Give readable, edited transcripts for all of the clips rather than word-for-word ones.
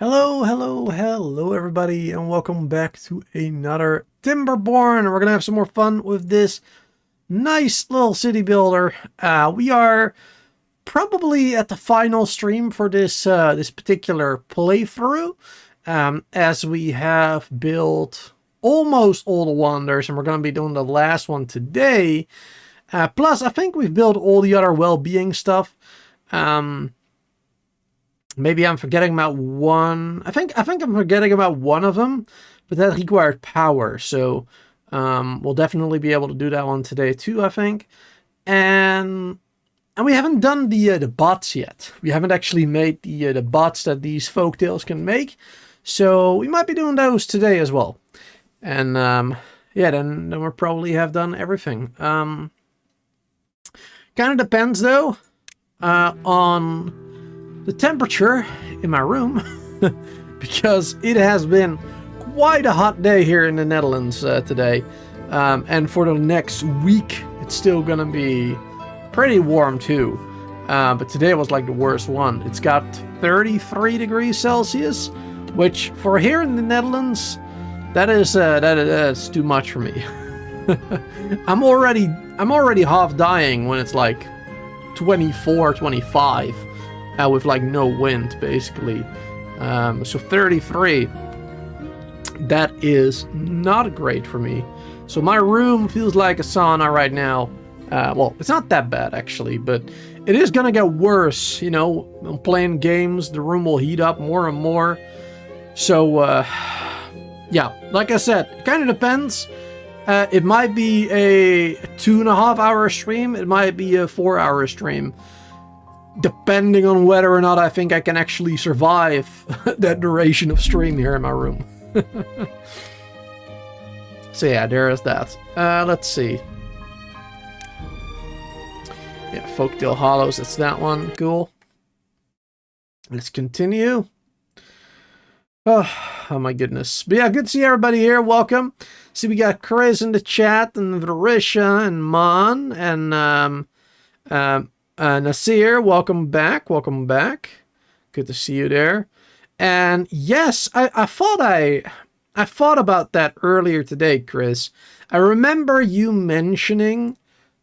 Hello everybody, and welcome back to another Timberborn. We're gonna have some more fun with this nice little city builder. We are probably at the final stream for this this particular playthrough, as we have built almost all the wonders, and we're gonna be doing the last one today. Plus, I think we've built all the other well-being stuff. Maybe I'm forgetting about one. I think I'm forgetting about one of them, but that required power. So we'll definitely be able to do that one today too, I think. And we haven't done the bots yet. We haven't actually made the bots that these folktales can make. So we might be doing those today as well. And yeah, then we'll probably have done everything. Kind of depends though on the temperature in my room, because it has been quite a hot day here in the Netherlands today, and for the next week it's still gonna be pretty warm too, but today was like the worst one. It's got 33 degrees Celsius, which for here in the Netherlands, that is too much for me. I'm already half dying when it's like 24, 25. With like no wind, basically. So 33, that is not great for me. So my room feels like a sauna right now. Well, it's not that bad actually, but it is gonna get worse. You know, I'm playing games, the room will heat up more and more. So yeah, like I said, it kind of depends. It might be a 2.5 hour stream, it might be a 4 hour stream, depending on whether or not I think I can actually survive that duration of stream here in my room. So yeah, there is that. Let's see. Yeah, Folktale Hollows, it's that one. Cool. Let's continue. Oh my goodness. But yeah, good to see everybody here. Welcome. See, we got Chris in the chat, and Varisha, and Mon, and Nasir, welcome back. Welcome back. Good to see you there. And yes, I thought about that earlier today, Chris. I remember you mentioning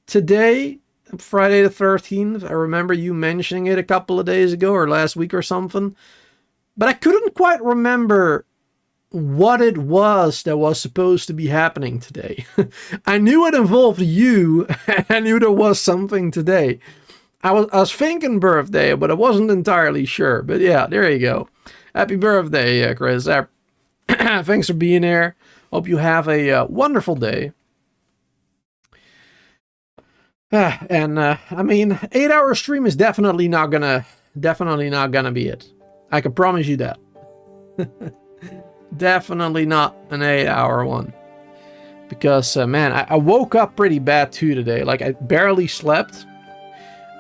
today, Friday the 13th. I remember you mentioning it a couple of days ago or last week or something. But I couldn't quite remember what it was that was supposed to be happening today. I knew it involved you, and I knew there was something today. I was thinking birthday, but I wasn't entirely sure. But yeah, there you go. Happy birthday, Chris. Thanks for being here. Hope you have a wonderful day. I mean, 8 hour stream is definitely not gonna be it. I can promise you that. Definitely not an 8 hour one. Because man, I woke up pretty bad too today. Like, I barely slept.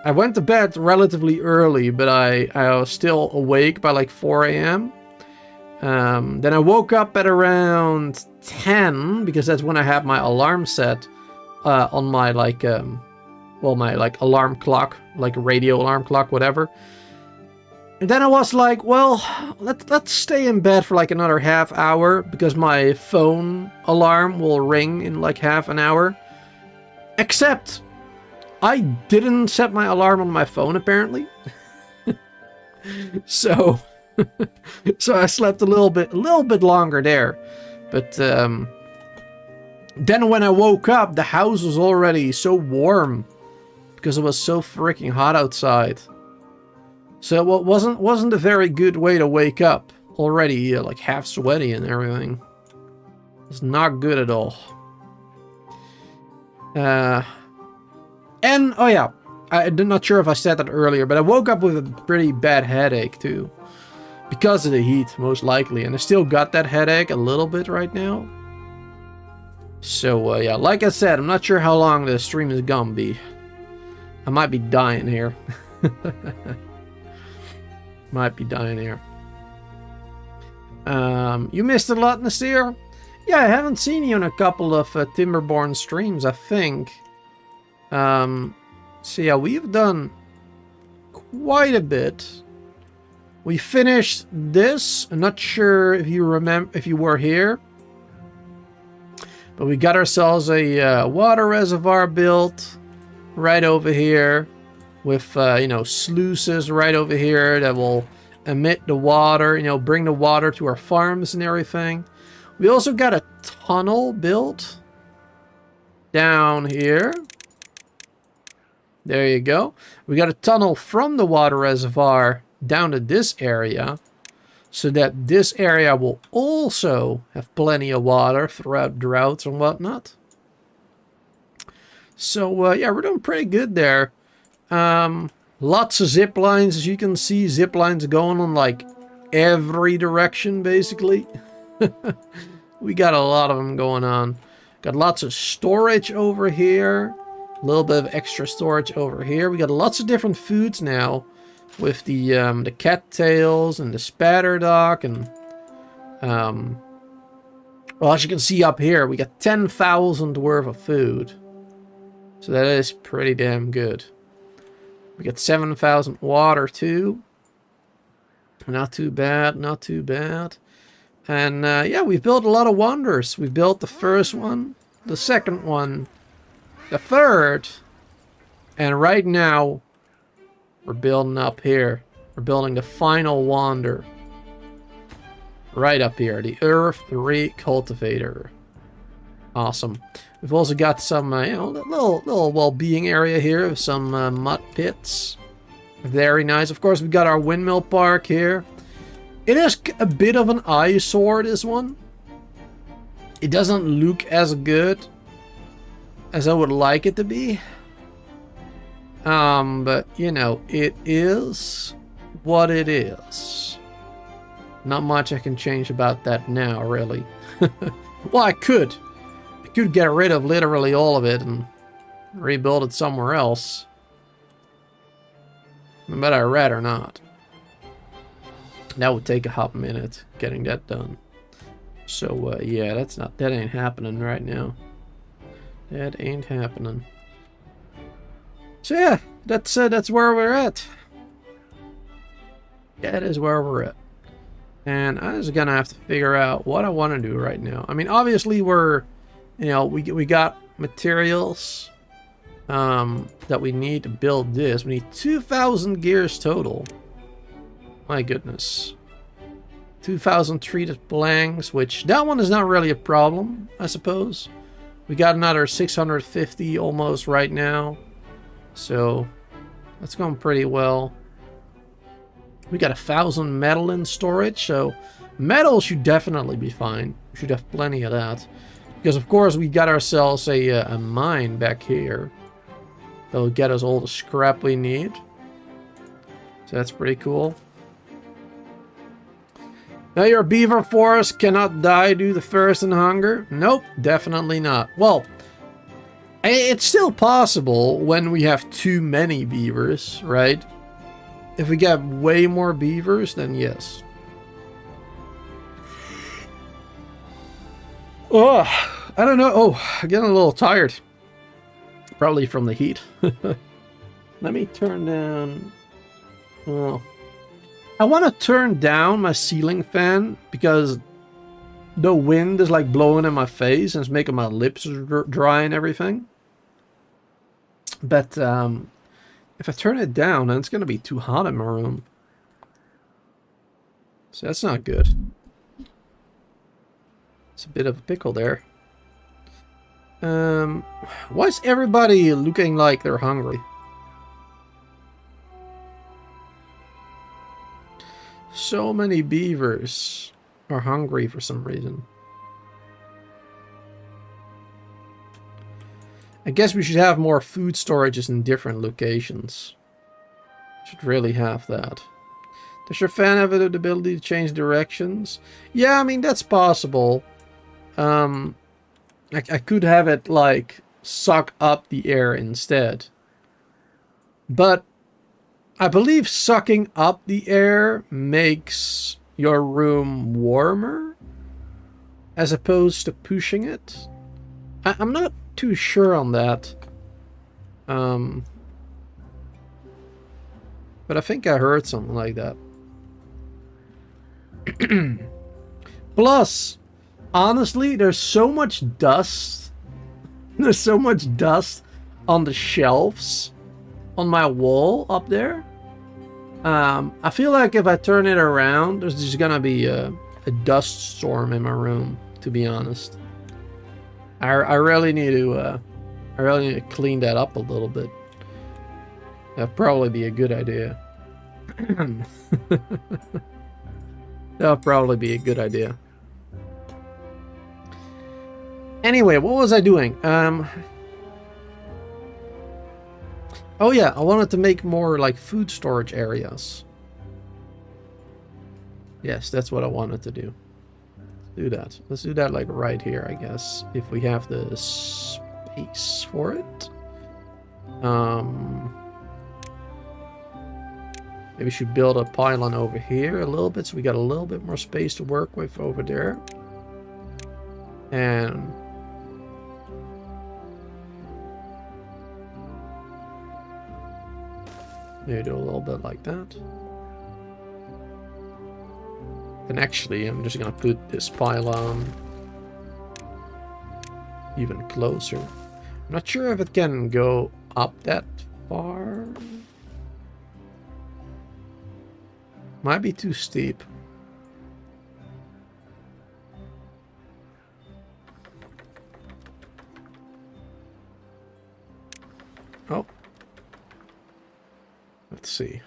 I went to bed relatively early, but I was still awake by like 4 a.m. Then I woke up at around 10, because that's when I had my alarm set on my like my like alarm clock, like a radio alarm clock, whatever. And then I was like, well, let's stay in bed for like another half hour, because my phone alarm will ring in like half an hour. Except I didn't set my alarm on my phone, apparently. so I slept a little bit longer there. But then when I woke up, the house was already so warm because it was so freaking hot outside. So it wasn't a very good way to wake up. Already like half sweaty and everything. It's not good at all. And, oh yeah, I'm not sure if I said that earlier, but I woke up with a pretty bad headache too. Because of the heat, most likely. And I still got that headache a little bit right now. So, yeah, like I said, I'm not sure how long the stream is gonna be. I might be dying here. Might be dying here. You missed a lot, Nasir? Yeah, I haven't seen you in a couple of Timberborn streams, I think. So yeah, we've done quite a bit. We finished this. I'm not sure if you remember, if you were here, but we got ourselves a water reservoir built right over here with, you know, sluices right over here that will emit the water, you know, bring the water to our farms and everything. We also got a tunnel built down here. There you go. We got a tunnel from the water reservoir down to this area, so that this area will also have plenty of water throughout droughts and whatnot. So yeah, we're doing pretty good there. Lots of zip lines, as you can see. Zip lines going on like every direction, basically. We got a lot of them going on. Got lots of storage over here. A little bit of extra storage over here. We got lots of different foods now, with the cattails and the spatterdock and well, as you can see up here, we got 10,000 worth of food, so that is pretty damn good. We got 7,000 water too. Not too bad, not too bad. And yeah, we've built a lot of wonders. We built the first one, the second one, the third, and right now we're building up here. We're building the final wonder. Right up here, the Earth Recultivator. Awesome. We've also got some, you know, little well-being area here with some mud pits. Very nice. Of course, we've got our windmill park here. It is a bit of an eyesore, this one. It doesn't look as good as I would like it to be. But, you know, it is what it is. Not much I can change about that now, really. Well, I could. I could get rid of literally all of it and rebuild it somewhere else. But I'd rather not. That would take a hot minute getting that done. So, yeah, that ain't happening right now. That ain't happening. So yeah, that's where we're at. That is where we're at. And I'm just gonna have to figure out what I want to do right now. I mean, obviously we're, you know, we got materials that we need to build this. We need 2,000 gears total. My goodness. 2,000 treated planks, which that one is not really a problem, I suppose. We got another 650 almost right now. So that's going pretty well. We got 1,000 metal in storage, so metal should definitely be fine. We should have plenty of that. Because of course we got ourselves a mine back here. That'll get us all the scrap we need. So that's pretty cool. Now your beaver forest cannot die due to thirst and hunger? Nope, definitely not. Well, it's still possible when we have too many beavers, right? If we get way more beavers, then yes. Oh, I don't know. Oh, I'm getting a little tired. Probably from the heat. Let me turn down... Well, I want to turn down my ceiling fan because the wind is like blowing in my face and it's making my lips dry and everything. But if I turn it down, then it's going to be too hot in my room. So that's not good. It's a bit of a pickle there. Why is everybody looking like they're hungry? So many beavers are hungry for some reason. I guess we should have more food storages in different locations. Should really have that. Does your fan have the ability to change directions? Yeah, I mean, that's possible. I could have it, like, suck up the air instead. But I believe sucking up the air makes your room warmer as opposed to pushing it. I'm not too sure on that. But I think I heard something like that. Plus, honestly, there's so much dust. There's so much dust on the shelves on my wall up there. I feel like if I turn it around, there's just gonna be a dust storm in my room, to be honest. I really need to clean that up a little bit. That'd probably be a good idea. That'll probably be a good idea. Anyway, what was I doing? Oh yeah, I wanted to make more like food storage areas. Yes, that's what I wanted to do. Do that. Let's do that like right here, I guess, if we have the space for it. Maybe we should build a pylon over here a little bit, so we got a little bit more space to work with over there. And maybe do a little bit like that. And actually, I'm just gonna put this pylon even closer. I'm not sure if it can go up that far. Might be too steep. Oh. Let's see.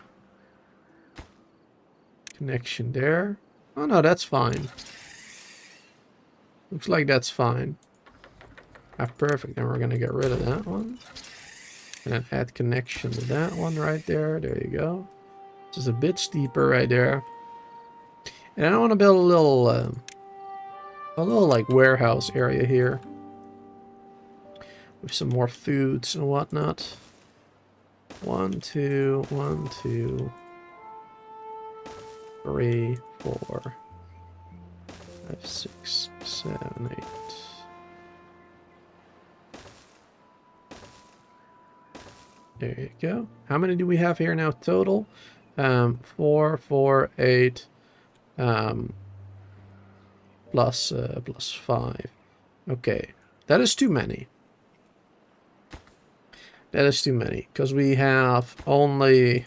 Connection there. Oh no, that's fine. Looks like that's fine. Ah, perfect. Then we're gonna get rid of that one. And then add connection to that one right there. There you go. Just a bit steeper right there. And I want to build a little like warehouse area here with some more foods and whatnot. 1, 2, 1, 2, 3, 4, 5, 6, 7, 8. There you go. How many do we have here now total? 4, 4, 8, plus 5. Okay, that is too many. That is too many, because we have only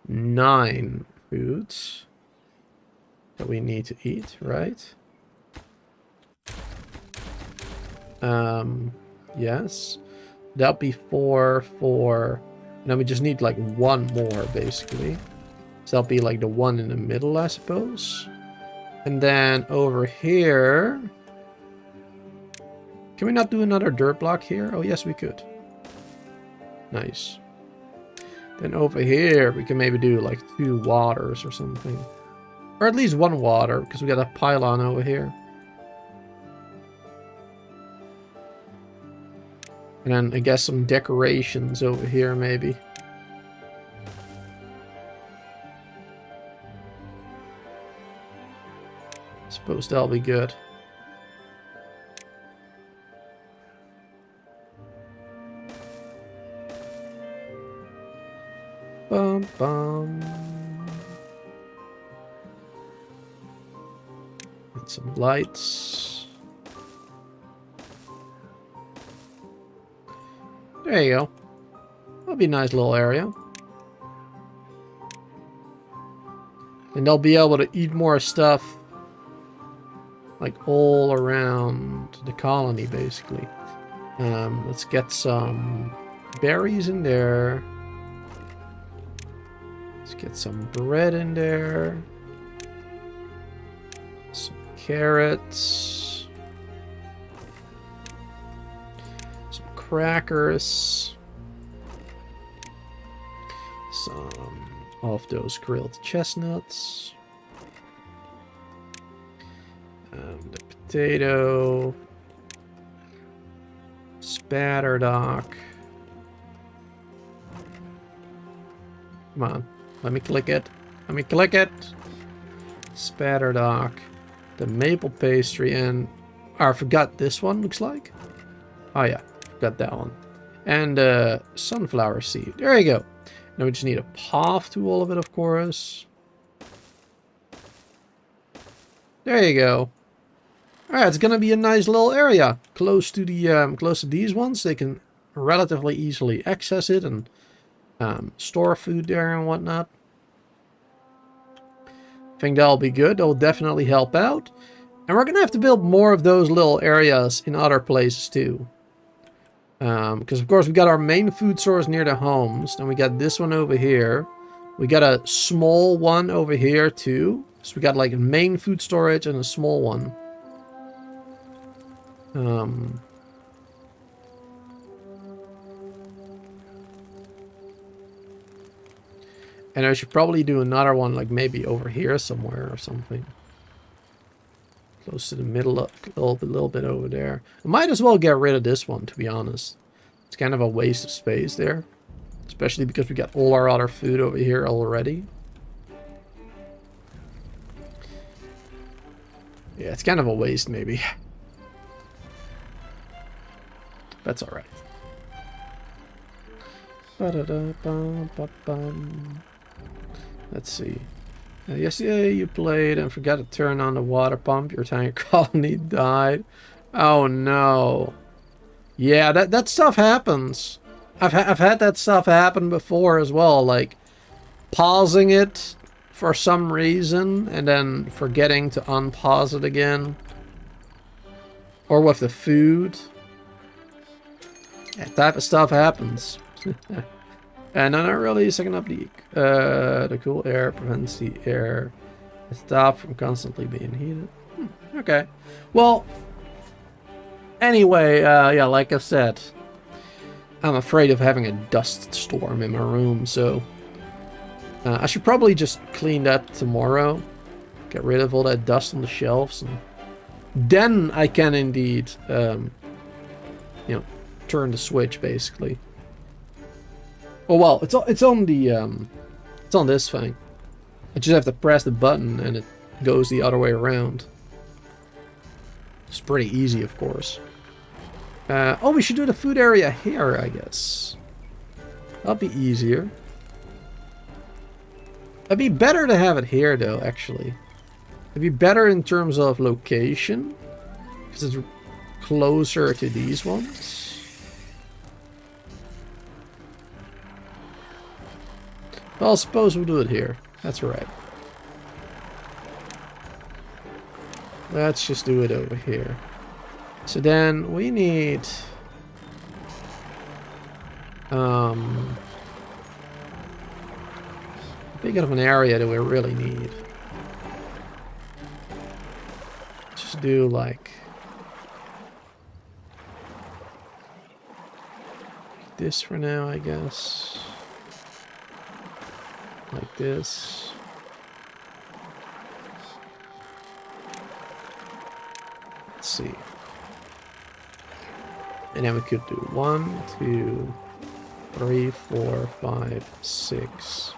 9 foods that we need to eat, right? Yes. That'll be 4, 4. And then we just need like 1 more, basically. So that'll be like the one in the middle, I suppose. And then over here... Can we not do another dirt block here? Oh, yes, we could. Nice. Then over here, we can maybe do like 2 waters or something. Or at least 1 water, because we got a pylon over here. And then I guess some decorations over here, maybe. Suppose that'll be good. Bum bum. And some lights. There you go. That'll be a nice little area. And they'll be able to eat more stuff like all around the colony, basically. Let's get some berries in there. Let's get some bread in there. Some carrots. Some crackers. Some of those grilled chestnuts. The potato. Spatterdock. Come on. Let me click it. Let me click it. Spatterdock. The maple pastry and... Oh, I forgot this one, looks like. Oh yeah, forgot that one. And sunflower seed. There you go. Now we just need a path to all of it, of course. There you go. Alright, it's gonna be a nice little area close to the close to these ones. They can relatively easily access it and store food there and whatnot. I think that'll be good. That'll definitely help out. And we're gonna have to build more of those little areas in other places too. Because of course we got our main food source near the homes. Then we got this one over here. We got a small one over here too. So we got like a main food storage and a small one. And I should probably do another one like maybe over here somewhere or something. Close to the middle, a little bit over there. I might as well get rid of this one, to be honest. It's kind of a waste of space there. Especially because we got all our other food over here already. Yeah, it's kind of a waste maybe. That's alright. Let's see. Yesterday you played and forgot to turn on the water pump. Your tiny colony died. Oh no. Yeah, that stuff happens. I've had that stuff happen before as well. Like pausing it for some reason and then forgetting to unpause it again. Or with the food. That type of stuff happens. And I'm not really sucking up the cool air prevents the air to stop from constantly being heated. Okay. Well, anyway, yeah, like I said, I'm afraid of having a dust storm in my room, so I should probably just clean that tomorrow. Get rid of all that dust on the shelves, and then I can indeed, you know, turn the switch basically. Oh well, it's on this thing. I just have to press the button and it goes the other way around. It's pretty easy, of course. Oh, we should do the food area here, I guess. That'll be easier. It'd be better to have it here, though, actually. It'd be better in terms of location, because it's closer to these ones. Well, suppose we'll do it here. That's right. Let's just do it over here. So then we need how big of an area do we really need? Just do like this for now, I guess. Like this. Let's see. And then we could do 1, 2, 3, 4, 5, 6.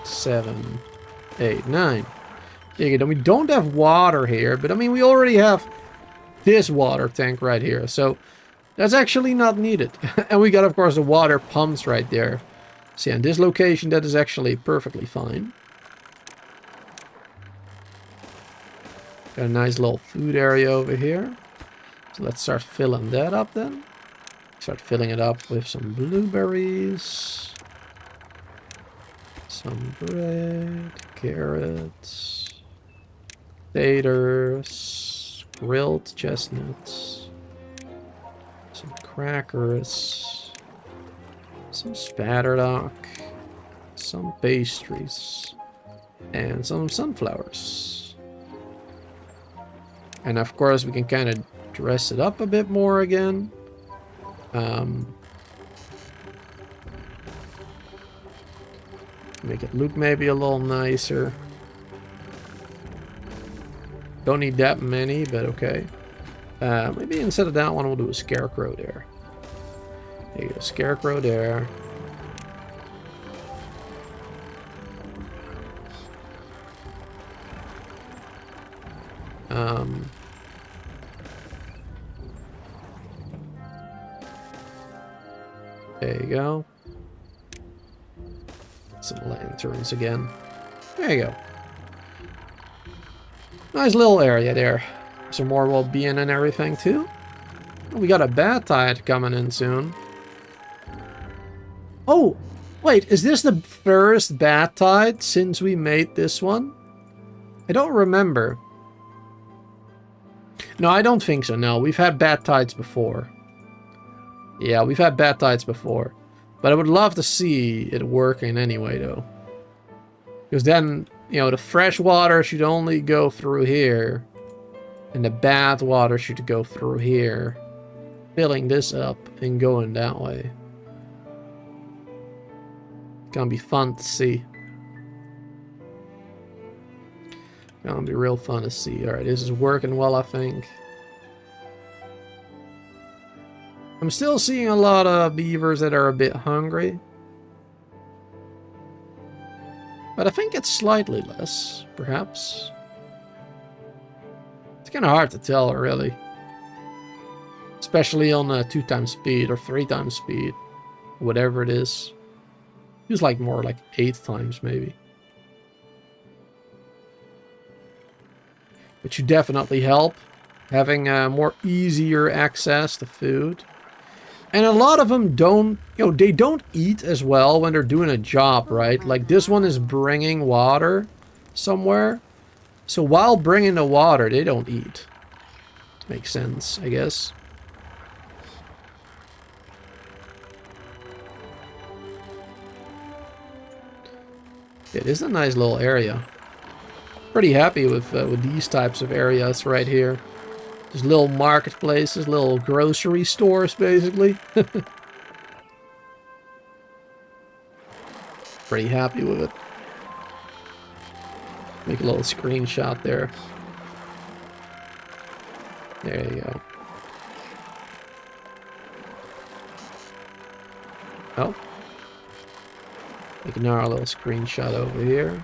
7, 8, 9. Okay, then we don't have water here, but I mean we already have this water tank right here, so that's actually not needed. And we got, of course, the water pumps right there. See, on this location, that is actually perfectly fine. Got a nice little food area over here. So let's start filling that up then. Start filling it up with some blueberries. Some bread, carrots, taters, grilled chestnuts. Some crackers, some spatterdock, some pastries, and some sunflowers. And of course we can kind of dress it up a bit more again. Make it look maybe a little nicer. Don't need that many, but okay. Maybe instead of that one, we'll do a scarecrow there. There you go, scarecrow there. There you go. Some lanterns again. There you go. Nice little area there. Some more well-being and everything too. We got a bad tide coming in soon. Oh, wait, is this the first bad tide since we made this one? I don't remember. No, I don't think so. No, we've had bad tides before. Yeah, we've had bad tides before. But I would love to see it working anyway, though. Because then, you know, the fresh water should only go through here. And the bad water should go through here. Filling this up and going that way. Gonna be fun to see. Gonna be real fun to see. Alright, this is working well, I think. I'm still seeing a lot of beavers that are a bit hungry. But I think it's slightly less, perhaps. It's kind of hard to tell, really. Especially on 2 times speed or 3 times speed. Whatever it is. Feels like more like 8 times, maybe. Which should definitely help. Having more easier access to food. And a lot of them don't, you know, they don't eat as well when they're doing a job, right? Like this one is bringing water somewhere. So while bringing the water, they don't eat. Makes sense, I guess. It is a nice little area. Pretty happy with these types of areas right here. There's little marketplaces, little grocery stores, basically. Pretty happy with it. Make a little screenshot there. There you go. Oh. Make another little screenshot over here.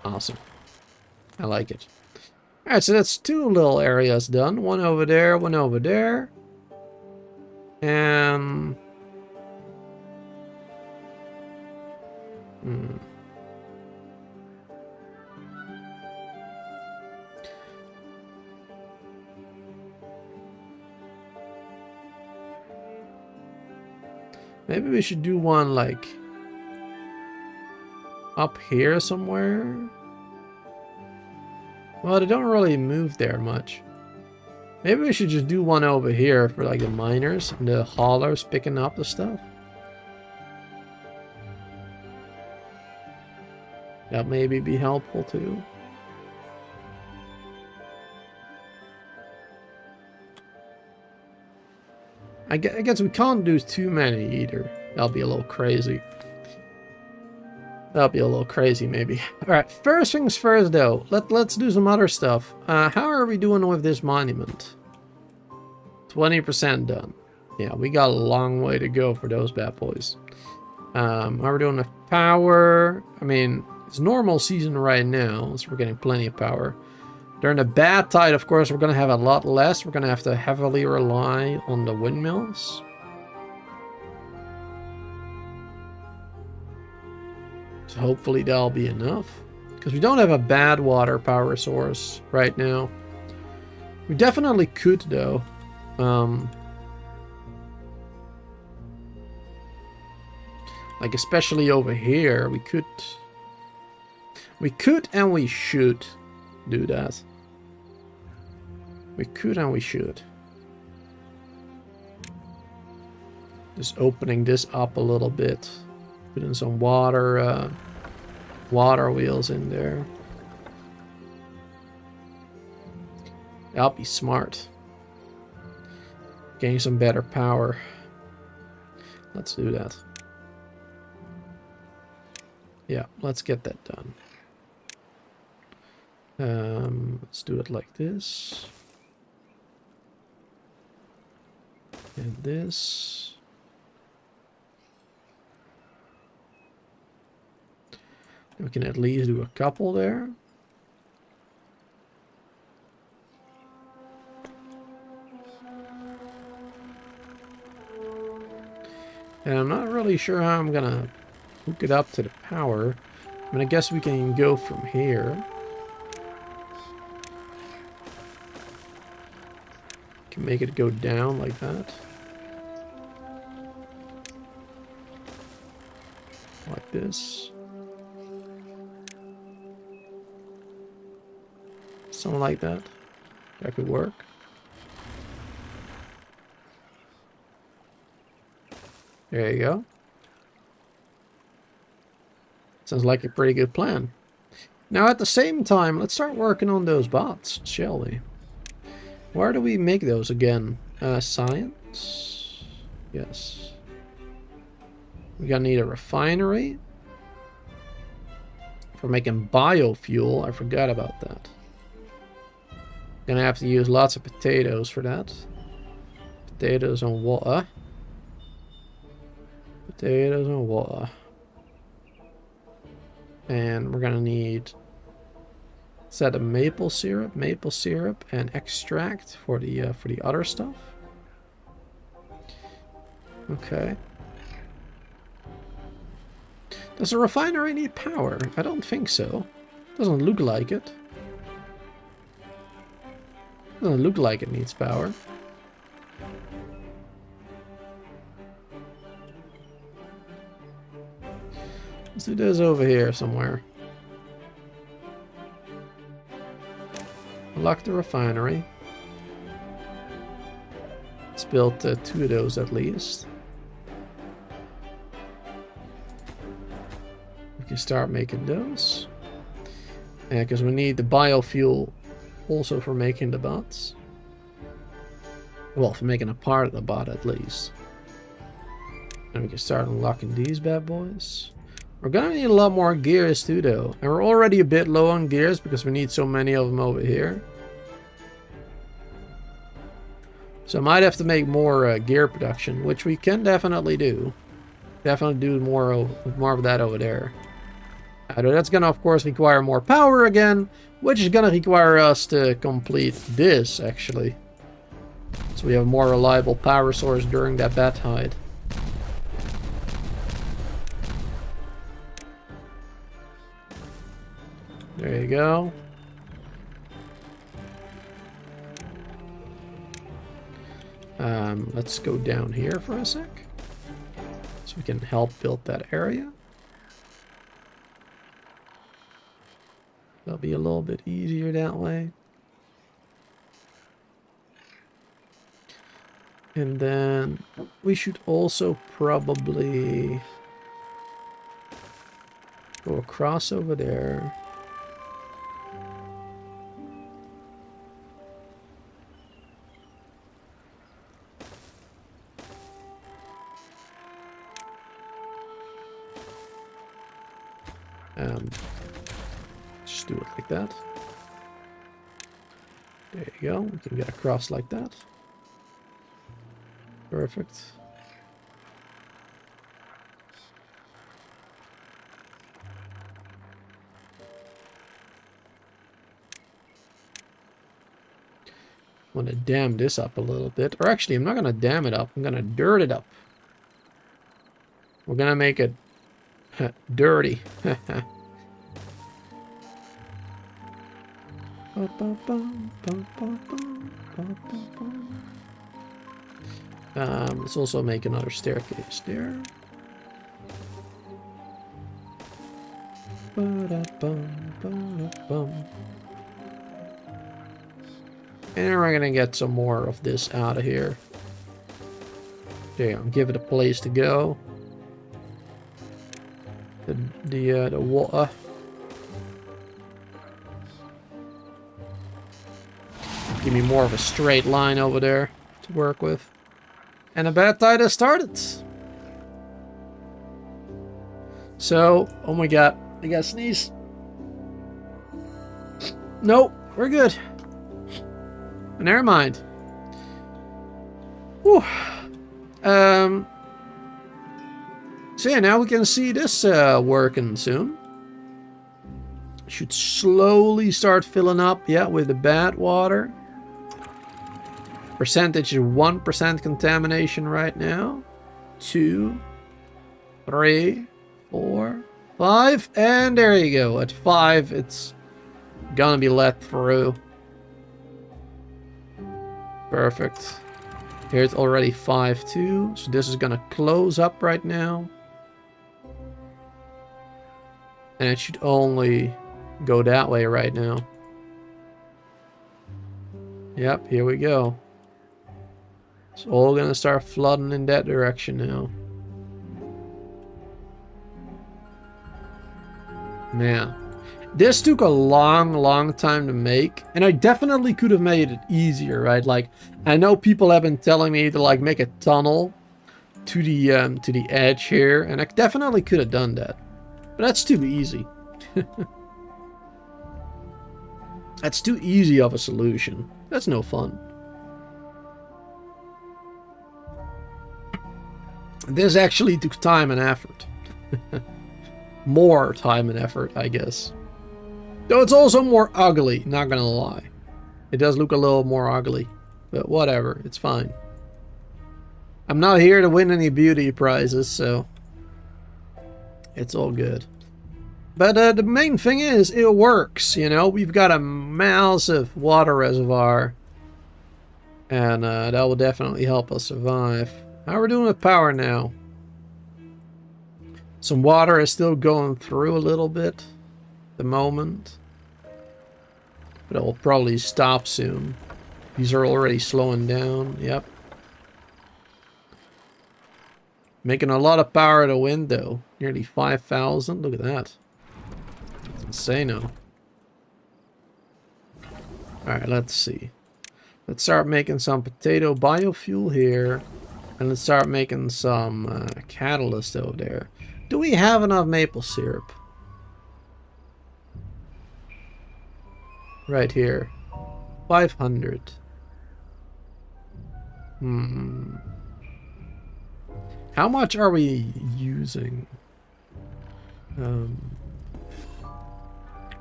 Awesome. I like it. Alright, so that's 2 little areas done. One over there, one over there. And... maybe we should do one, like... up here somewhere? Well, they don't really move there much. Maybe we should just do one over here for like the miners and the haulers picking up the stuff. That maybe be helpful too. I guess we can't do too many either. That'll be a little crazy. That'll be a little crazy, maybe. Alright, first things first, though. Let's do some other stuff. How are we doing with this monument? 20% done. Yeah, we got a long way to go for those bad boys. How are we doing with power? I mean, it's normal season right now, so we're getting plenty of power. During the bad tide, of course, we're going to have a lot less. We're going to have to heavily rely on the windmills. So hopefully that'll be enough. Because we don't have a bad water power source right now. We definitely could, though. Like, especially over here, we could... We could and we should do that. We could and we should. Just opening this up a little bit. Putting some water wheels in there. That'll be smart. Getting some better power. Let's do that. Yeah, let's get that done. Let's do it like this. And this. We can at least do a couple there. And I'm not really sure how I'm gonna hook it up to the power. I mean, I guess we can go from here. Can make it go down like that. Like this. Something like that. That could work. There you go. Sounds like a pretty good plan. Now at the same time, let's start working on those bots, shall we? Where do we make those again? Science? Yes. We're gonna need a refinery. For making biofuel, I forgot about that. Gonna have to use lots of potatoes for that. Potatoes and water. Potatoes and water. And we're gonna need, is that a maple syrup and extract for the other stuff. Okay. Does a refinery need power? I don't think so. Doesn't look like it. Doesn't look like it needs power. Let's do this over here somewhere. Unlock the refinery. Let's build 2 of those at least. We can start making those. Yeah, because we need the biofuel also for making the bots. Well, for making a part of the bot at least. And we can start unlocking these bad boys. We're gonna need a lot more gears too though. And we're already a bit low on gears because we need so many of them over here. So I might have to make more gear production, which we can definitely do. Definitely do more of that over there. That's gonna of course require more power again, which is gonna require us to complete this actually. So we have a more reliable power source during that bad tide. There you go. Let's go down here for a sec. So we can help build that area. That'll be a little bit easier that way. And then we should also probably go across over there. Just do it like that. There you go. We can get across like that. Perfect. I'm gonna dam this up a little bit. Or actually, I'm not gonna dam it up. I'm gonna dirt it up. We're gonna make it dirty. Let's also make another staircase there. And we're gonna get some more of this out of here. There, give it a place to go. The water. Give me more of a straight line over there to work with. And a bad tide has started. So, oh my god, I gotta sneeze. Nope, we're good. Never mind. Whew. So yeah, now we can see this working soon. Should slowly start filling up, yeah, with the bad water. Percentage is 1% contamination right now. 2, 3, 4, 5, and there you go. At 5, it's gonna be let through. Perfect. Here it's already 5 too, so this is gonna close up right now. And it should only go that way right now. Yep, here we go. It's all gonna start flooding in that direction now. Man, this took a long time to make, and I definitely could have made it easier, right? Like, I know people have been telling me to like make a tunnel to the edge here, and I definitely could have done that, but that's too easy. That's too easy of a solution. That's no fun. This actually took time and effort. More time and effort, I guess. Though it's also more ugly, not gonna lie. It does look a little more ugly. But whatever, it's fine. I'm not here to win any beauty prizes, so it's all good. But the main thing is, it works, you know? We've got a massive water reservoir. And that will definitely help us survive. How are we doing with power now? Some water is still going through a little bit at the moment. But it will probably stop soon. These are already slowing down. Yep. Making a lot of power at a window. Nearly 5,000. Look at that. It's insane. Alright, let's see. Let's start making some potato biofuel here. And let's start making some catalyst over there. Do we have enough maple syrup? Right here. 500. How much are we using?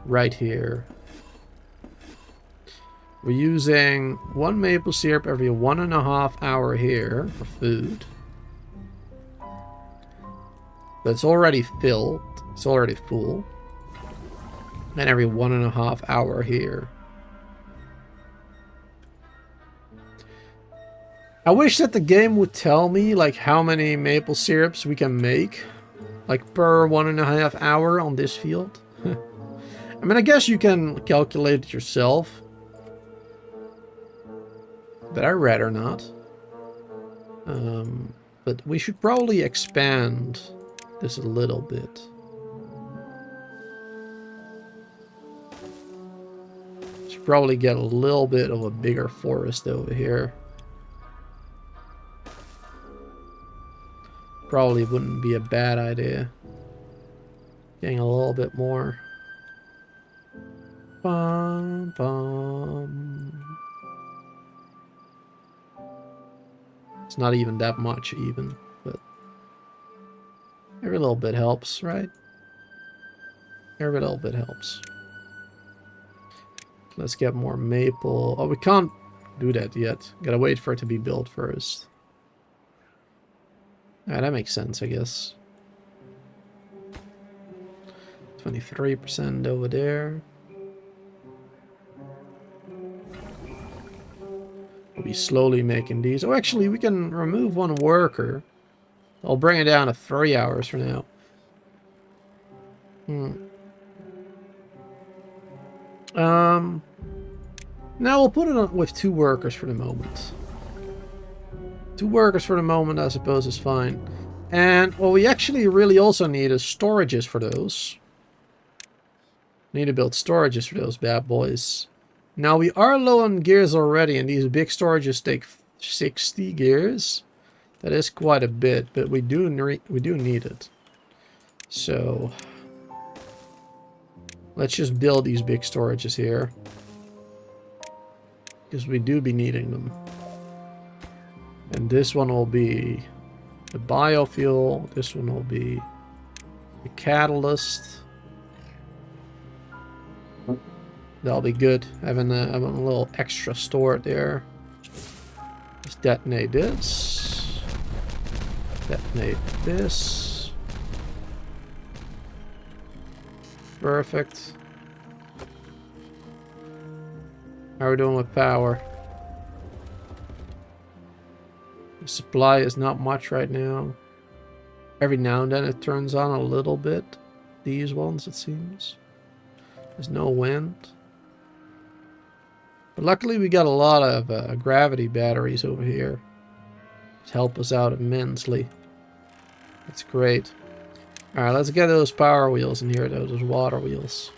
Right here. We're using 1 maple syrup every 1.5 hours here for food. That's already filled. It's already full. And every 1.5 hours here. I wish that the game would tell me like how many maple syrups we can make. Like per 1.5 hours on this field. I mean, I guess you can calculate it yourself. But I'd rather not. But we should probably expand this a little bit. Should probably get a little bit of a bigger forest over here. Probably wouldn't be a bad idea. Getting a little bit more. Bum, bum. It's not even that much even, but every little bit helps, right? Every little bit helps. Let's get more maple. Oh, we can't do that yet. Gotta wait for it to be built first. Ah, that makes sense, I guess. 23% over there. We'll be slowly making these. Oh, actually, we can remove 1 worker. I'll bring it down to 3 hours for now. Now we'll put it on with 2 workers for the moment. 2 workers for the moment, I suppose, is fine. And what we actually really also need is storages for those. Need to build storages for those bad boys. Now we are low on gears already, and these big storages take 60 gears. That is quite a bit, but we do need it. So let's just build these big storages here, because we do be needing them. And this one will be the biofuel. This one will be the catalyst. That'll be good. Having a little extra stored there. Let's detonate this. Detonate this. Perfect. How are we doing with power? The supply is not much right now. Every now and then it turns on a little bit. These ones, it seems. There's no wind. But luckily we got a lot of gravity batteries over here. To help us out immensely. That's great. Alright, let's get those power wheels in here, those water wheels.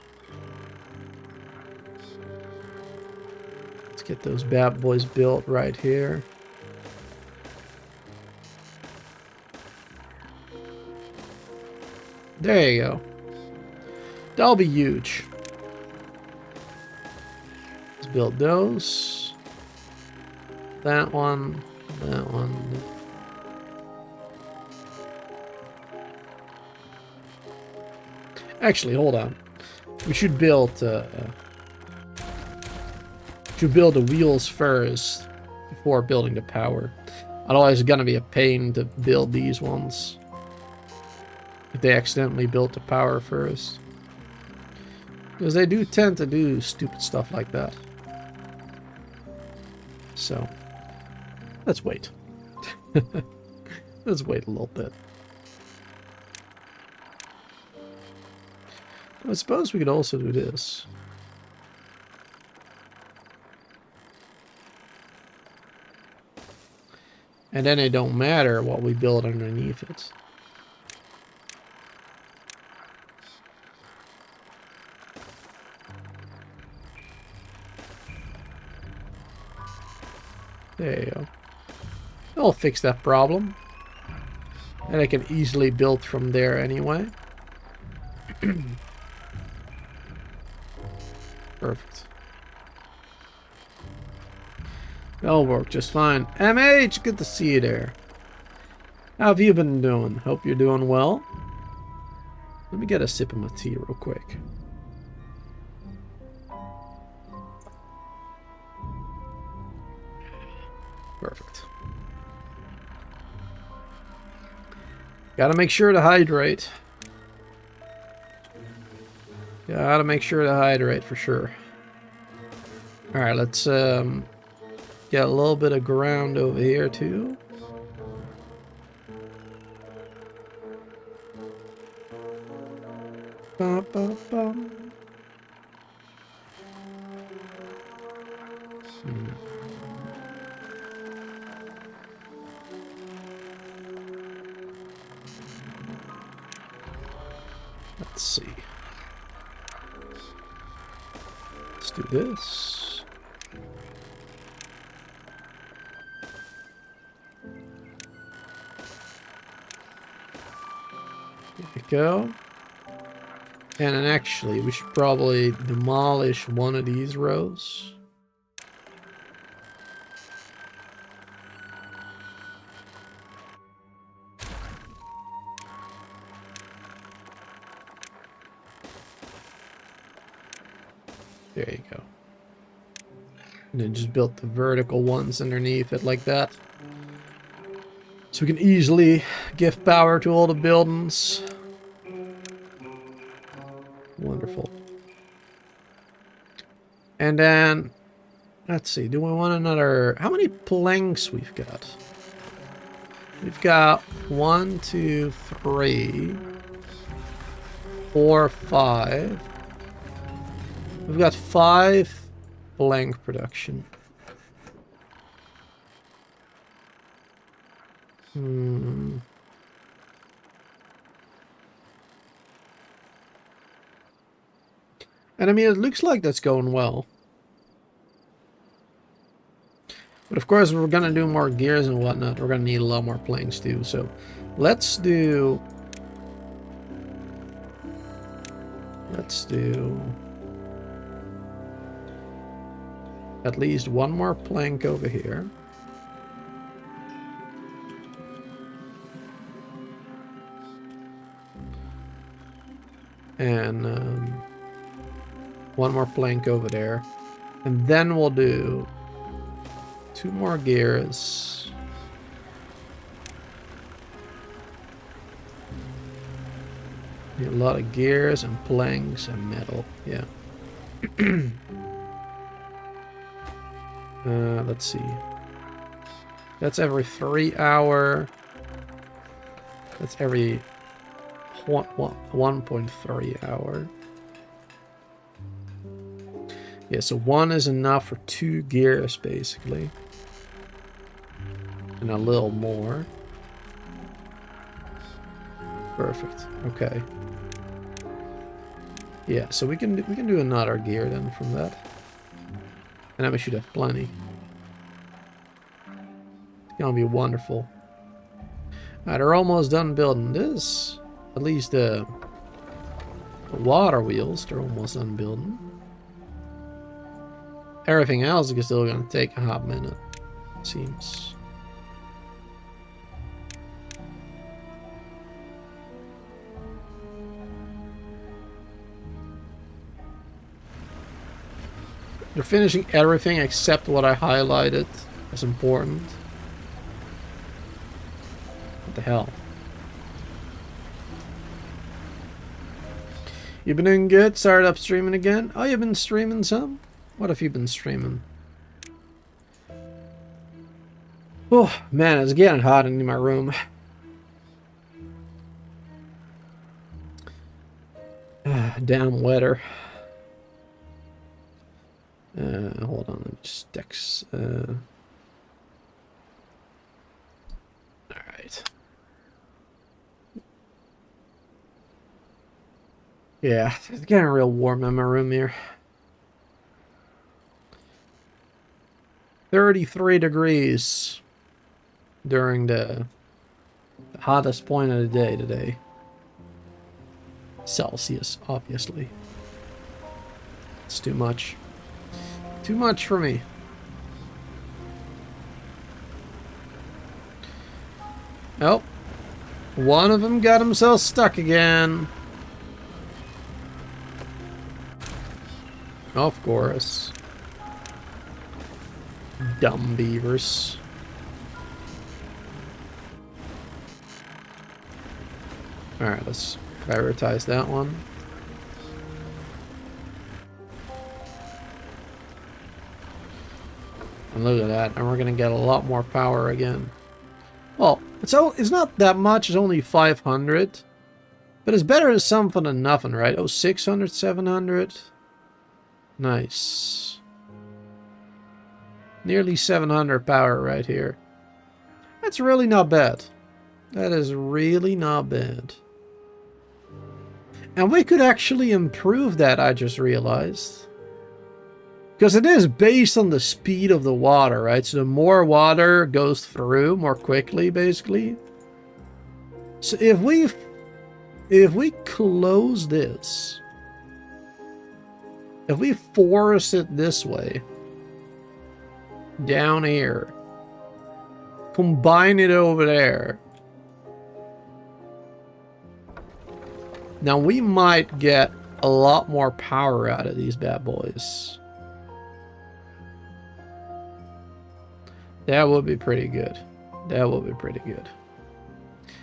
Let's get those bad boys built right here. There you go. That'll be huge. Let's build those. That one. That one. Actually, hold on. We should build the wheels first before building the power. Otherwise, it's gonna be a pain to build these ones if they accidentally built the power first, because they do tend to do stupid stuff like that. So let's wait. Let's wait a little bit. I suppose we could also do this. And then it don't matter what we build underneath it. There you go. I'll fix that problem. And I can easily build from there anyway. Perfect. That'll work just fine. MH, good to see you there. How have you been doing? Hope you're doing well. Let me get a sip of my tea real quick. Perfect. Gotta make sure to hydrate. Gotta make sure to hydrate for sure. Alright, let's get a little bit of ground over here too. Bum, bum, bum. Let's see. Let's do this. There we go. And then actually, we should probably demolish one of these rows. There you go. And then just built the vertical ones underneath it like that. So we can easily give power to all the buildings. Wonderful. And then, let's see, do we want another... How many planks we've got? We've got 1, 2, 3, 4, 5. We've got 5 plank production. And I mean, it looks like that's going well. But of course, if we're going to do more gears and whatnot, we're going to need a lot more planks too. So let's do at least one more plank over here. And one more plank over there. And then we'll do 2 more gears. Need a lot of gears and planks and metal. Yeah. Let's see. That's every 3 hour. That's every 1.3 hour. Yeah, so 1 is enough for 2 gears, basically. And a little more. Perfect. Okay. Yeah, so we can do another gear then from that. And then we should have plenty. It's gonna be wonderful. Alright, they're almost done building this. At least the water wheels, they're almost done building. Everything else is still gonna take a hot minute, it seems. They're finishing everything except what I highlighted as important. What the hell? You been doing good? Started up streaming again? Oh, you've been streaming some? What have you been streaming? Oh, man, it's getting hot in my room. Damn weather. Hold on, let me just text. Alright. Yeah, it's getting real warm in my room here. 33 degrees during the hottest point of the day today. Celsius, obviously. It's too much. Too much for me. Oh, one of them got himself stuck again. Of course. Dumb beavers. Alright, let's prioritize that one. And look at that, and we're gonna get a lot more power again. Well, it's not that much, it's only 500. But it's better than something than nothing, right? Oh, 600, 700. Nice. Nearly 700 power right here. That's really not bad. That is really not bad. And we could actually improve that, I just realized. Because it is based on the speed of the water, right? So the more water goes through more quickly, basically. So if we close this, if we force it this way, down here, combine it over there, now we might get a lot more power out of these bad boys. That would be pretty good. That would be pretty good.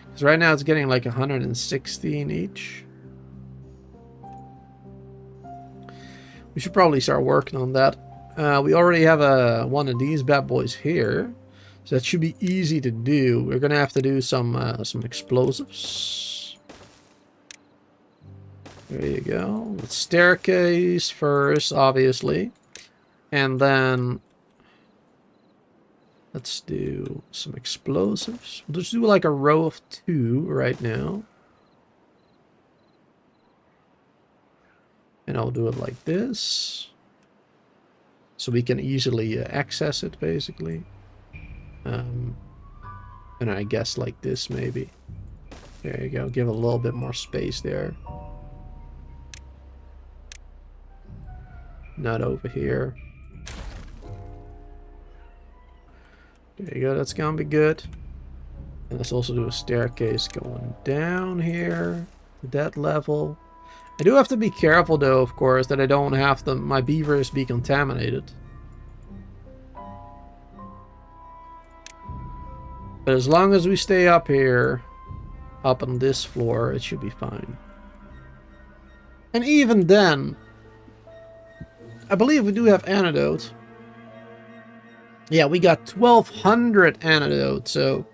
Because right now it's getting like 116 each. We should probably start working on that. We already have one of these bad boys here. So that should be easy to do. We're going to have to do some explosives. There you go. Let's staircase first, obviously. And then let's do some explosives. We'll just do like a row of 2 right now. And I'll do it like this. So we can easily access it, basically. And I guess like this, maybe. There you go. Give a little bit more space there. Not over here. There you go, that's gonna be good. And let's also do a staircase going down here to that level. I do have to be careful though, of course, that I don't have my beavers be contaminated. But as long as we stay up here, up on this floor, it should be fine. And even then, I believe we do have antidote. Yeah, we got 1200 antidote, so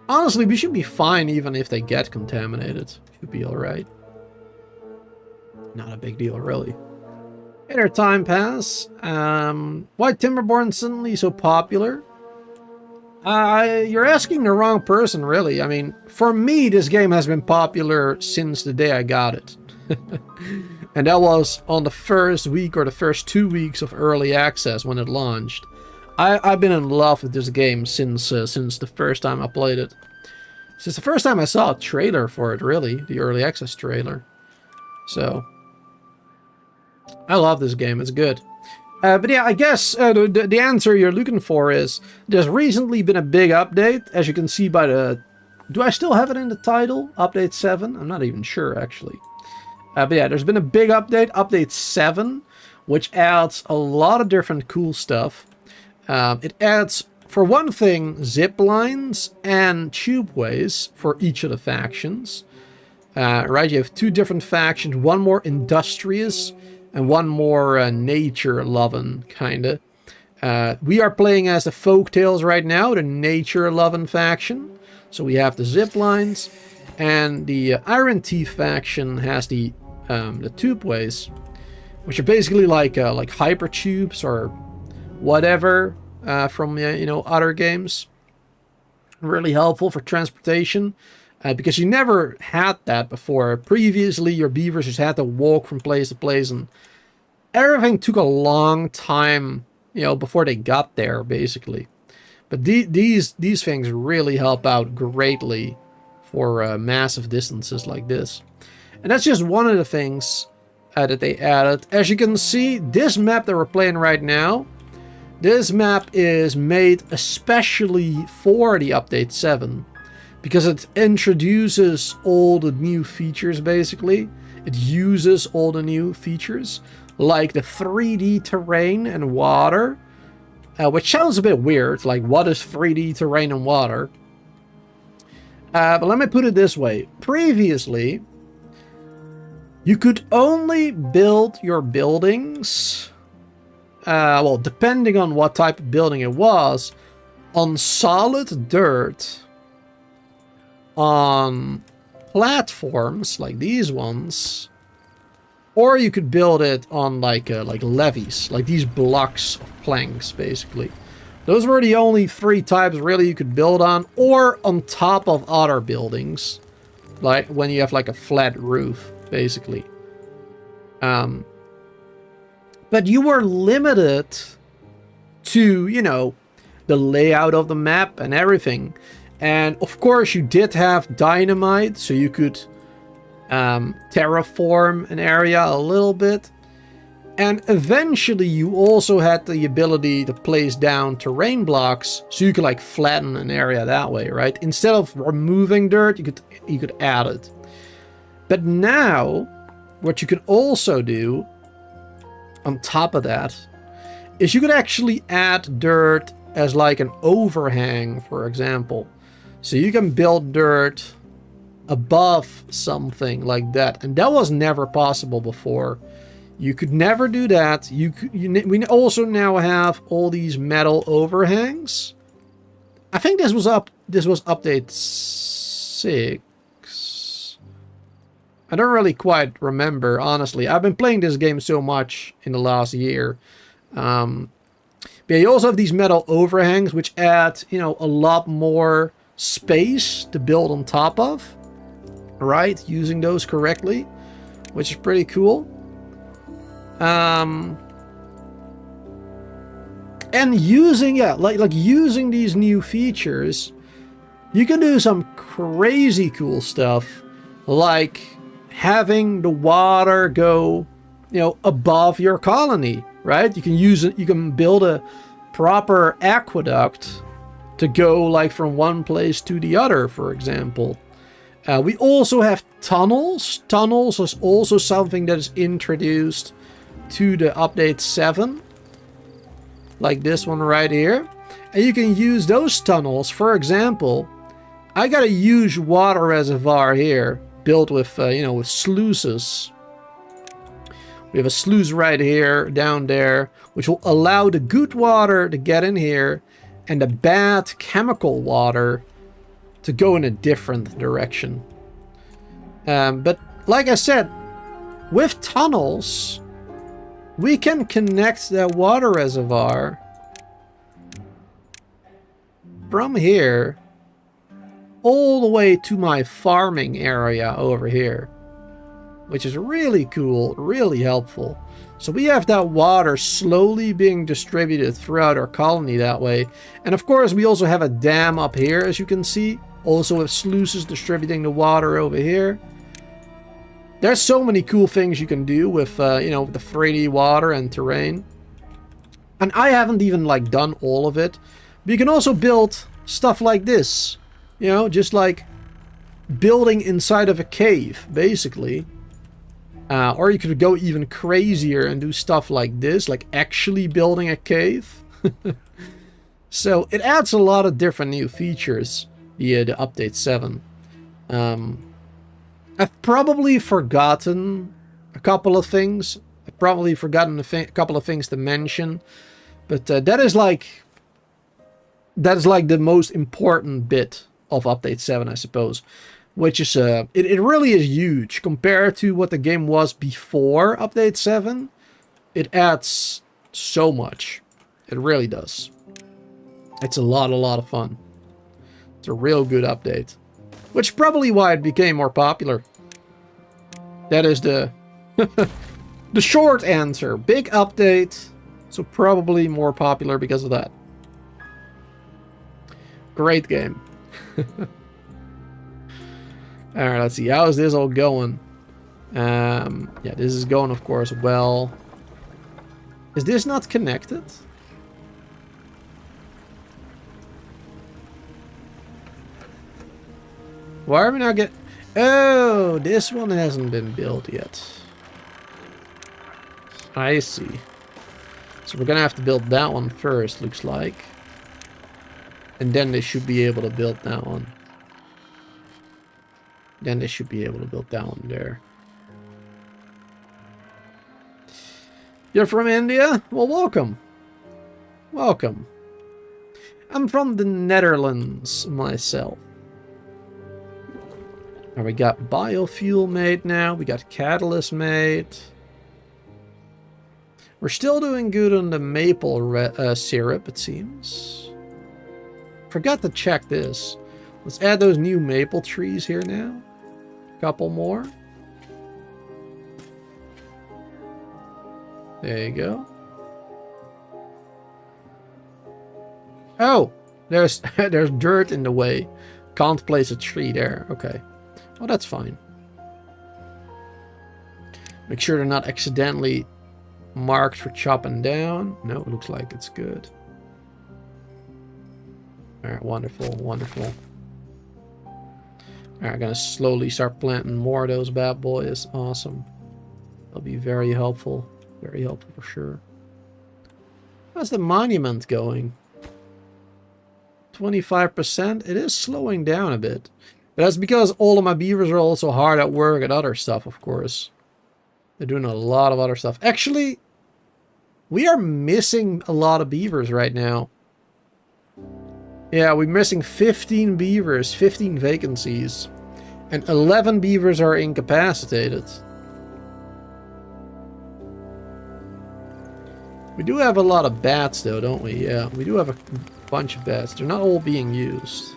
honestly, we should be fine even if they get contaminated. Should be alright. Not a big deal, really. Later time pass. Why Timberborn suddenly so popular? You're asking the wrong person, really. I mean, for me, this game has been popular since the day I got it. And that was on the first week or the first 2 weeks of early access when it launched. I've been in love with this game since the first time I played it. Since the first time I saw a trailer for it, really. The early access trailer. So, I love this game. It's good. But yeah, I guess the answer you're looking for is there's recently been a big update, as you can see by the... Do I still have it in the title? Update 7? I'm not even sure, actually. But yeah, there's been a big update, Update 7, which adds a lot of different cool stuff. It adds, for one thing, zip lines and tubeways for each of the factions. Right, you have 2 different factions, one more industrious and one more nature-loving, kinda. We are playing as the Folktales right now, the nature-loving faction. So we have the zip lines, and the Iron Teeth faction has the tubeways, which are basically like hyper tubes or whatever from other games. Really helpful for transportation. Because you never had that before. Previously, your beavers just had to walk from place to place, and everything took a long time, before they got there, basically. But these things really help out greatly for massive distances like this. And that's just one of the things that they added. As you can see, this map that we're playing right now, this map is made especially for the Update 7. Because it introduces all the new features, basically. It uses all the new features, like the 3D terrain and water, which sounds a bit weird, like what is 3D terrain and water? But let me put it this way. Previously, you could only build your buildings, well, depending on what type of building it was, on solid dirt, on platforms like these ones, or you could build it on like levees, like these blocks of planks, basically. Those were the only 3 types really you could build on, or on top of other buildings, like when you have like a flat roof, basically. But you were limited to, the layout of the map and everything. And of course you did have dynamite, so you could terraform an area a little bit. And eventually you also had the ability to place down terrain blocks, so you could like flatten an area that way, right? Instead of removing dirt, you could add it. But now, what you could also do, on top of that, is you could actually add dirt as like an overhang, for example. So you can build dirt above something like that. And that was never possible before. You could never do that. We also now have all these metal overhangs. I think this was update 6. I don't really quite remember, honestly. I've been playing this game so much in the last year. But you also have these metal overhangs, which add, a lot more space to build on top of, right? Using those correctly, which is pretty cool. And using, using these new features, you can do some crazy cool stuff, like having the water go, above your colony, right? You can use it, you can build a proper aqueduct to go like from one place to the other, for example. We also have tunnels. Tunnels is also something that is introduced to the update 7. Like this one right here. And you can use those tunnels. For example, I got a huge water reservoir here built with, with sluices. We have a sluice right here, down there, which will allow the good water to get in here and the bad chemical water to go in a different direction. But like I said, with tunnels, we can connect that water reservoir from here all the way to my farming area over here, which is really cool, really helpful. So we have that water slowly being distributed throughout our colony that way. And of course, we also have a dam up here, as you can see. Also with sluices distributing the water over here. There's so many cool things you can do with, you know, the 3D water and terrain. And I haven't even, like, done all of it. But you can also build stuff like this. You know, just like building inside of a cave, basically. Or you could go even crazier and do stuff like this, like actually building a cave. So it adds a lot of different new features via the update 7. I've probably forgotten a couple of things. I've probably forgotten a couple of things to mention. But that is like the most important bit of update 7, I suppose. Which is, it really is huge. Compared to what the game was before update 7, it adds so much. It really does. It's a lot of fun. It's a real good update. Which is probably why it became more popular. That is the the short answer. Big update, so probably more popular because of that. Great game. Alright, let's see. How is this all going? Yeah, this is going, of course, well. Is this not connected? Why are we not getting... Oh, this one hasn't been built yet. I see. So we're gonna have to build that one first, looks like. And then they should be able to build that one. Then they should be able to build that one there. You're from India? Well, welcome. Welcome. I'm from the Netherlands myself. And we got biofuel made now. We got catalyst made. We're still doing good on the maple syrup, it seems. Forgot to check this. Let's add those new maple trees here now. Couple more. There you go. Oh, there's dirt in the way. Can't place a tree there. Okay. Well, that's fine. Make sure they're not accidentally marked for chopping down. No, it looks like it's good. Alright, wonderful, wonderful. Alright, I'm gonna slowly start planting more of those bad boys. Awesome. That'll be very helpful. Very helpful for sure. How's the monument going? 25%? It is slowing down a bit. But that's because all of my beavers are also hard at work at other stuff, of course. They're doing a lot of other stuff. Actually, we are missing a lot of beavers right now. Yeah, we're missing 15 beavers, 15 vacancies. And 11 beavers are incapacitated. We do have a lot of bats though, don't we? Yeah, we do have a bunch of bats. They're not all being used.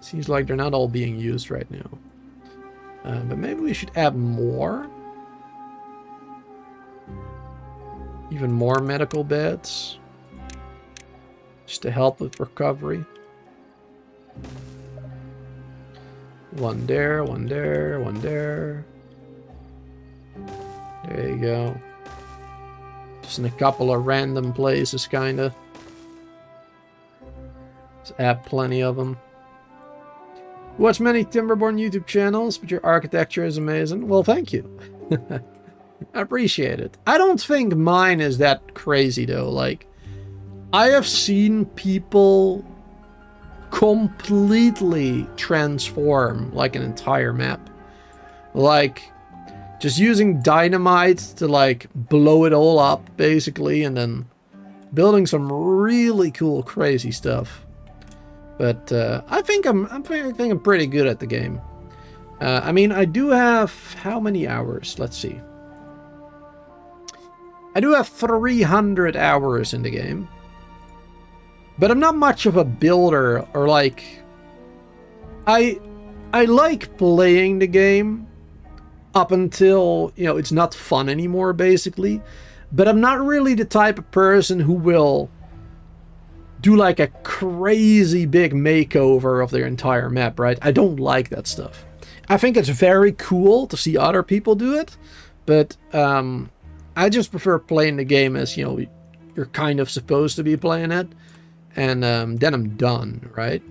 Seems like they're not all being used right now. But maybe we should add more. Even more medical beds. Just to help with recovery. One there, one there, one there. There you go. Just in a couple of random places, kinda. Just add plenty of them. Watch many Timberborn YouTube channels, but your architecture is amazing. Well, thank you. I appreciate it. I don't think mine is that crazy, though. Like, I have seen people completely transform, like, an entire map. like just using dynamite to like blow it all up basically, and then building some really cool crazy stuff. But I think I'm pretty good at the game. I mean, I do have how many hours? Let's see. I do have 300 hours in the game. But I'm not much of a builder, or like I like playing the game up until, you know, it's not fun anymore basically. But I'm not really the type of person who will do like a crazy big makeover of their entire map, right? I don't like that stuff. I think it's very cool to see other people do it, but I just prefer playing the game as, you know, you're kind of supposed to be playing it, and then I'm done, right?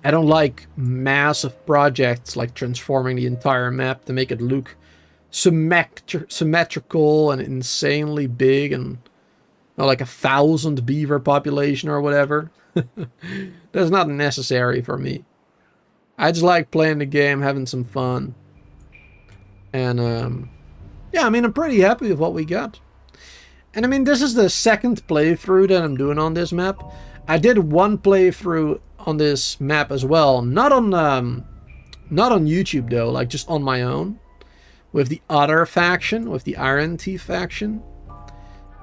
I don't like massive projects like transforming the entire map to make it look symmetrical and insanely big, and like 1,000 beaver population or whatever. That's not necessary for me. I just like playing the game, having some fun. And yeah, I mean, I'm pretty happy with what we got. And I mean, this is the second playthrough that I'm doing on this map. I did one playthrough on this map as well. Not on YouTube though, like just on my own. With the other faction, with the Iron Teeth faction.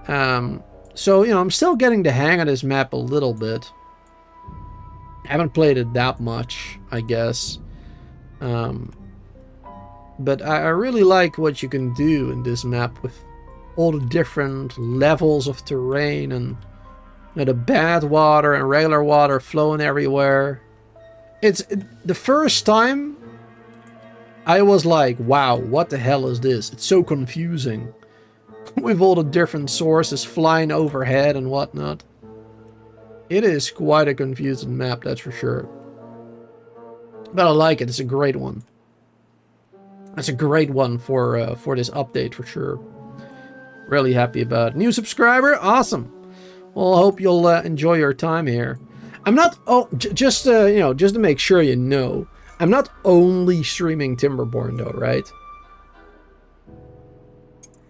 So, you know, I'm still getting the hang of this map a little bit. I haven't played it that much, I guess. But I really like what you can do in this map with all the different levels of terrain, and you know, the bad water and regular water flowing everywhere. The first time I was like, wow, what the hell is this? It's so confusing. With all the different sources flying overhead and whatnot. It is quite a confusing map, that's for sure. But I like it. It's a great one. That's a great one for this update for sure. Really happy about it. New subscriber, awesome. Well, I hope you'll enjoy your time here. I'm not. Oh, just you know, just to make sure you know, I'm not only streaming Timberborn though, right?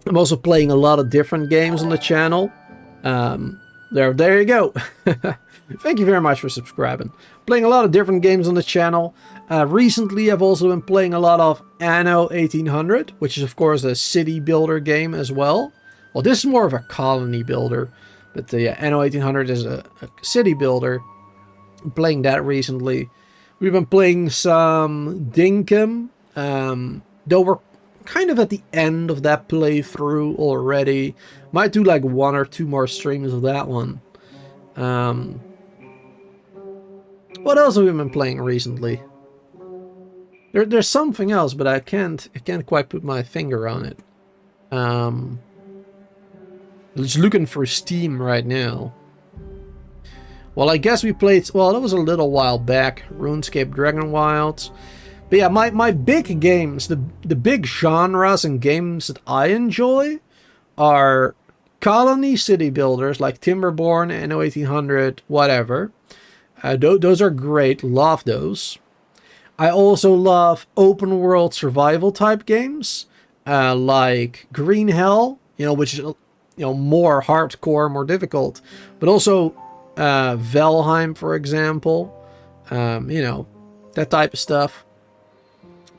I'm also playing a lot of different games on the channel. There you go. Thank you very much for subscribing. Playing a lot of different games on the channel. Recently, I've also been playing a lot of Anno 1800, which is of course a city builder game as well. Well, this is more of a colony builder, but yeah, Anno 1800 is a city builder. I'm playing that recently. We've been playing some Dinkum, though we're kind of at the end of that playthrough already. Might do like 1 or 2 more streams of that one. What else have we been playing recently? There's something else, but I can't quite put my finger on it. Just looking for Steam right now. Well, I guess we played, well, that was a little while back, RuneScape Dragon Wilds. But yeah, my big games, the big genres and games that I enjoy are colony city builders like Timberborn, Anno 1800, whatever. Those are great, love those. I also love open world survival type games like Green Hell, you know, which is, you know, more hardcore, more difficult, but also Valheim, for example, you know, that type of stuff.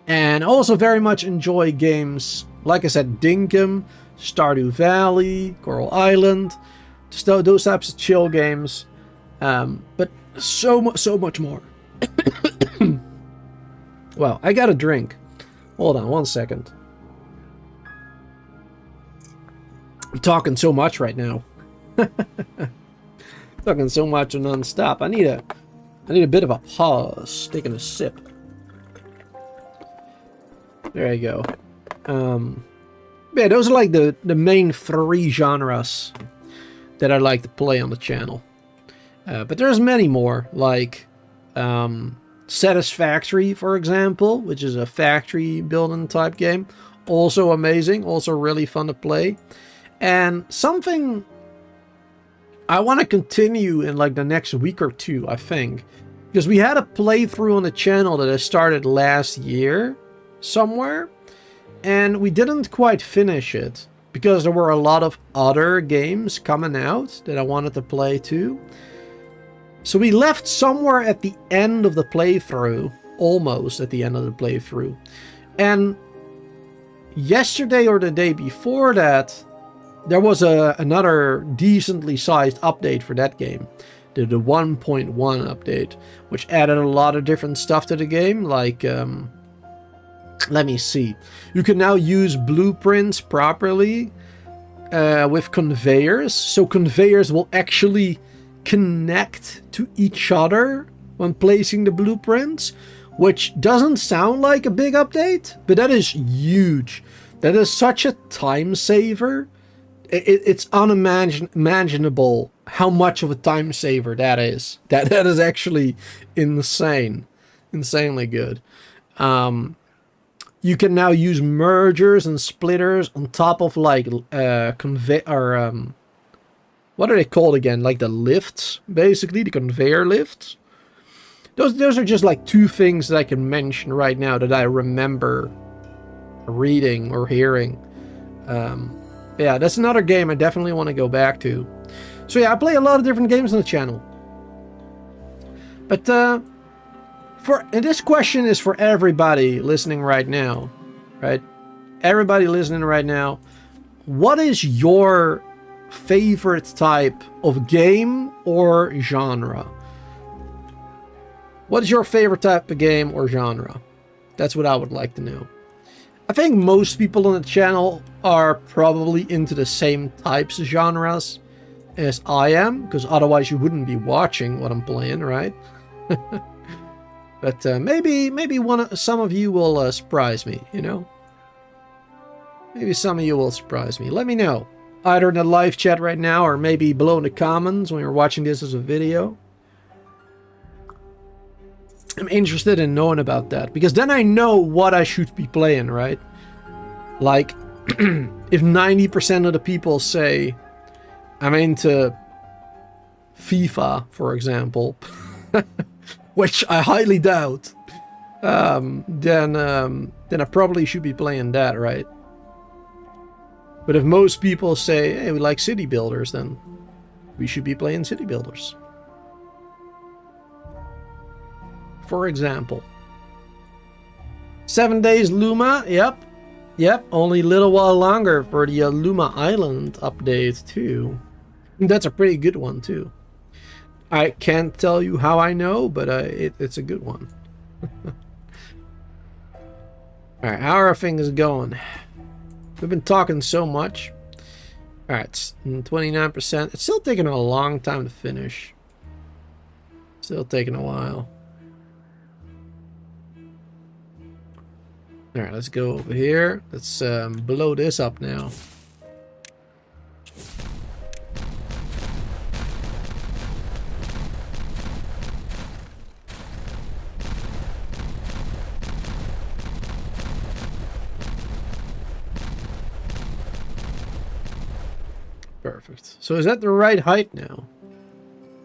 And also very much enjoy games, like I said, Dinkum, Stardew Valley, Coral Island, just those types of chill games. But so much more. Well, I got a drink. Hold on 1 second. I'm talking so much right now. Talking so much non-stop. I need a bit of a pause. Taking a sip. There you go. Yeah, those are like the main 3 genres that I like to play on the channel. But there's many more, like Satisfactory, for example, which is a factory building type game. Also amazing, also really fun to play. And something I want to continue in like the next week or 2, I think. Because we had a playthrough on the channel that I started last year. somewhere, and we didn't quite finish it because there were a lot of other games coming out that I wanted to play too. So we left somewhere at the end of the playthrough, almost at the end of the playthrough. And yesterday or the day before that, there was another decently sized update for that game. The 1.1 update, which added a lot of different stuff to the game, like, let me see. You can now use blueprints properly with conveyors. So conveyors will actually connect to each other when placing the blueprints, which doesn't sound like a big update, but that is huge. That is such a time saver. It's unimaginable how much of a time saver that is. That is actually insane. Insanely good. You can now use mergers and splitters on top of like what are they called again? Like the lifts, basically, the conveyor lifts. Those are just like two things that I can mention right now that I remember reading or hearing. Yeah, that's another game I definitely want to go back to. So yeah, I play a lot of different games on the channel. But and this question is for everybody listening right now, right? Everybody listening right now, what is your favorite type of game or genre? What is your favorite type of game or genre? That's what I would like to know. I think most people on the channel are probably into the same types of genres as I am, because otherwise you wouldn't be watching what I'm playing, right? But maybe some of you will surprise me, you know? Maybe some of you will surprise me. Let me know, either in the live chat right now or maybe below in the comments when you're watching this as a video. I'm interested in knowing about that, because then I know what I should be playing, right? Like, if 90% of the people say I'm into FIFA, for example, which I highly doubt, then I probably should be playing that, right? But if most people say, hey, we like city builders, then we should be playing city builders. For example, 7 days Luma, yep, only a little while longer for the Luma Island update too. That's a pretty good one too. I can't tell you how I know, but it's a good one. Alright, how are things going? We've been talking so much. Alright, 29%. It's still taking a long time to finish. Still taking a while. Alright, let's go over here. Let's blow this up now. Perfect. So is that the right height now?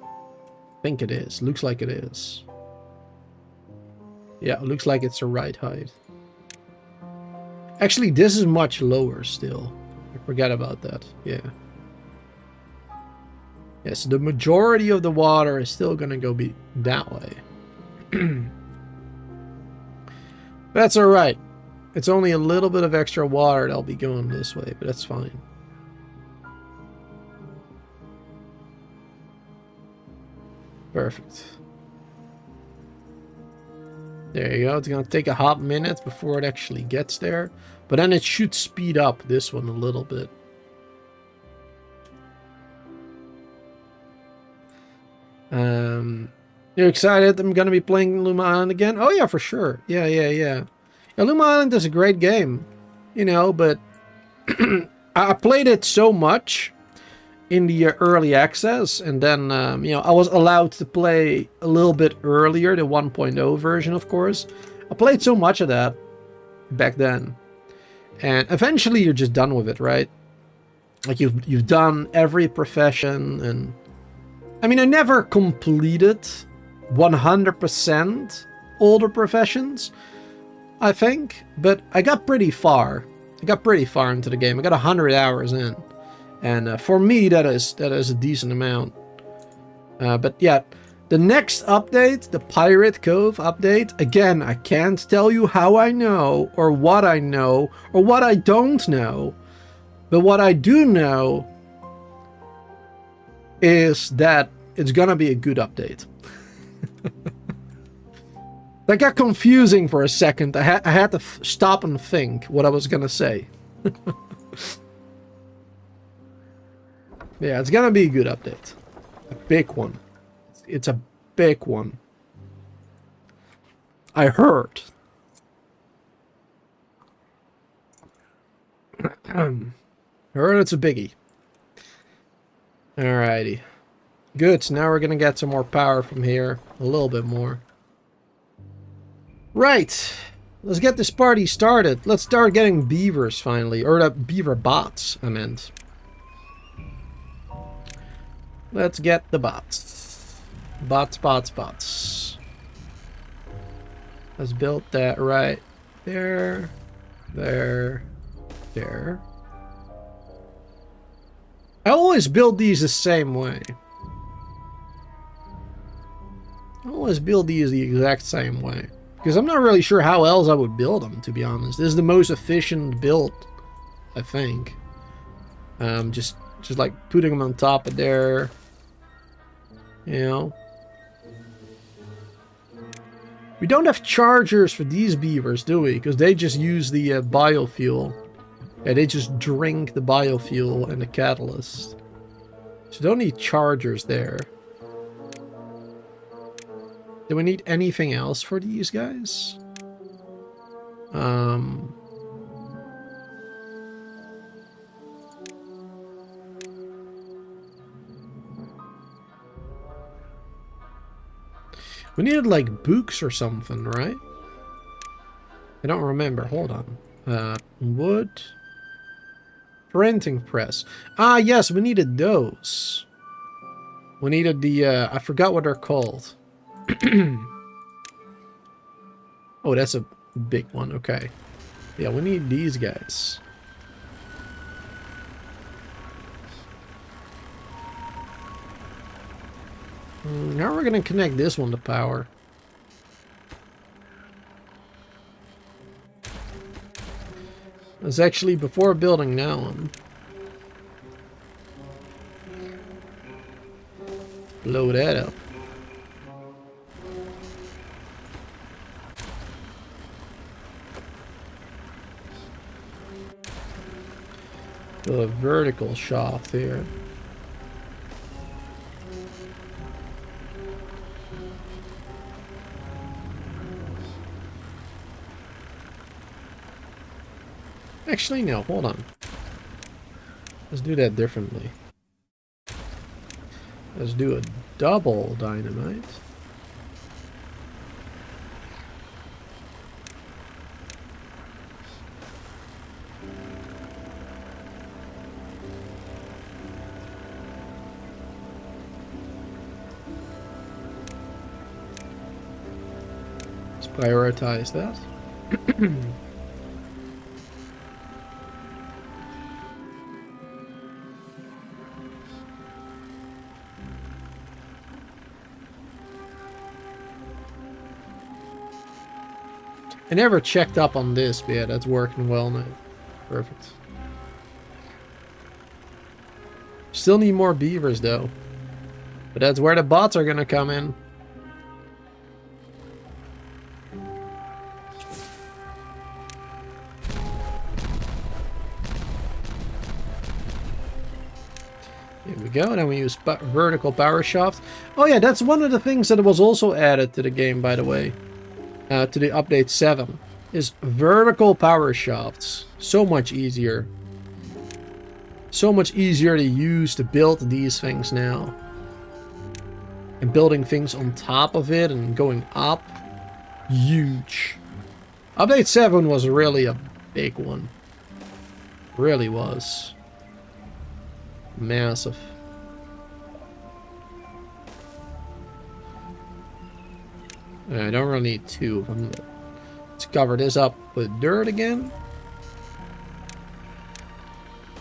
I think it is. Looks like it is. Yeah, it looks like it's the right height. Actually, this is much lower still. I forgot about that. Yeah. Yes, the majority of the water is still gonna go be that way. That's alright. It's only a little bit of extra water that'll be going this way, but that's fine. Perfect. There you go. It's going to take a hot minute before it actually gets there. But then it should speed up this one a little bit. You're excited I'm going to be playing Luma Island again? Oh yeah, for sure. Yeah. Yeah, Luma Island is a great game. You know, but I played it so much in the early access, and then you know, I was allowed to play a little bit earlier, the 1.0 version, of course. I played so much of that back then, and eventually you're just done with it, right? Like you've done every profession, and I mean, I never completed 100% all the professions. I think, but I got pretty far. I got pretty far into the game. I got 100 hours in, and for me that is a decent amount. But yeah, the next update, the Pirate Cove update, again, I can't tell you how I know, or what I don't know, but what I do know is that it's gonna be a good update. That got confusing for a second. I had to stop and think what I was gonna say. Yeah, it's gonna be a good update. A big one. It's a big one. I heard. Heard it's a biggie. Alrighty. Good, so now we're gonna get some more power from here. A little bit more. Right. Let's get this party started. Let's start getting beavers finally. Or the beaver bots, I meant. Let's get the bots. Bots. Let's build that right there. There. I always build these the same way. I always build these the exact same way. Because I'm not really sure how else I would build them, to be honest. This is the most efficient build, I think. Just like putting them on top of there. You know. We don't have chargers for these beavers, do we? Because they just use the biofuel. Yeah, they just drink the biofuel and the catalyst. So don't need chargers there. Do we need anything else for these guys? We needed like books or something, right? I don't remember. Hold on. Wood. Printing press. Ah, yes, we needed those. We needed the, I forgot what they're called. Oh, that's a big one. Okay. Yeah, we need these guys. Now we're gonna connect this one to power. That's actually before building that one. Blow that up. The vertical shaft here. Actually, no, hold on. Let's do that differently. Let's do a double dynamite. Let's prioritize that. I never checked up on this, but yeah, that's working well now. Perfect. Still need more beavers though. But that's where the bots are gonna come in. Here we go, then we use vertical power shaft. Oh yeah, that's one of the things that was also added to the game, by the way. To the update 7 is vertical power shafts. So much easier. So much easier to use to build these things now. And building things on top of it and going up. Huge. Update 7 was really a big one. Really was. Massive. I don't really need two of them. Let's cover this up with dirt again.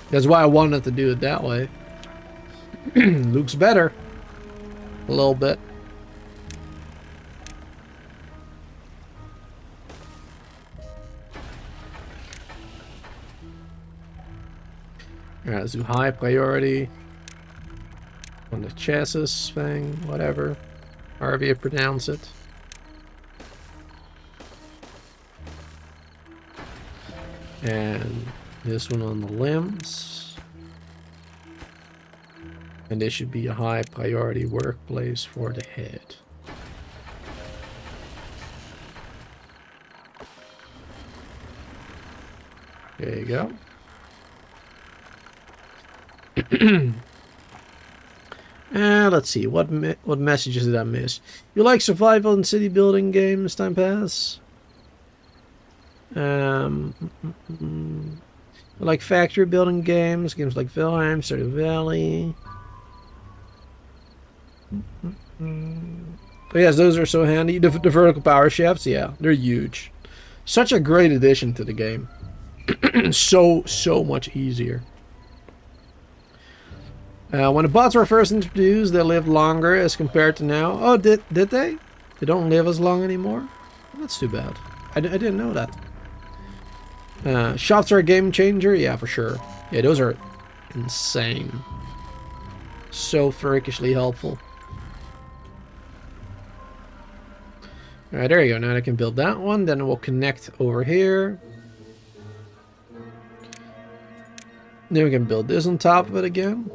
That's why I wanted to do it that way. Looks better. A little bit. Alright, let's do high priority on the chassis thing, whatever. However you pronounce it. And this one on the limbs. And this should be a high priority workplace for the head. There you go. Let's see, what messages did I miss? You like survival and city building games, Time Pass? You like factory building games like Valheim, Stardew Valley. But yes, those are so handy. The vertical power shafts, yeah, they're huge. Such a great addition to the game. so much easier. When the bots were first introduced, they lived longer as compared to now. Oh, did they? They don't live as long anymore? Well, that's too bad. I didn't know that. Shops are a game changer? Yeah, for sure. Yeah, those are insane. So freakishly helpful. Alright, there you go. Now I can build that one. Then we'll connect over here. Then we can build this on top of it again.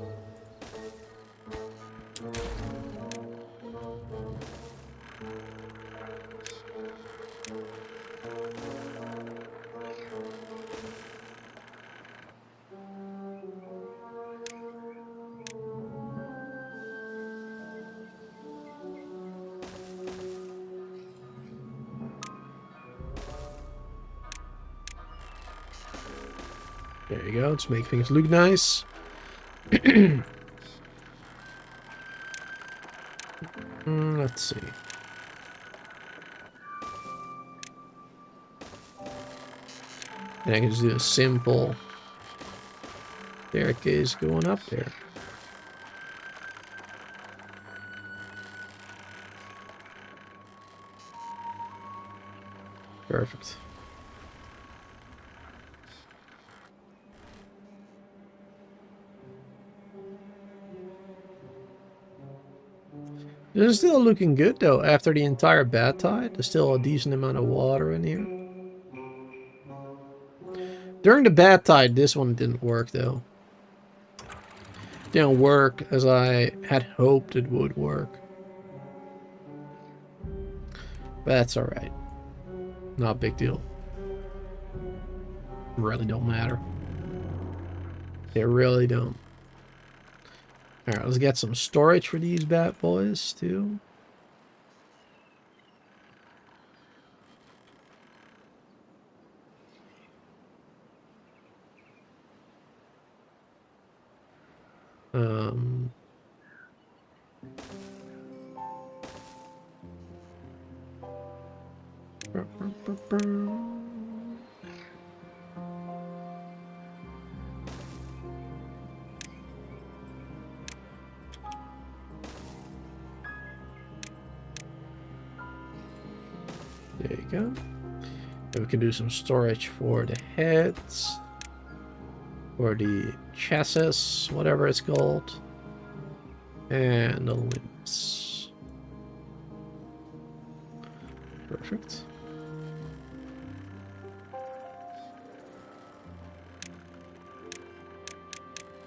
There you go, to make things look nice. Let's see. And I can just do a simple staircase going up there. Perfect. This is still looking good though, after the entire bad tide. There's still a decent amount of water in here. During the bad tide, this one didn't work though. Didn't work as I had hoped it would work. But that's alright. Not a big deal. Really don't matter. They really don't. Alright, let's get some storage for these bad boys, too. There you go. And we can do some storage for the heads. Or the chassis, whatever it's called. And the limbs. Perfect.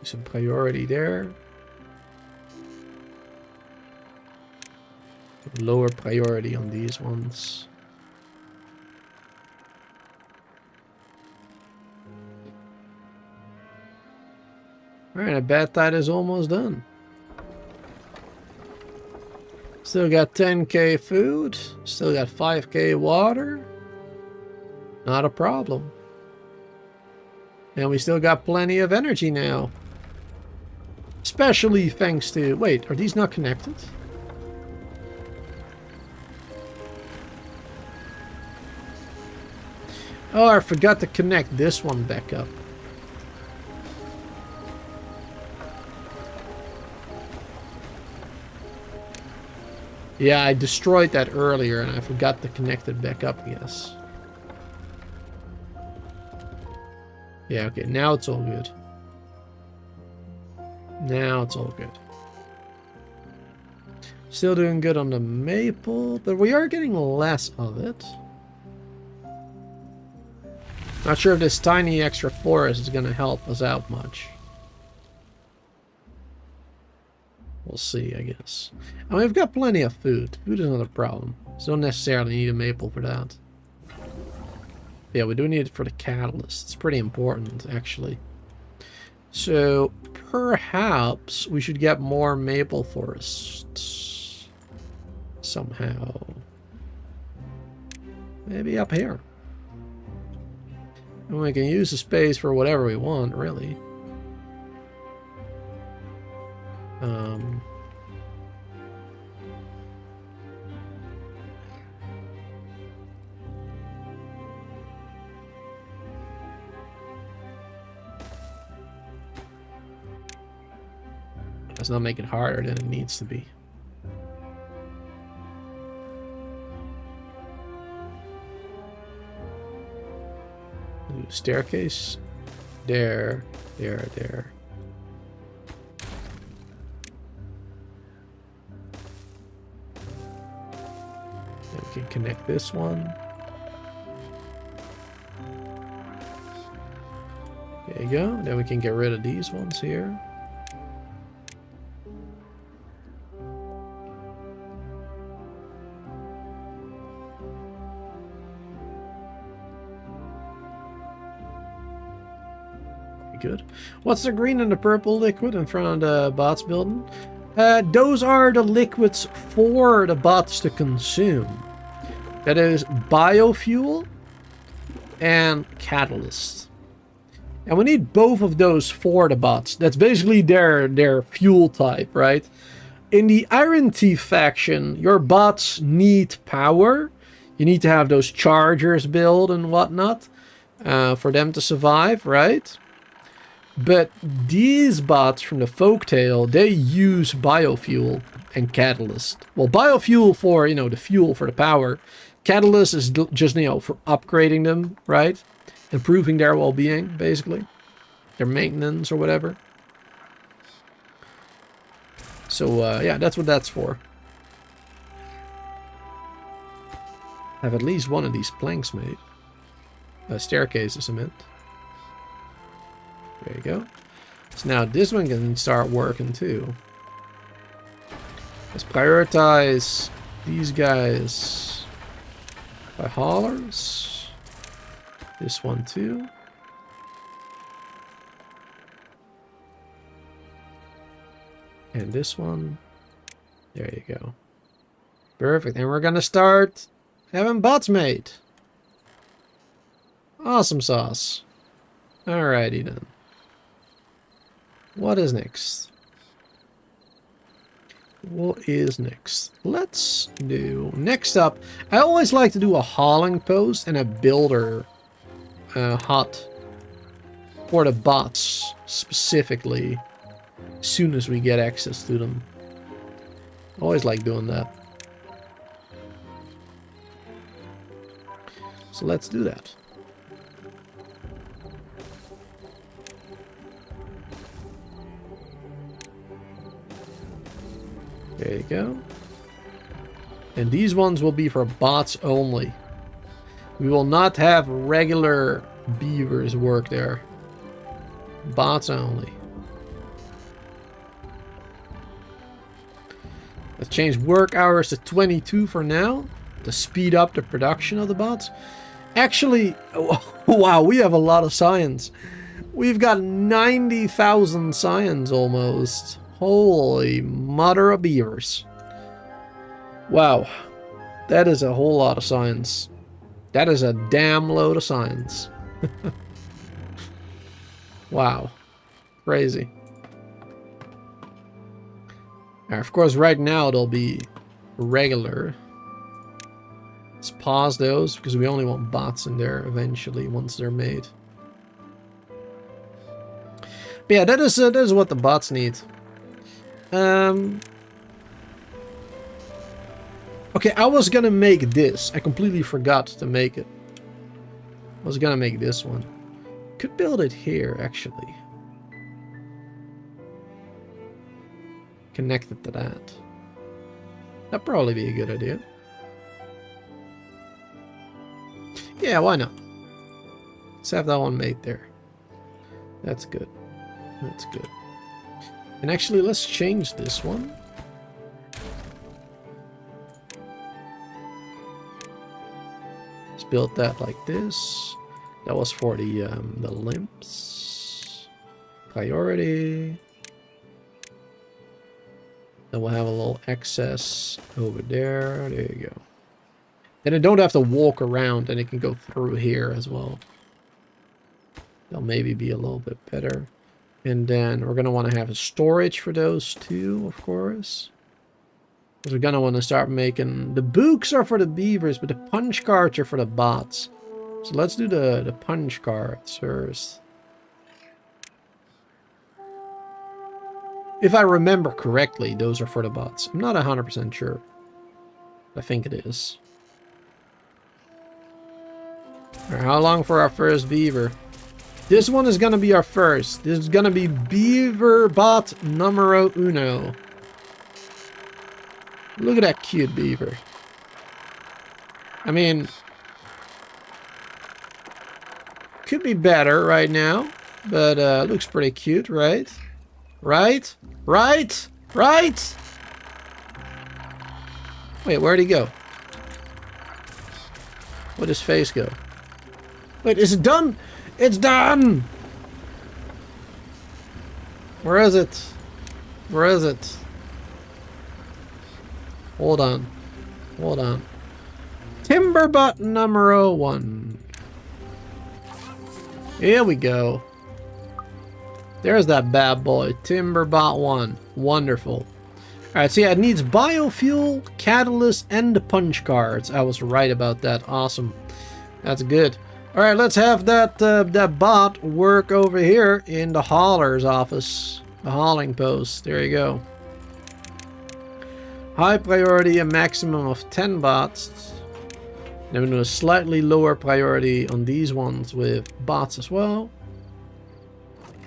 Some priority there. Lower priority on these ones. Alright, a bad tide is almost done. Still got 10k food. Still got 5k water. Not a problem. And we still got plenty of energy now. Especially thanks to... Wait, are these not connected? Oh, I forgot to connect this one back up. Yeah, I destroyed that earlier and I forgot to connect it back up, yes. Yeah, okay, now it's all good. Now it's all good. Still doing good on the maple, but we are getting less of it. Not sure if this tiny extra forest is going to help us out much. We'll see, I guess. I mean, we've got plenty of food. Food is not a problem. So don't necessarily need a maple for that. Yeah, we do need it for the catalyst. It's pretty important, actually. So, perhaps we should get more maple forests. Somehow. Maybe up here. And we can use the space for whatever we want, really. Let's not make it harder than it needs to be. Ooh, staircase. There. Then we can connect this one. There you go. Then we can get rid of these ones here. Good. What's the green and the purple liquid in front of the bots building? Those are the liquids for the bots to consume. That is biofuel and catalyst. And we need both of those for the bots. That's basically their fuel type, right? In the Iron Thief faction, your bots need power. You need to have those chargers built and whatnot for them to survive, right? But these bots from the Folktale, they use biofuel and catalyst. Well, biofuel for, you know, the fuel for the power. Catalyst is just, you know, for upgrading them, right? Improving their well-being, basically. Their maintenance or whatever. So, yeah, that's what that's for. Have at least one of these planks made. Staircases, I meant. There you go. So now this one can start working too. Let's prioritize these guys by haulers. This one too. And this one. There you go. Perfect. And we're gonna start having bots made. Awesome sauce. Alrighty then. What is next? What is next? Let's do... Next up, I always like to do a hauling post and a builder hut for the bots specifically as soon as we get access to them. Always like doing that. So let's do that. There you go. And these ones will be for bots only. We will not have regular beavers work there. Bots only. Let's change work hours to 22 for now to speed up the production of the bots. Actually, wow, we have a lot of science. We've got 90,000 science almost. Holy mother of beavers. Wow. That is a whole lot of science. That is a damn load of science. Wow. Crazy. Now, of course, right now it'll be regular. Let's pause those because we only want bots in there eventually once they're made. But yeah, that is what the bots need. Okay, I was gonna make this. I completely forgot to make it. I was gonna make this one. Could build it here, actually. Connect it to that. That'd probably be a good idea. Yeah, why not? Let's have that one made there. That's good. That's good. And actually, let's change this one. Let's build that like this. That was for the limps. Priority. Then we'll have a little excess over there. There you go. Then I don't have to walk around and it can go through here as well. That'll maybe be a little bit better. And then we're going to want to have a storage for those too, of course. Because we're going to want to start making... The books are for the beavers, but the punch cards are for the bots. So let's do the punch cards first. If I remember correctly, those are for the bots. I'm not 100% sure. I think it is. Alright, how long for our first beaver? This one is gonna be our first. This is gonna be beaver bot numero uno. Look at that cute beaver. I mean, could be better right now, but looks pretty cute, right? Right? Right? Right? Wait, where'd he go? Where'd his face go? Wait, is it done? It's done! Where is it? Where is it? Hold on. Hold on. Timberbot numero 1. Here we go. There's that bad boy. Timberbot 1. Wonderful. Alright, so yeah, it needs biofuel, catalyst, and the punch cards. I was right about that. Awesome. That's good. Alright, let's have that bot work over here in the hauler's office. The hauling post. There you go. High priority, a maximum of 10 bots. Then we do a slightly lower priority on these ones with bots as well.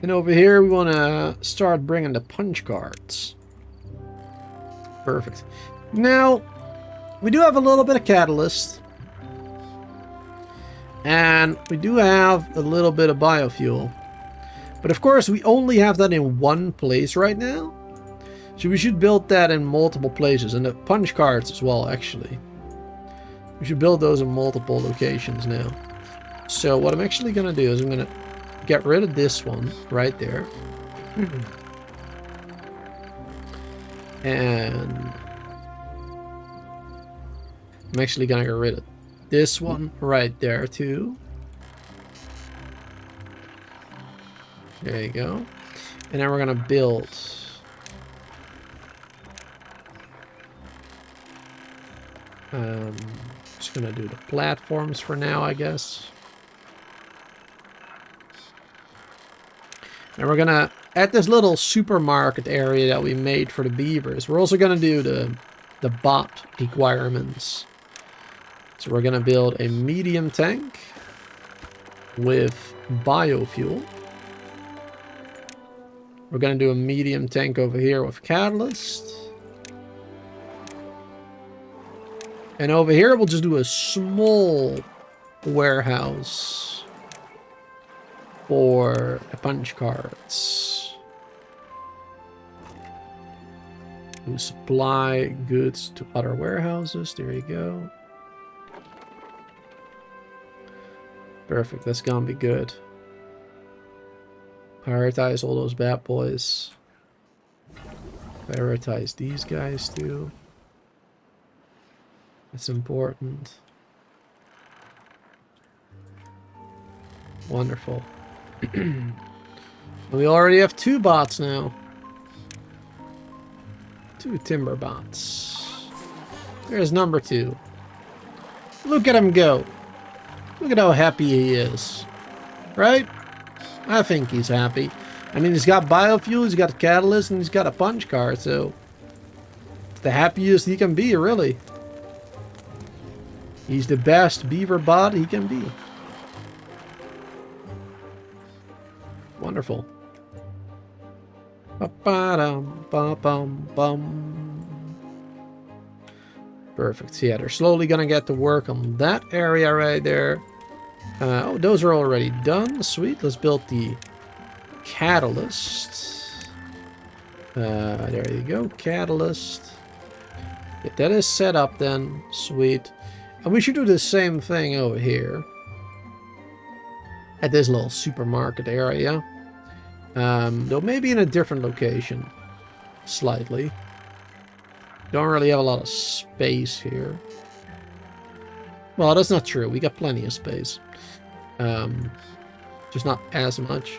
And over here we want to start bringing the punch cards. Perfect. Now, we do have a little bit of catalyst. And we do have a little bit of biofuel. But of course, we only have that in one place right now. So we should build that in multiple places. And the punch cards as well, actually. We should build those in multiple locations now. So what I'm actually going to do is I'm going to get rid of this one right there. And I'm actually going to get rid of this one right there too. There you go. And then we're going to build... just going to do the platforms for now, I guess. And we're going to, at this little supermarket area that we made for the beavers, we're also going to do the bot requirements. So we're going to build a medium tank with biofuel. We're going to do a medium tank over here with catalyst. And over here we'll just do a small warehouse for the punch cards. We supply goods to other warehouses. There you go. Perfect. That's gonna be good. Prioritize all those bad boys. Prioritize these guys too. It's important. Wonderful. We already have 2 bots now. 2 timber bots. There's number 2. Look at him go. Look at how happy he is. Right? I think he's happy. I mean, he's got biofuel, he's got a catalyst, and he's got a punch card, so... It's the happiest he can be, really. He's the best beaver bot he can be. Wonderful. Perfect. So yeah, they're slowly gonna get to work on that area right there. Oh, those are already done. Sweet. Let's build the catalyst. There you go. Catalyst. Yeah, that is set up then. Sweet. And we should do the same thing over here. At this little supermarket area. Though maybe in a different location. Slightly. Don't really have a lot of space here. Well, that's not true. We got plenty of space. Just not as much.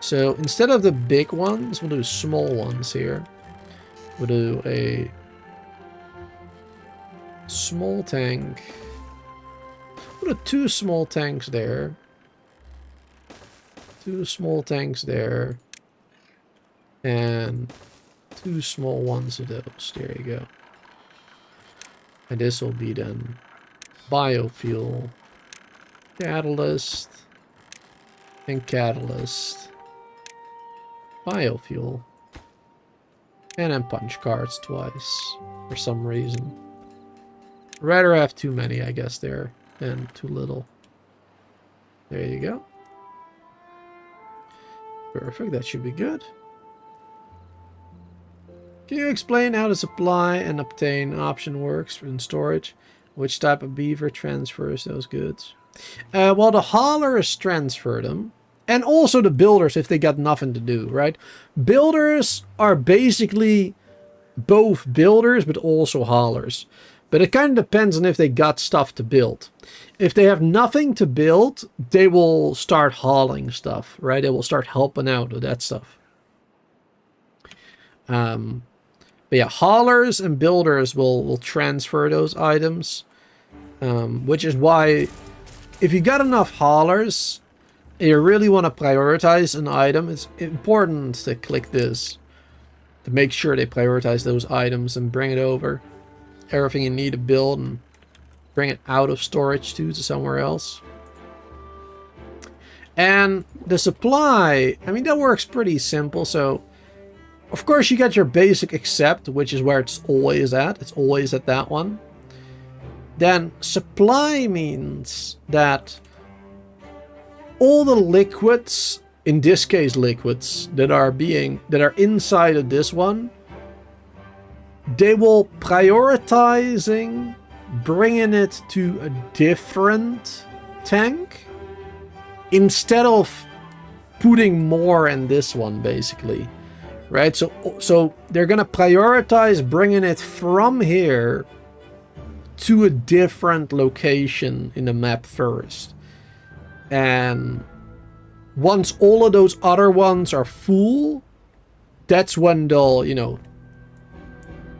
So instead of the big ones, we'll do small ones here. We'll do a small tank. We'll do 2 small tanks there. 2 small tanks there. And 2 small ones of those. There you go. And this will be then biofuel, catalyst, and catalyst, biofuel, and then punch cards twice for some reason. Rather have too many, I guess, there than too little. There you go. Perfect, that should be good. Can you explain how the supply and obtain option works in storage? Which type of beaver transfers those goods? Well, the haulers transfer them. And also the builders if they got nothing to do, right? Builders are basically both builders but also haulers. But it kind of depends on if they got stuff to build. If they have nothing to build, they will start hauling stuff, right? They will start helping out with that stuff. But yeah, haulers and builders will transfer those items. Which is why if you got enough haulers and you really want to prioritize an item, it's important to click this to make sure they prioritize those items and bring it over. Everything you need to build and bring it out of storage to somewhere else. And the supply, I mean, that works pretty simple. So of course you got your basic accept, which is where it's always at. It's always at that one. Then supply means that all the liquids, in this case liquids, that are inside of this one, they will prioritizing bringing it to a different tank instead of putting more in this one, basically. Right? So they're gonna prioritize bringing it from here to a different location in the map first. And once all of those other ones are full, that's when they'll, you know,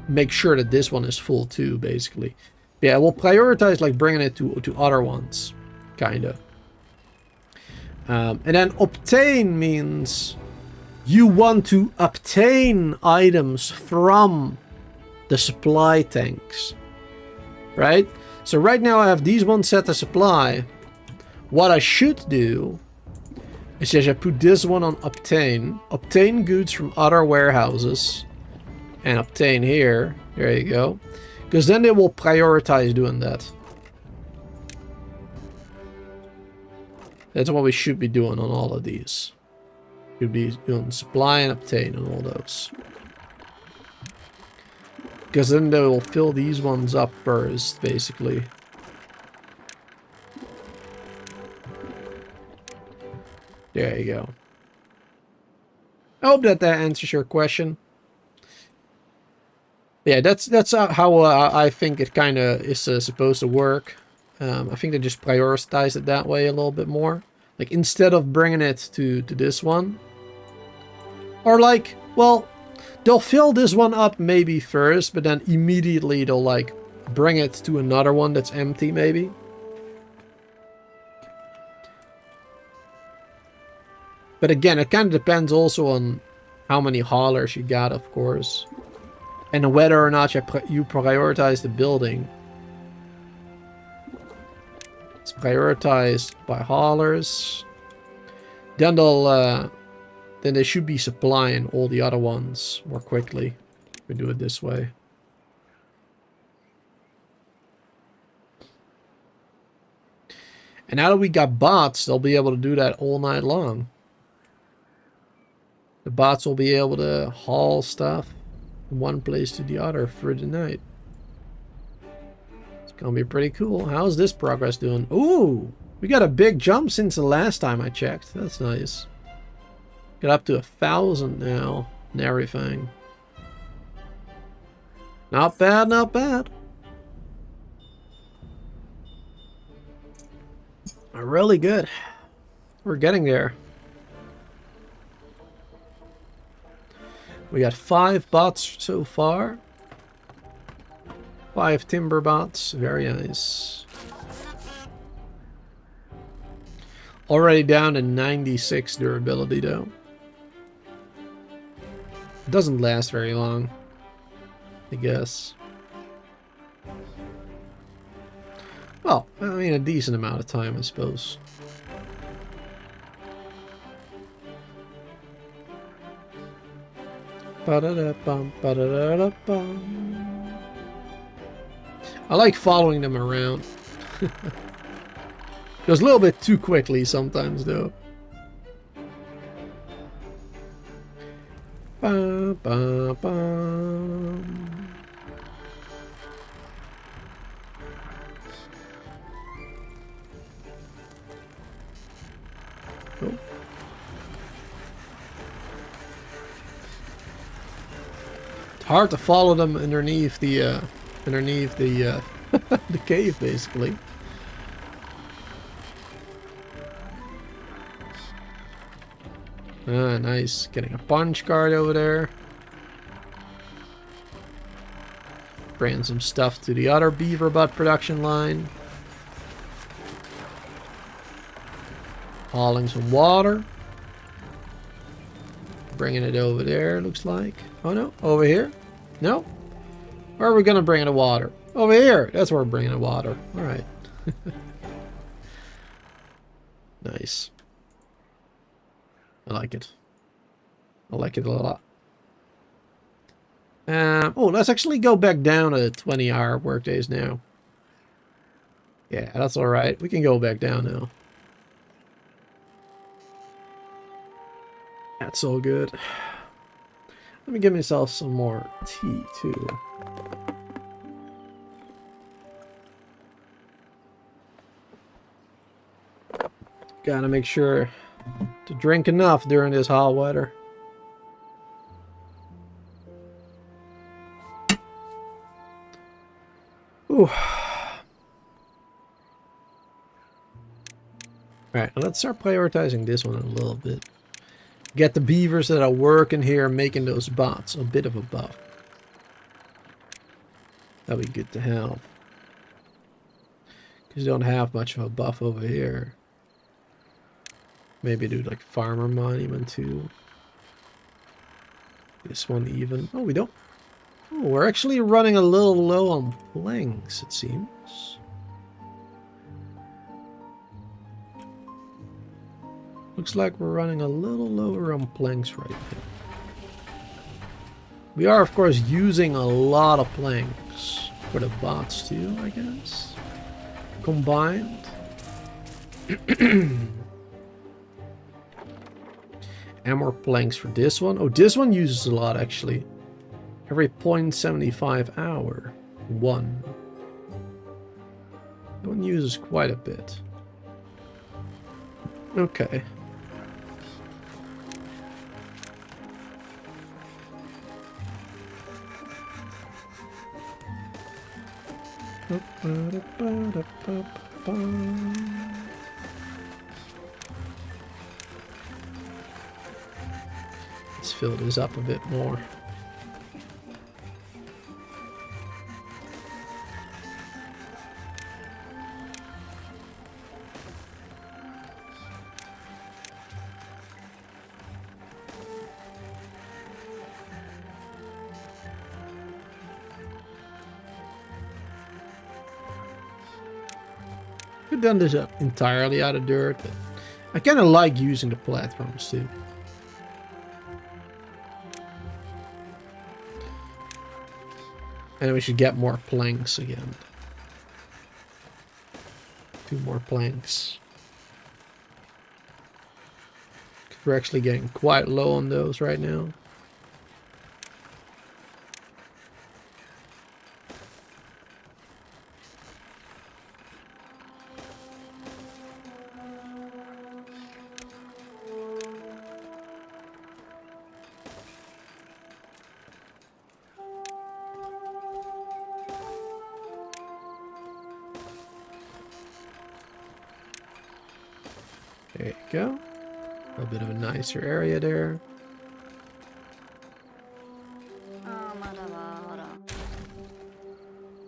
make sure that this one is full too, basically. Yeah, we'll prioritize like bringing it to other ones, kind of. And then obtain means you want to obtain items from the supply tanks, right? So right now I have these ones set to supply. What I should do is just I put this one on obtain goods from other warehouses, and obtain here. There you go. Because then they will prioritize doing that. That's what we should be doing on all of these. Should be doing supply and obtain on all those. Because then they will fill these ones up first, basically. There you go. I hope that answers your question. Yeah, that's how I think it kind of is supposed to work. I think they just prioritize it that way a little bit more. Like, instead of bringing it to this one. Or like, well, they'll fill this one up maybe first, but then immediately they'll like bring it to another one that's empty, maybe. But again, it kind of depends also on how many haulers you got, of course. And whether or not you prioritize the building. It's prioritized by haulers. Then they should be supplying all the other ones more quickly. If we do it this way. And now that we got bots, they'll be able to do that all night long. The bots will be able to haul stuff from one place to the other through the night. It's gonna be pretty cool. How's this progress doing? Ooh, we got a big jump since the last time I checked. That's nice. Got up to 1,000 now and everything. Not bad, not bad. Really good. We're getting there. We got 5 bots so far. 5 timber bots. Very nice. Already down to 96 durability though. Doesn't last very long, I guess. Well, I mean a decent amount of time, I suppose. Ba-da-da-bum, ba-da-da-da-bum. I like following them around. Goes a little bit too quickly sometimes, though. Ba-ba-bum. Oh. It's hard to follow them underneath the the cave, basically. Ah, nice. Getting a punch card over there. Bringing some stuff to the other beaver butt production line. Hauling some water. Bringing it over there, looks like. Oh no, over here? No? Where are we gonna bring the water? Over here! That's where we're bringing the water. Alright. Nice. I like it. I like it a lot. Oh, let's actually go back down to 20-hour workdays now. Yeah, that's alright. We can go back down now. That's all good. Let me give myself some more tea, too. Gotta make sure to drink enough during this hot weather. Ooh. Alright, let's start prioritizing this one a little bit. Get the beavers that are working here making those bots a bit of a buff. That'd be good to have. Because you don't have much of a buff over here. Maybe do like farmer monument too. This one even. Oh, we don't. Oh, we're actually running a little low on planks, it seems. Looks like we're running a little lower on planks right now. We are, of course, using a lot of planks for the bots too, I guess. Combined. And more planks for this one. Oh, this one uses a lot, actually. Every 0.75 hour. One. That one uses quite a bit. Okay. Let's fill this up a bit more. have done this entirely out of dirt, but I kind of like using the platforms too. And we should get more planks again. 2 more planks. We're actually getting quite low on those right now. There you go. A little bit of a nicer area there.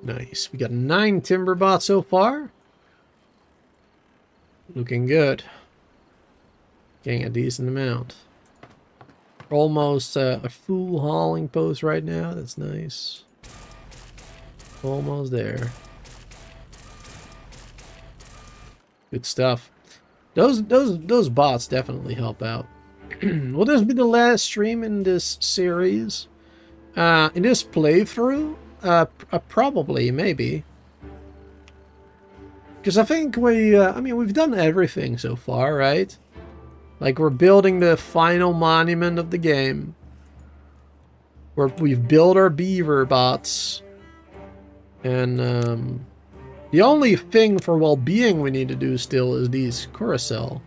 Nice. We got 9 timber bots so far. Looking good. Getting a decent amount. Almost a full hauling post right now. That's nice. Almost there. Good stuff. Those bots definitely help out. Will this be the last stream in this series? In this playthrough? Probably, maybe. Because I think I mean, we've done everything so far, right? Like, we're building the final monument of the game. We've built our beaver bots. And, the only thing for well-being we need to do still is these carousel.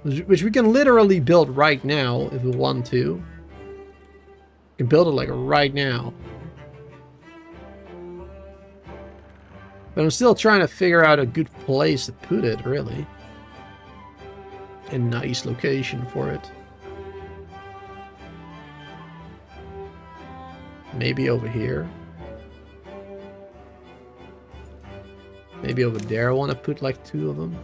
Which we can literally build right now if we want to. We can build it like right now. But I'm still trying to figure out a good place to put it, really. A nice location for it. Maybe over here. Maybe over there I want to put like 2 of them.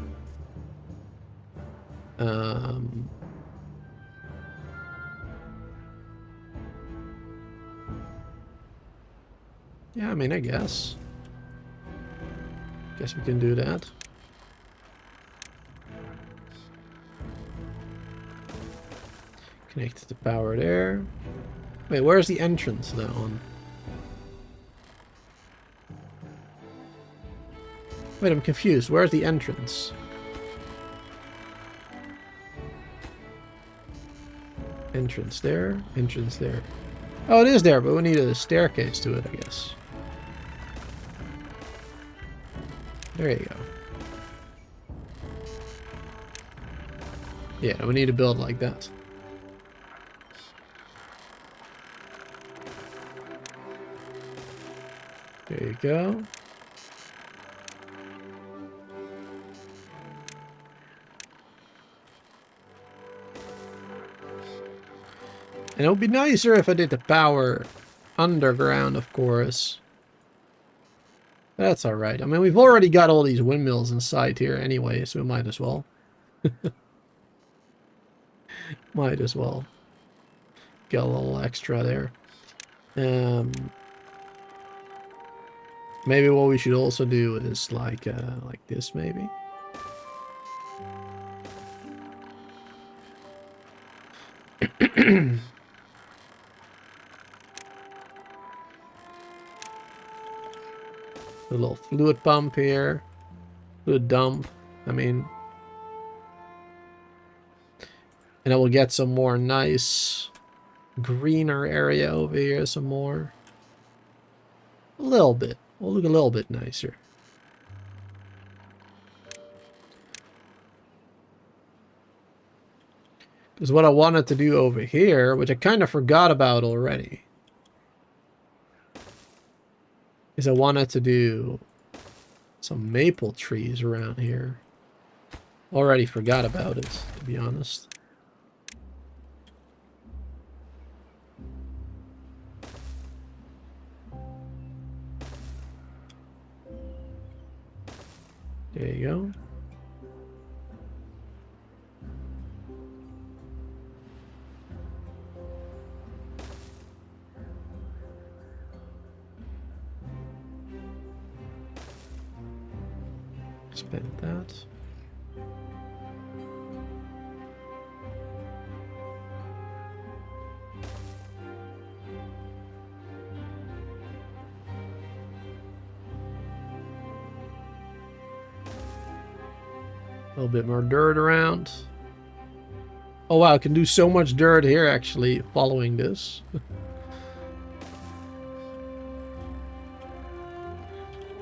Yeah, I mean, I guess. Guess we can do that. Connect the power there. Wait, where's the entrance to that one? Wait, I'm confused. Where's the entrance? Entrance there. Entrance there. Oh, it is there, but we need a staircase to it, I guess. There you go. Yeah, we need to build like that. There you go. And it would be nicer if I did the power underground, of course. That's alright. I mean, we've already got all these windmills inside here anyway, so we might as well. Might as well. Get a little extra there. Maybe what we should also do is like this, maybe. A little fluid pump here. Fluid dump, I mean. And I will get some more nice greener area over here, some more. A little bit. We'll look a little bit nicer. Because what I wanted to do over here, which I kind of forgot about already, is I wanted to do some maple trees around here. Already forgot about it, to be honest. There you go. Spend that. A little bit more dirt around. Oh wow, I can do so much dirt here actually following this.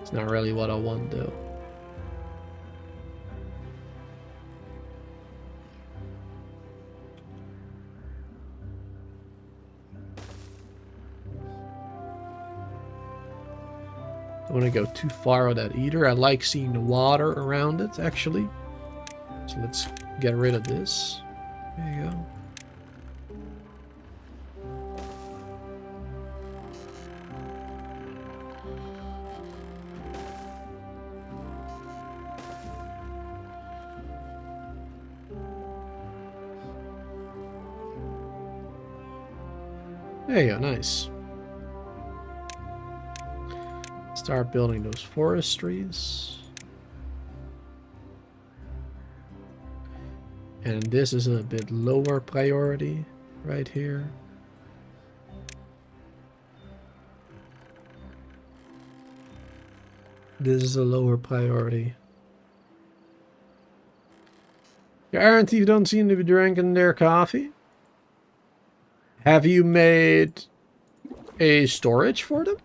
It's not really what I want though. I don't want to go too far with that either. I like seeing the water around it actually. So let's get rid of this. There you go. There you go, nice. Start building those forestries. And this is a bit lower priority right here. This is a lower priority. Guarantee don't seem to be drinking their coffee. Have you made a storage for them?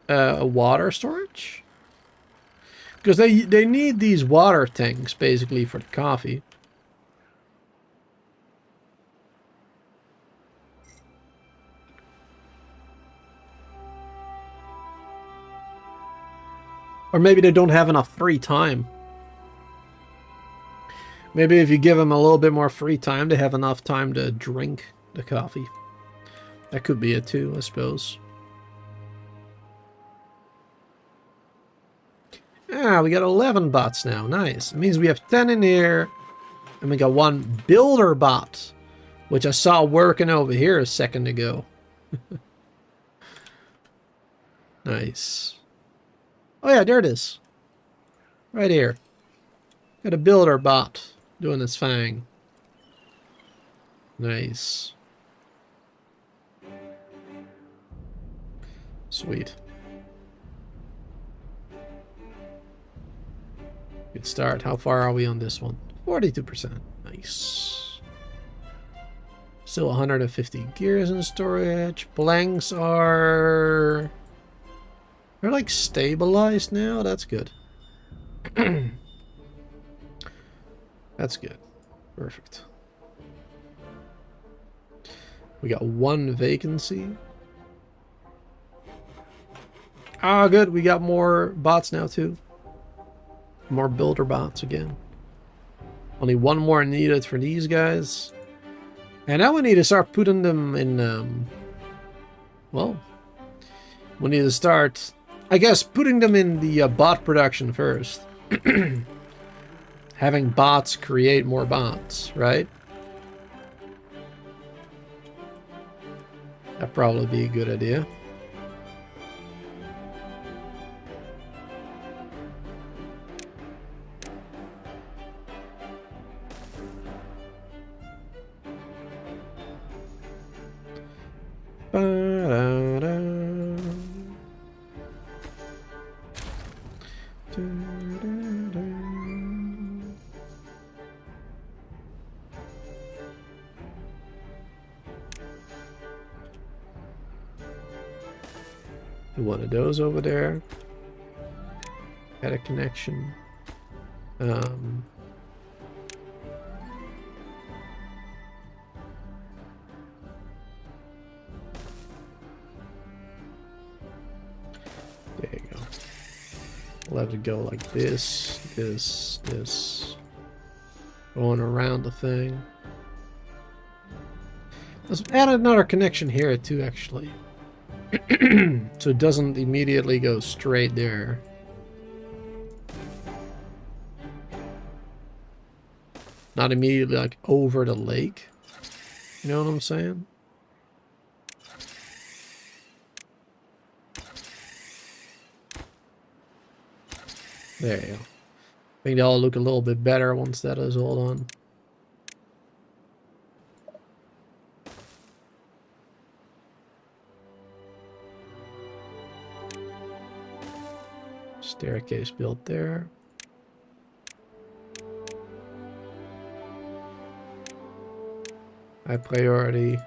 A water storage? Because they need these water tanks basically for the coffee. Or maybe they don't have enough free time. Maybe if you give them a little bit more free time, they have enough time to drink the coffee. That could be it too, I suppose. Ah, we got 11 bots now. Nice. It means we have 10 in here. And we got one builder bot, which I saw working over here a second ago. Nice. Oh yeah, there it is. Right here. Got a builder bot doing its thing. Nice. Sweet. Good start. How far are we on this one? 42%. Nice. Still 150 gears in storage. Blanks are... They're like stabilized now. That's good. That's good. Perfect. We got one vacancy. Ah, good. We got more bots now too. More builder bots again. Only one more needed for these guys. And now we need to start putting them in, well, we need to start, I guess, putting them in the bot production first. Having bots create more bots, right? That'd probably be a good idea. One of those over there. Got a connection. There you go. We'll have to go like this, this. Going around the thing. Let's add another connection here too, actually. So it doesn't immediately go straight there. Not immediately like over the lake. You know what I'm saying? There you go. think they'll look a little bit better once that is all done. Staircase built there. High priority.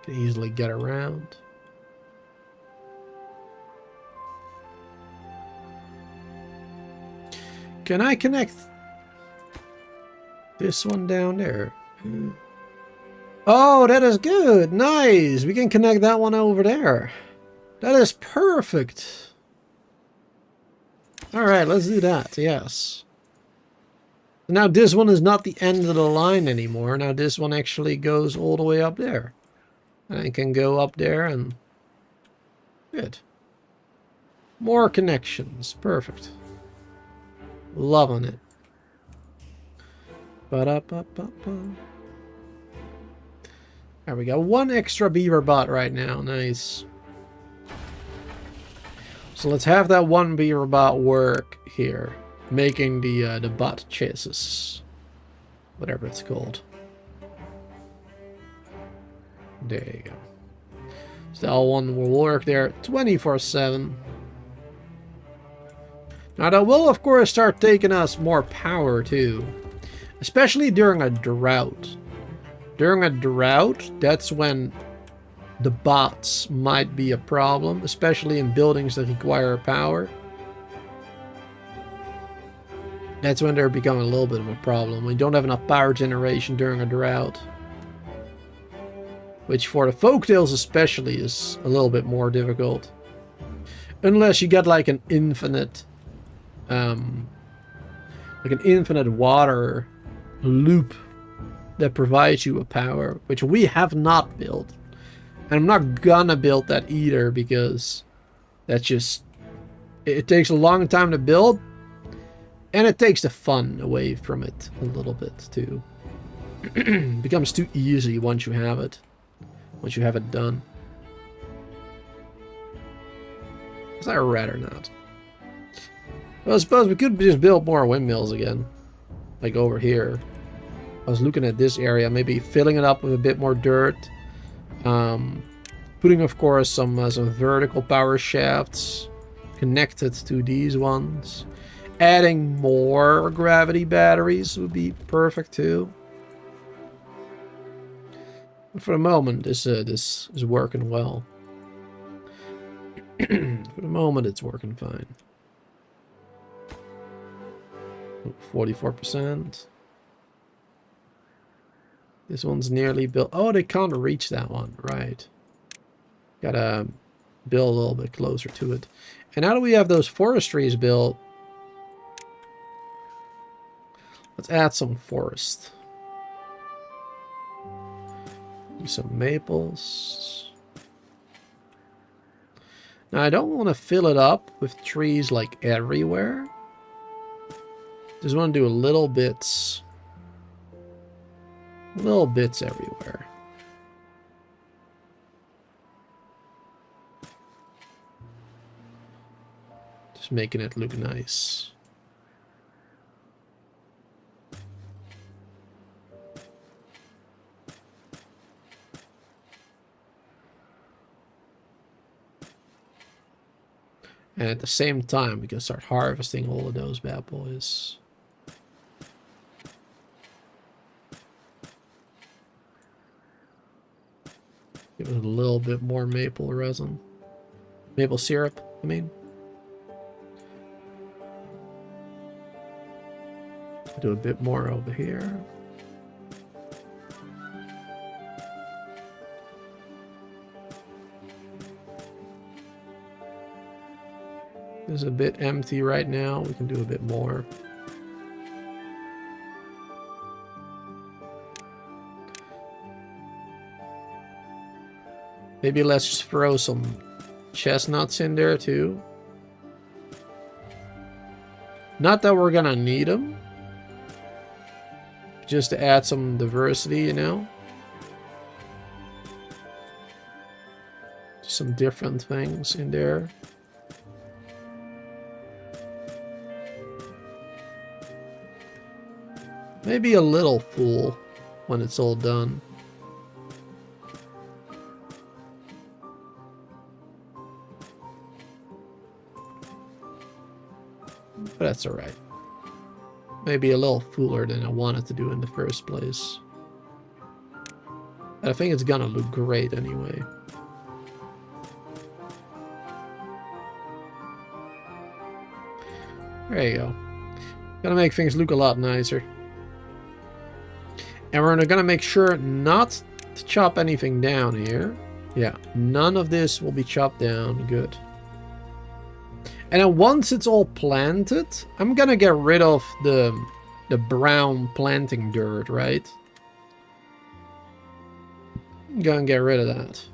Can easily get around. Can I connect this one down there? Oh, that is good. Nice. We can connect that one over there. That is perfect. All right, let's do that. Yes. Now this one is not the end of the line anymore. Now this one actually goes all the way up there. And I can go up there and... Good. More connections. Perfect. Loving it. Ba-da-ba-ba-ba. There we go. One extra beaver bot right now. Nice. So let's have that one beaver bot work here. Making the bot chases. Whatever it's called. There you go. So that one will work there 24/7. Now that will of course start taking us more power too. Especially during a drought. During a drought, that's when the bots might be a problem. Especially in buildings that require power. That's when they're becoming a little bit of a problem. We don't have enough power generation during a drought. Which for the folktales especially is a little bit more difficult. Unless you get like an infinite water loop that provides you with power, which we have not built. And I'm not gonna build that either because that's just, it takes a long time to build and it takes the fun away from it a little bit too. It becomes too easy once you have it. Once you have it done. Because I'd rather not. Well, I suppose we could just build more windmills again. Like over here. I was looking at this area, maybe filling it up with a bit more dirt. Putting, of course, some vertical power shafts connected to these ones. Adding more gravity batteries would be perfect too. For the moment, this is working well. For the moment, it's working fine. 44%. This one's nearly built. Oh, they can't reach that one. Right. Gotta build a little bit closer to it. And now that we have those forestries built, let's add some forest. Some maples. Now I don't want to fill it up with trees like everywhere. Just want to do little bits everywhere. Just making it look nice. And at the same time, we can start harvesting all of those bad boys. Give it a little bit more maple resin. Maple syrup, I mean. Do a bit more over here. It's a bit empty right now. We can do a bit more. Maybe let's just throw some chestnuts in there too. Not that we're gonna need them. Just to add some diversity, you know. Just some different things in there. Maybe a little full when it's all done. But that's alright. Maybe a little fuller than I wanted to do in the first place. But I think it's gonna look great anyway. There you go. Gonna make things look a lot nicer. And we're gonna make sure not to chop anything down here. Yeah, none of this will be chopped down. Good. And then once it's all planted, I'm gonna get rid of the brown planting dirt, right? I'm gonna get rid of that.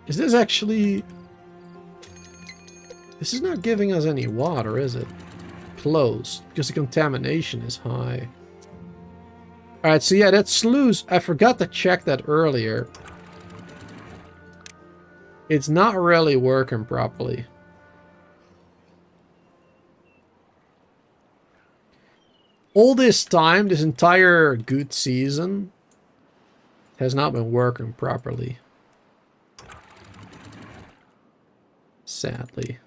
Is this actually... This is not giving us any water, is it? Close, because the contamination is high. Alright, so yeah, that sluice, I forgot to check that earlier. It's not really working properly. All this time, this entire good season, has not been working properly. Sadly.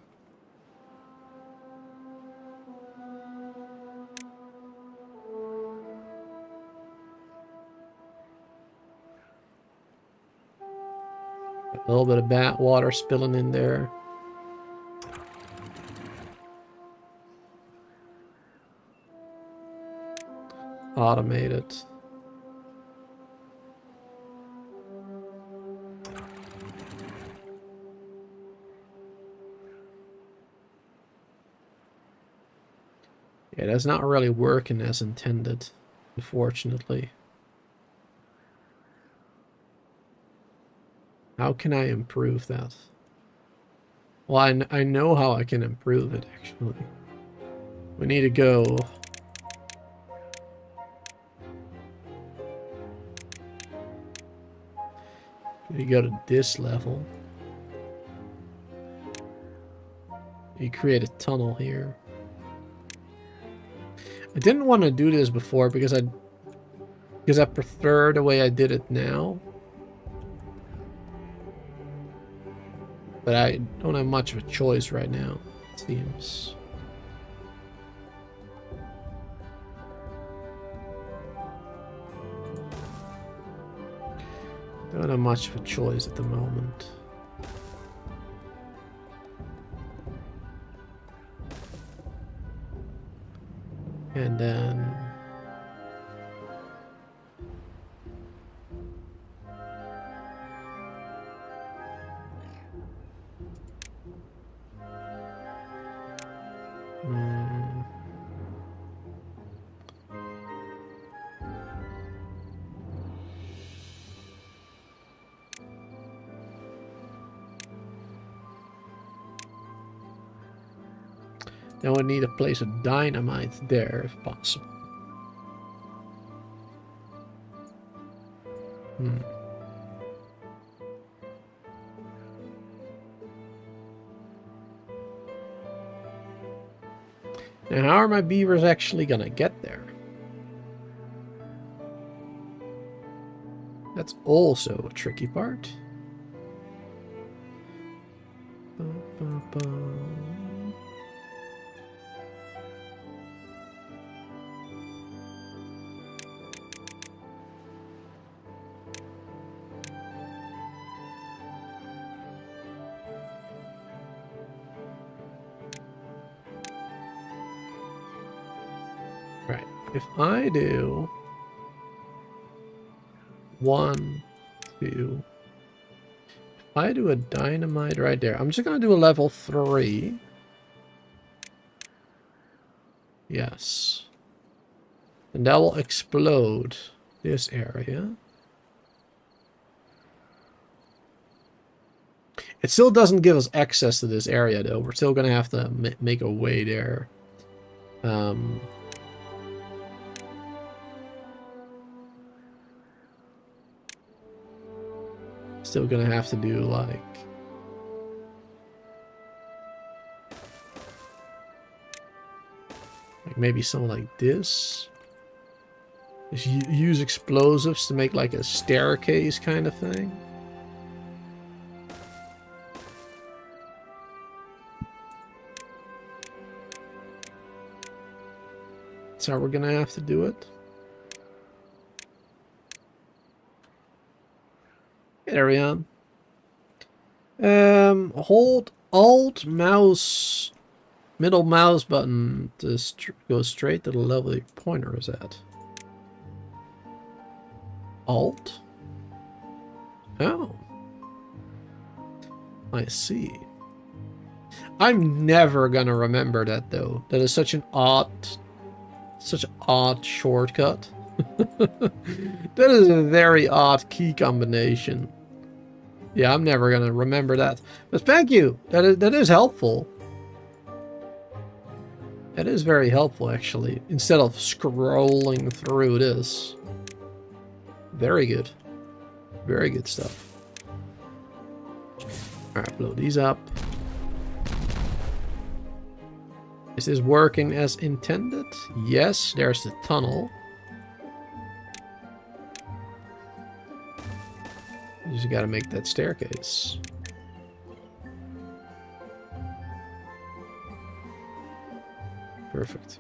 A little bit of bat water spilling in there. Automate it. Yeah, that's not really working as intended, unfortunately. How can I improve that? Well, I know how I can improve it, actually. We need to go... You go to this level. You create a tunnel here. I didn't want to do this before because I prefer the way I did it now. But I don't have much of a choice right now, it seems. Don't have much of a choice at the moment. And then... Now we need to place a dynamite there if possible. Now how are my beavers actually gonna get there? That's also a tricky part. Right, if I do 1, 2, if I do a dynamite right there, I'm just gonna do a level 3. Yes. And that will explode this area. It still doesn't give us access to this area though. We're still gonna have to make a way there. Still gonna have to do like Like maybe something like this. Just use explosives to make like a staircase kind of thing. That's how we're gonna have to do it. There we are. Hold Alt mouse, middle mouse button to go straight to the level your pointer is at. Alt? Oh. I see. I'm never gonna remember that though. That is such an odd shortcut. That is a very odd key combination. Yeah, I'm never gonna remember that. But thank you. That is helpful. That is very helpful actually. Instead of scrolling through this. Very good. Very good stuff. Alright, blow these up. Is this working as intended? Yes, there's the tunnel. You just gotta make that staircase. Perfect.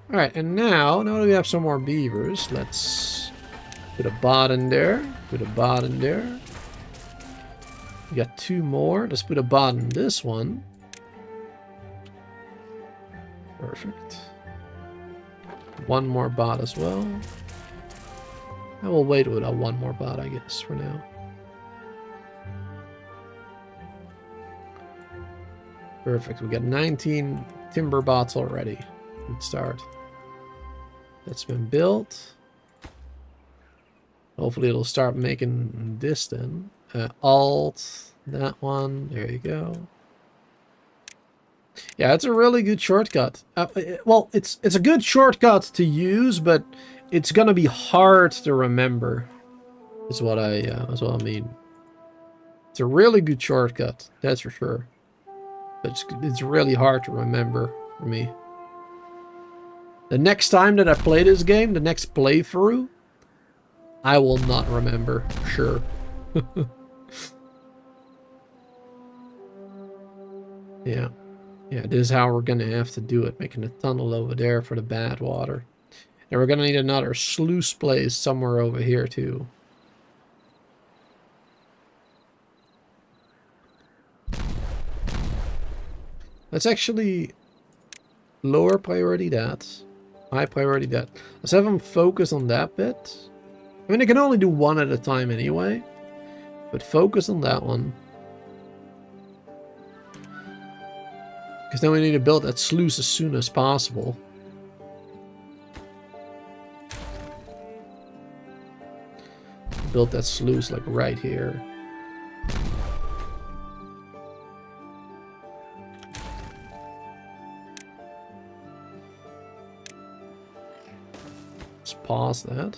Alright, and now that we have some more beavers, let's put a bot in there. Put a bot in there. We got 2 more. Let's put a bot in this one. Perfect. 1 more bot as well. I will wait with a 1 more bot, I guess, for now. Perfect. We got 19 timber bots already. Good start. That's been built. Hopefully it'll start making this then. Alt, that one. There you go. Yeah, it's a really good shortcut. Well, it's a good shortcut to use, but it's gonna be hard to remember. Is what I mean. It's a really good shortcut, that's for sure. But it's really hard to remember for me. The next time that I play this game, the next playthrough, I will not remember, for sure. Yeah. Yeah, this is how we're gonna have to do it, making a tunnel over there for the bad water. And we're gonna need another sluice place somewhere over here too. Let's actually lower priority that. High priority that. Let's have them focus on that bit. I mean, they can only do 1 at a time anyway. But focus on that one. Because then we need to build that sluice as soon as possible. Build that sluice like right here. Let's pause that.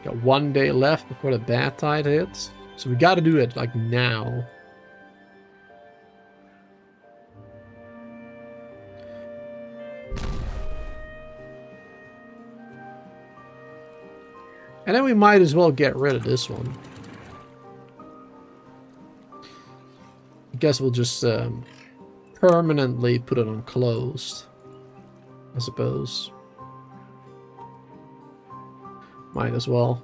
Got 1 day left before the bad tide hits. So we got to do it like now. And then we might as well get rid of this one. I guess we'll just permanently put it on closed, I suppose. Might as well.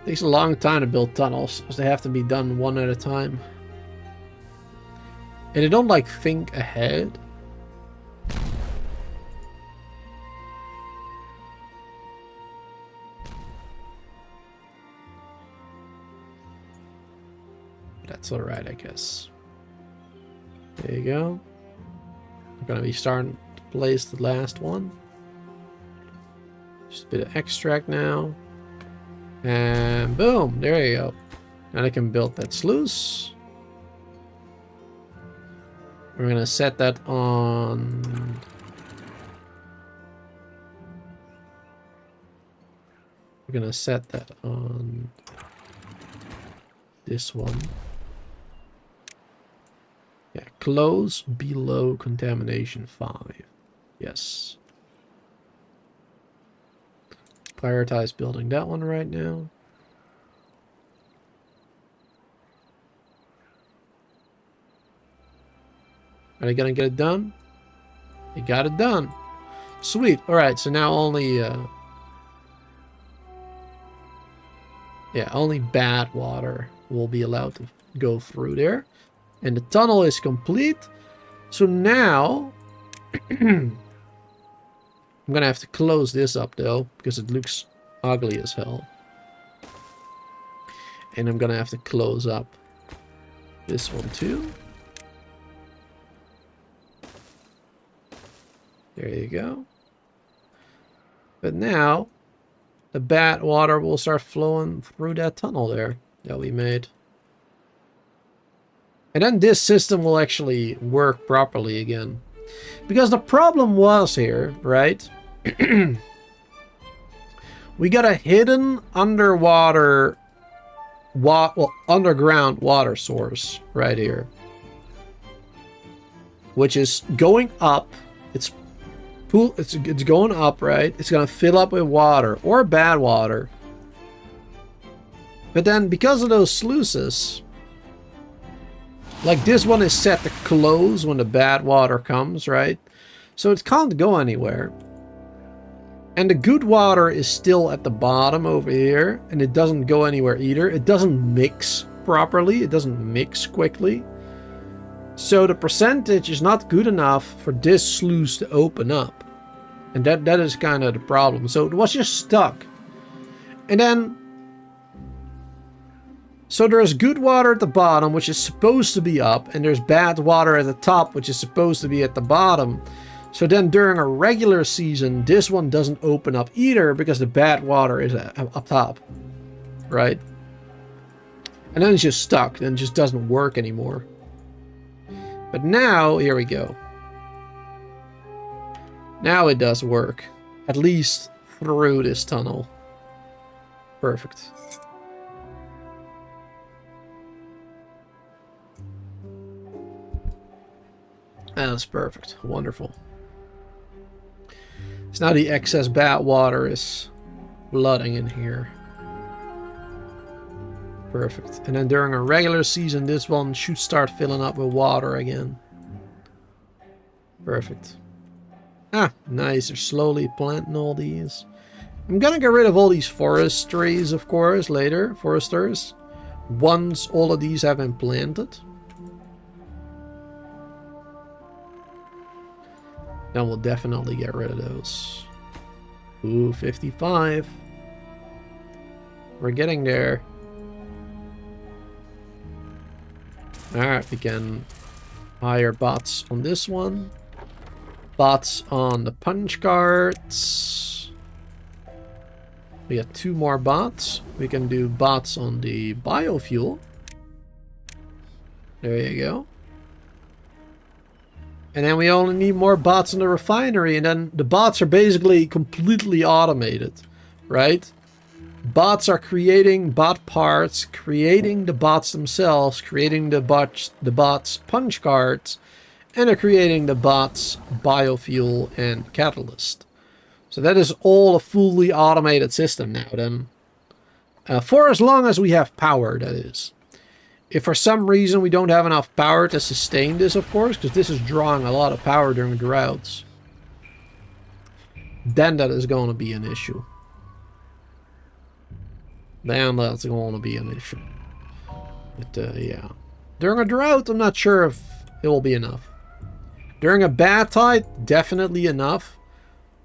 Takes a long time to build tunnels, because they have to be done 1 at a time. And they don't like think ahead. That's alright, I guess. There you go. We're gonna be starting to place the last one. Just a bit of extract now. And boom, there you go. Now I can build that sluice. We're gonna set that on... We're gonna set that on this one. Yeah, close below contamination 5. Yes. Prioritize building that one right now. Are they gonna get it done? They got it done. Sweet. Alright, so now only only bad water will be allowed to go through there. And the tunnel is complete. So now I'm gonna have to close this up though, because it looks ugly as hell. And I'm gonna have to close up this one too. There you go. But now the bad water will start flowing through that tunnel there that we made. And then this system will actually work properly again. Because the problem was here, right? We got a hidden underwater, underground water source right here. Which is going up. It's going up, right? It's going to fill up with water or bad water. But then because of those sluices, like this one is set to close when the bad water comes, right? So it can't go anywhere. And the good water is still at the bottom over here, and it doesn't go anywhere either. It doesn't mix properly. It doesn't mix quickly. So the percentage is not good enough for this sluice to open up. And that is kind of the problem. So it was just stuck. And then... So there's good water at the bottom, which is supposed to be up. And there's bad water at the top, which is supposed to be at the bottom. So then during a regular season, this one doesn't open up either, because the bad water is up top. Right? And then it's just stuck. Then it just doesn't work anymore. But now, here we go. Now it does work. At least through this tunnel. Perfect. That's perfect. Wonderful. So now the excess bad water is flooding in here. Perfect. And then during a regular season, this one should start filling up with water again. Perfect. Ah, nice. They're slowly planting all these. I'm gonna get rid of all these forest trees, of course, later. Foresters. Once all of these have been planted. Then we'll definitely get rid of those. Ooh, 55. We're getting there. Alright, we can hire bots on this one. Bots on the punch carts. We got 2 more bots. We can do bots on the biofuel. There you go. And then we only need more bots in the refinery, and then the bots are basically completely automated, right? Bots are creating bot parts, creating the bots themselves, creating the bots punch cards, and they're creating the bots biofuel and catalyst. So that is all a fully automated system now then. For as long as we have power, that is. If for some reason we don't have enough power to sustain this, of course, because this is drawing a lot of power during droughts, then that is going to be an issue. Then that's going to be an issue. But yeah. During a drought, I'm not sure if it will be enough. During a bad tide, definitely enough.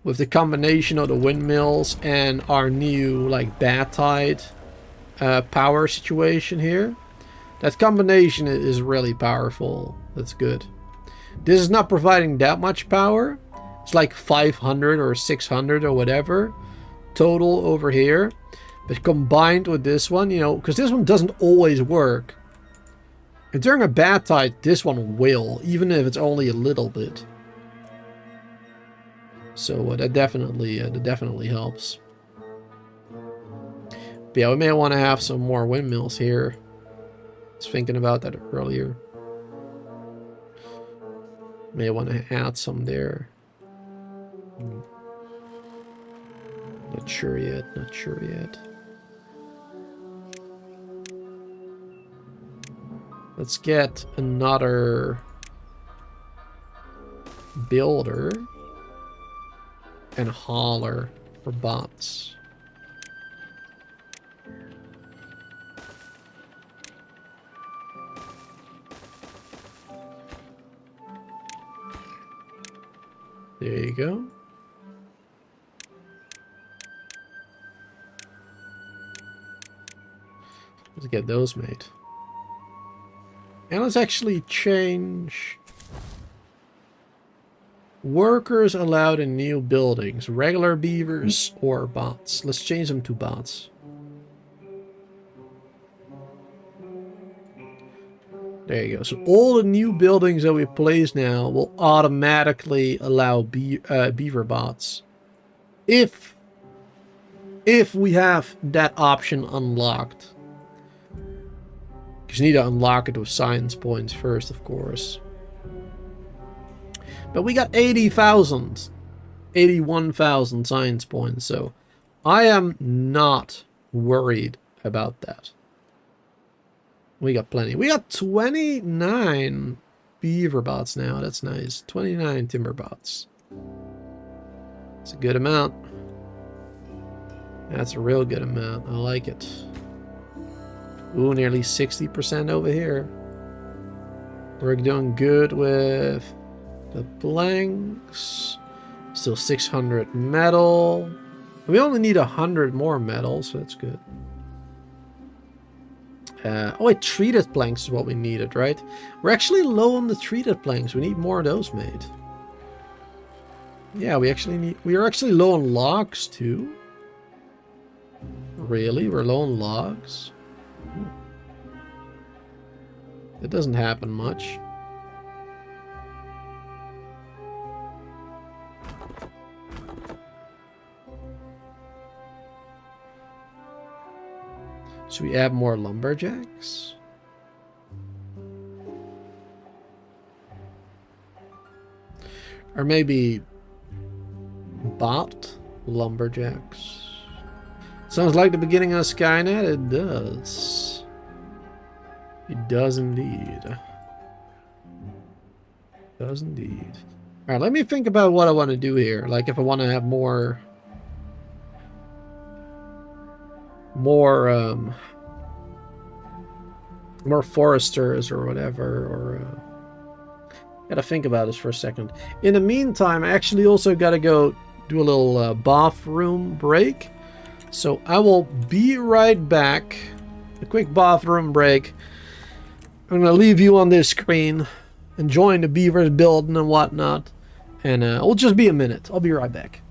With the combination of the windmills and our new, like, bad tide power situation here. That combination is really powerful. That's good. This is not providing that much power. It's like 500 or 600 or whatever total over here. But combined with this one, you know, because this one doesn't always work. And during a bad tide, this one will, even if it's only a little bit. So that definitely helps. But yeah, we may want to have some more windmills here. I was thinking about that earlier. May want to add some there. Not sure yet, not sure yet. Let's get another builder and hauler for bots. There you go. Let's get those made. And let's actually change workers allowed in new buildings, regular beavers or bots. Let's change them to bots. There you go. So all the new buildings that we place now will automatically allow beaver bots. If we have that option unlocked. Because you need to unlock it with science points first, of course. But we got 80,000, 81,000 science points, so I am not worried about that. We got plenty. We got 29 beaver bots now. That's nice. 29 timber bots. It's a good amount. That's a real good amount. I like it. Ooh, nearly 60% over here. We're doing good with the blanks. Still 600 metal. We only need 100 more metal, so that's good. Oh wait, treated planks is what we needed, right? We're actually low on the treated planks. We need more of those made. Yeah, we are actually low on logs too. Really? We're low on logs? It doesn't happen much. Should we add more lumberjacks? Or maybe bot lumberjacks? Sounds like the beginning of Skynet. It does. It does indeed. It does indeed. Alright, let me think about what I want to do here. Like if I want to have more foresters or whatever, or gotta think about this for a second. In the meantime, I actually also gotta go do a little bathroom break. So I will be right back. A quick bathroom break. I'm gonna leave you on this screen, enjoying the beavers building and whatnot, and it'll just be a minute. I'll be right back.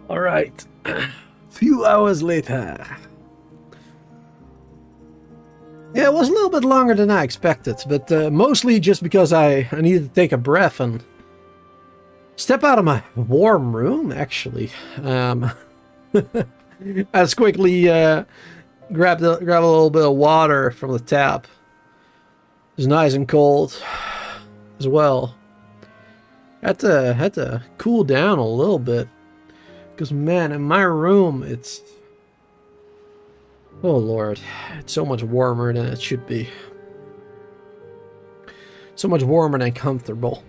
All right. Few hours later. Yeah, it was a little bit longer than I expected, but mostly just because I needed to take a breath and step out of my warm room, actually. I just quickly grab a little bit of water from the tap. It's nice and cold as well. Had to cool down a little bit. Because, man, in my room, it's... Oh, Lord. It's so much warmer than it should be. So much warmer than comfortable.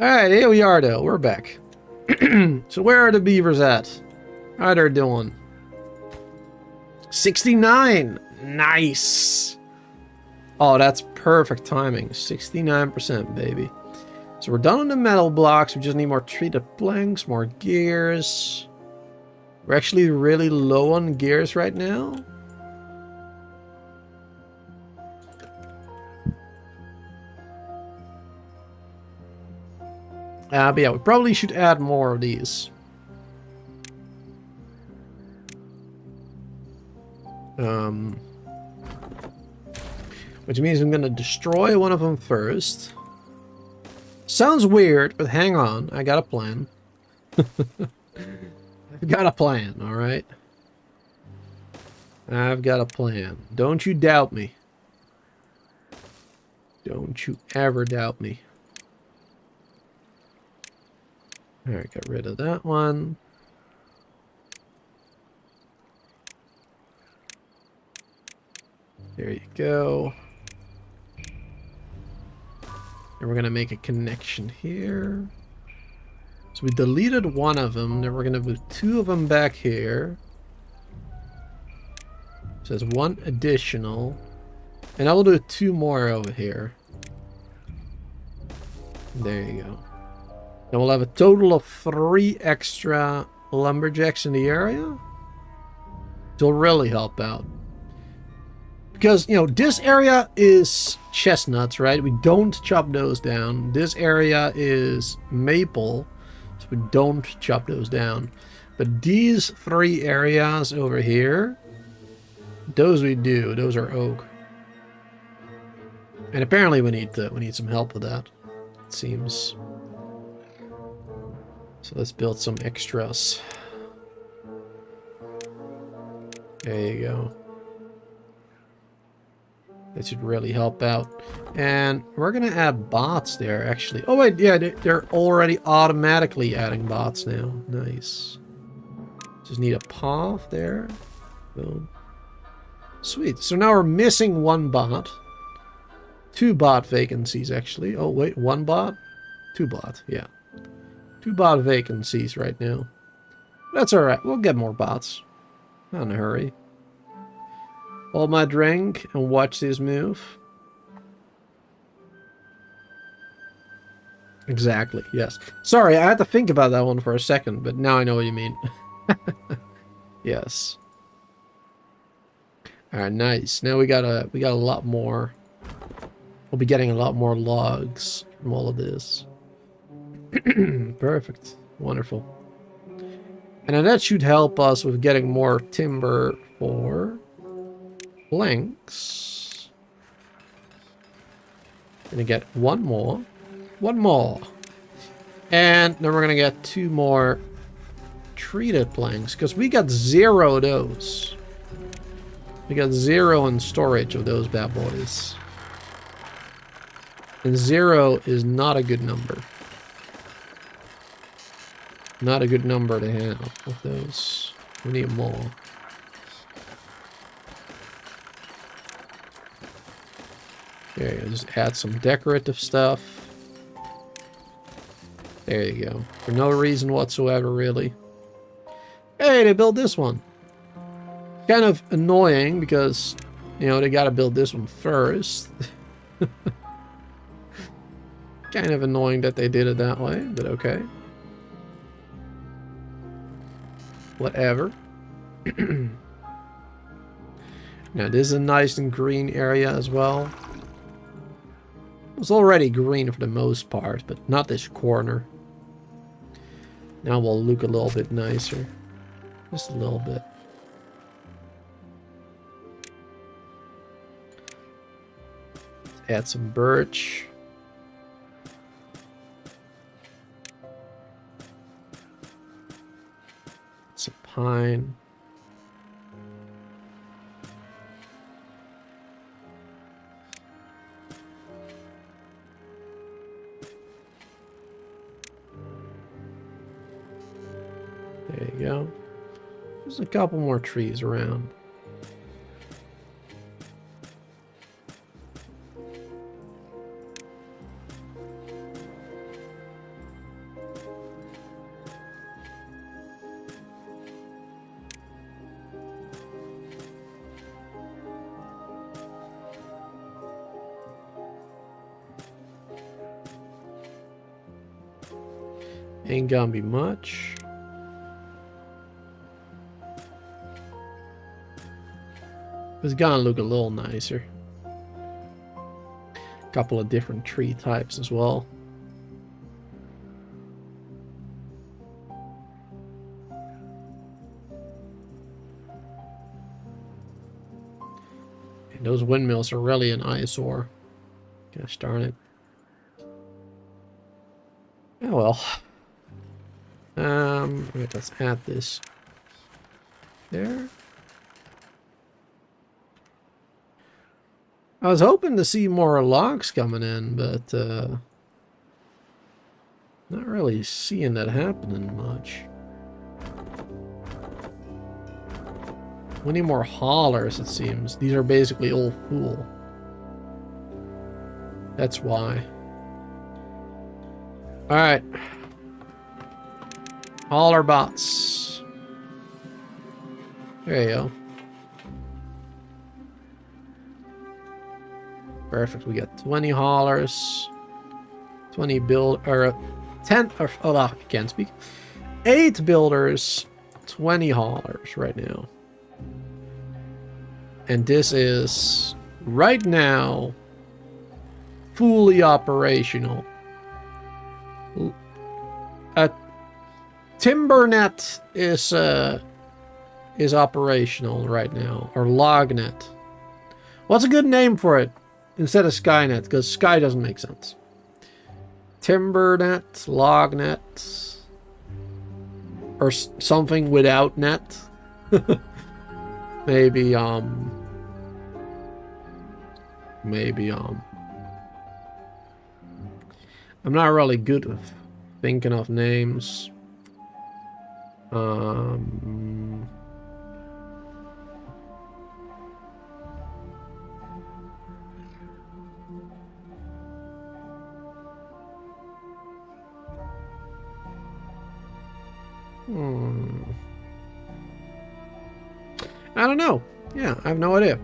Alright, here we are, though. We're back. So where are the beavers at? How are they doing? 69! Nice! Oh, that's perfect timing. 69%, baby. So we're done on the metal blocks. We just need more treated planks, more gears. We're actually really low on gears right now. But yeah, we probably should add more of these. Which means I'm gonna destroy one of them first. Sounds weird, but hang on. I got a plan. I've got a plan, alright? I've got a plan. Don't you doubt me. Don't you ever doubt me. Alright, got rid of that one. There you go. And we're going to make a connection here. So we deleted one of them. Then we're going to put two of them back here. It says one additional. And I will do two more over here. There you go. Then we'll have a total of 3 extra lumberjacks in the area. It'll really help out. Because, you know, this area is chestnuts, right? We don't chop those down. This area is maple, so we don't chop those down. But these 3 areas over here, those we do. Those are oak. And apparently we need some help with that, it seems. So let's build some extras. There you go. That should really help out. And we're gonna add bots there, actually. Oh wait, yeah, they're already automatically adding bots now. Nice. Just need a path there. Boom. Sweet. So now we're missing one bot. 2 bot vacancies, actually. Oh wait, 1 bot? 2 bot, yeah. 2 bot vacancies right now. That's alright, we'll get more bots. Not in a hurry. Hold my drink and watch this move. Exactly, yes. Sorry, I had to think about that one for a second, but now I know what you mean. Yes. Alright, nice. Now we got a lot more. We'll be getting a lot more logs from all of this. Perfect. Wonderful. And then that should help us with getting more timber for planks. Gonna get 1 more. 1 more. And then we're gonna get 2 more treated planks, because we got 0 of those. We got 0 in storage of those bad boys. And 0 is not a good number. Not a good number to have with those. We need more. There you go. Just add some decorative stuff. There you go. For no reason whatsoever, really. Hey, they built this one. Kind of annoying because, you know, they gotta build this one first. Kind of annoying that they did it that way, but okay. Whatever. Now, this is a nice and green area as well. It's already green for the most part, but not this corner. Now we'll look a little bit nicer. Just a little bit. Let's add some birch. Some pine. There you go. There's a couple more trees around. Ain't gonna be much. It's gonna look a little nicer. Couple of different tree types as well. And those windmills are really an eyesore. Gosh darn it. Oh well. Wait, let's add this there. I was hoping to see more logs coming in, but not really seeing that happening much. We need more haulers, it seems. These are basically all full. That's why. Alright. Hauler bots. There you go. Perfect. We got 20 haulers, 20 build, or 10, or oh, I can't speak. 8 builders, 20 haulers right now. And this is right now fully operational. A TimberNet is operational right now, or LogNet. What's a good name for it? instead of Skynet, because Sky doesn't make sense. Timbernet, lognet, or something without net. maybe I'm not really good with thinking of names. I don't know. Yeah, I have no idea.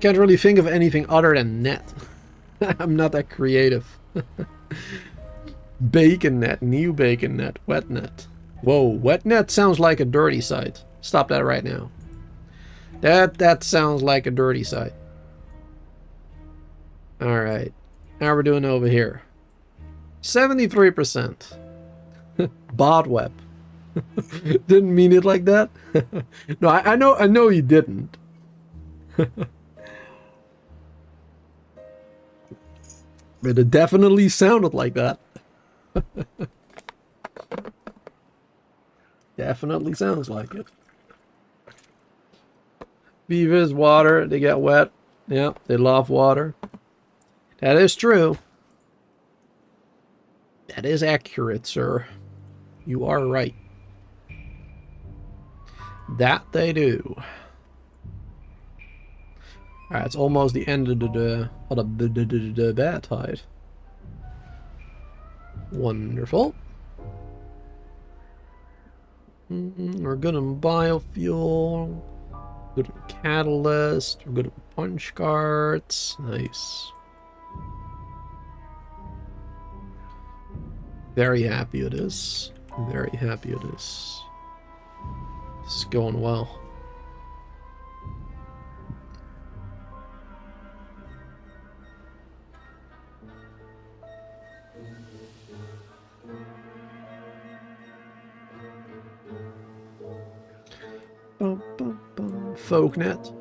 Can't really think of anything other than net. I'm not that creative. Bacon net, new bacon net, wet net. Whoa, wet net sounds like a dirty site. Stop that right now. That sounds like a dirty site. Alright. How we're doing over here? 73%. Bot web. Didn't mean it like that. No, I know you didn't. But it definitely sounded like that. Definitely sounds like it. Beavers, water, they get wet. Yeah, they love water. That is true. That is accurate, sir. You are right. That they do. Alright, it's almost the end of the bad tide. Wonderful. We're good on biofuel. Good on catalyst. We're good on punch cards. Nice. Very happy it is. Very happy it is. This is going well. Folknet.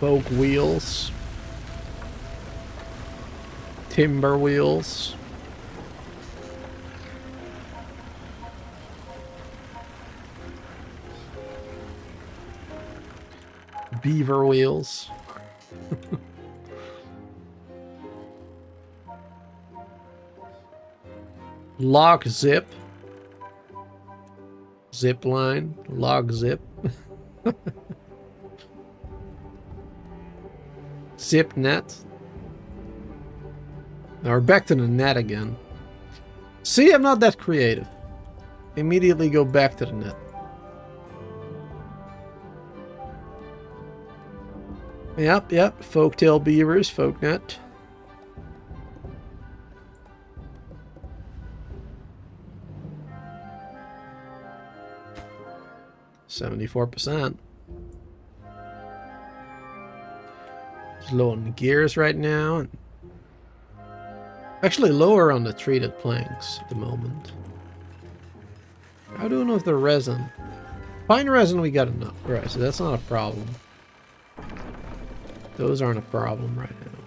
Folk wheels. Timber wheels. Beaver wheels. Lock zip. Zip line. Log zip. Zip net. Now we're back to the net again. See, I'm not that creative. Immediately go back to the net. Yep. Folktail beavers, folknet. %. It's low on the gears right now. Actually lower on the treated planks at the moment. I don't know if the resin. Pine resin we got enough. Right, so that's not a problem. Those aren't a problem right now.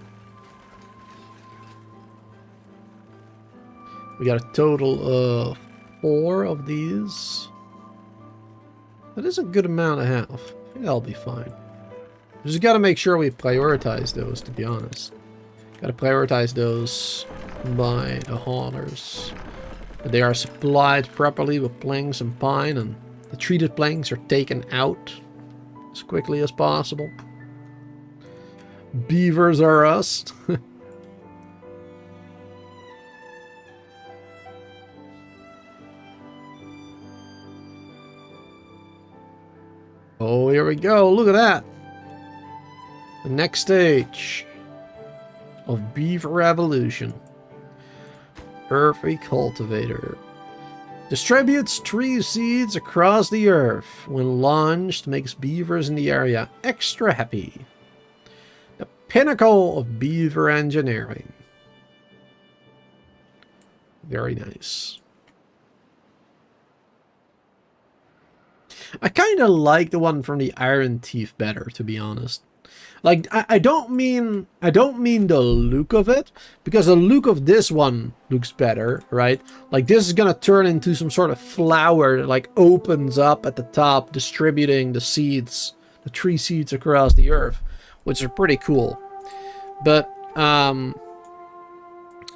We got a total of 4 of these. That is a good amount to have. I think that'll be fine. We just gotta make sure we prioritize those, to be honest. Gotta prioritize those by the haulers. That they are supplied properly with planks and pine, and the treated planks are taken out as quickly as possible. Beavers are us. Oh, here we go. Look at that. The next stage of Beaver evolution. Earth Recultivator. Distributes tree seeds across the earth. When launched, makes beavers in the area extra happy. The pinnacle of beaver engineering. Very nice. I kind of like the one from the Iron Teeth better, to be honest. Like, I don't mean the look of it, because the look of this one looks better, right? Like, this is gonna turn into some sort of flower that, like, opens up at the top, distributing the seeds, the tree seeds across the earth, which are pretty cool. But,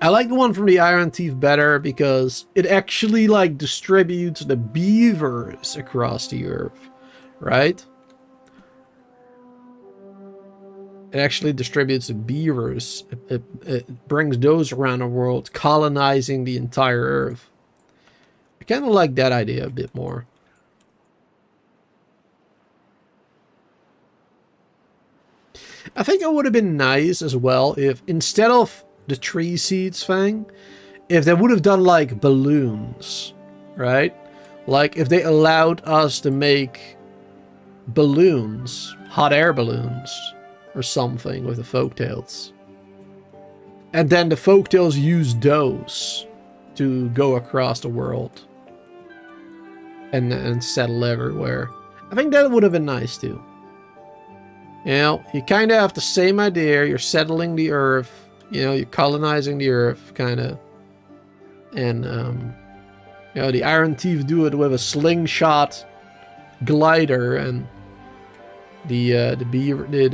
I like the one from the Iron Teeth better because it actually, like, distributes the beavers across the earth, right? It actually distributes the beavers. It brings those around the world, colonizing the entire earth. I kind of like that idea a bit more. I think it would have been nice as well if, instead of the tree seeds thing, if they would have done like balloons, right? Like if they allowed us to make balloons, hot air balloons, or something with the folktales. And then the folktales use those to go across the world and settle everywhere. I think that would have been nice too. You know, you kind of have the same idea. You're settling the earth. You know, you're colonizing the earth, kind of. And, you know, the Iron Teeth do it with a slingshot glider, and the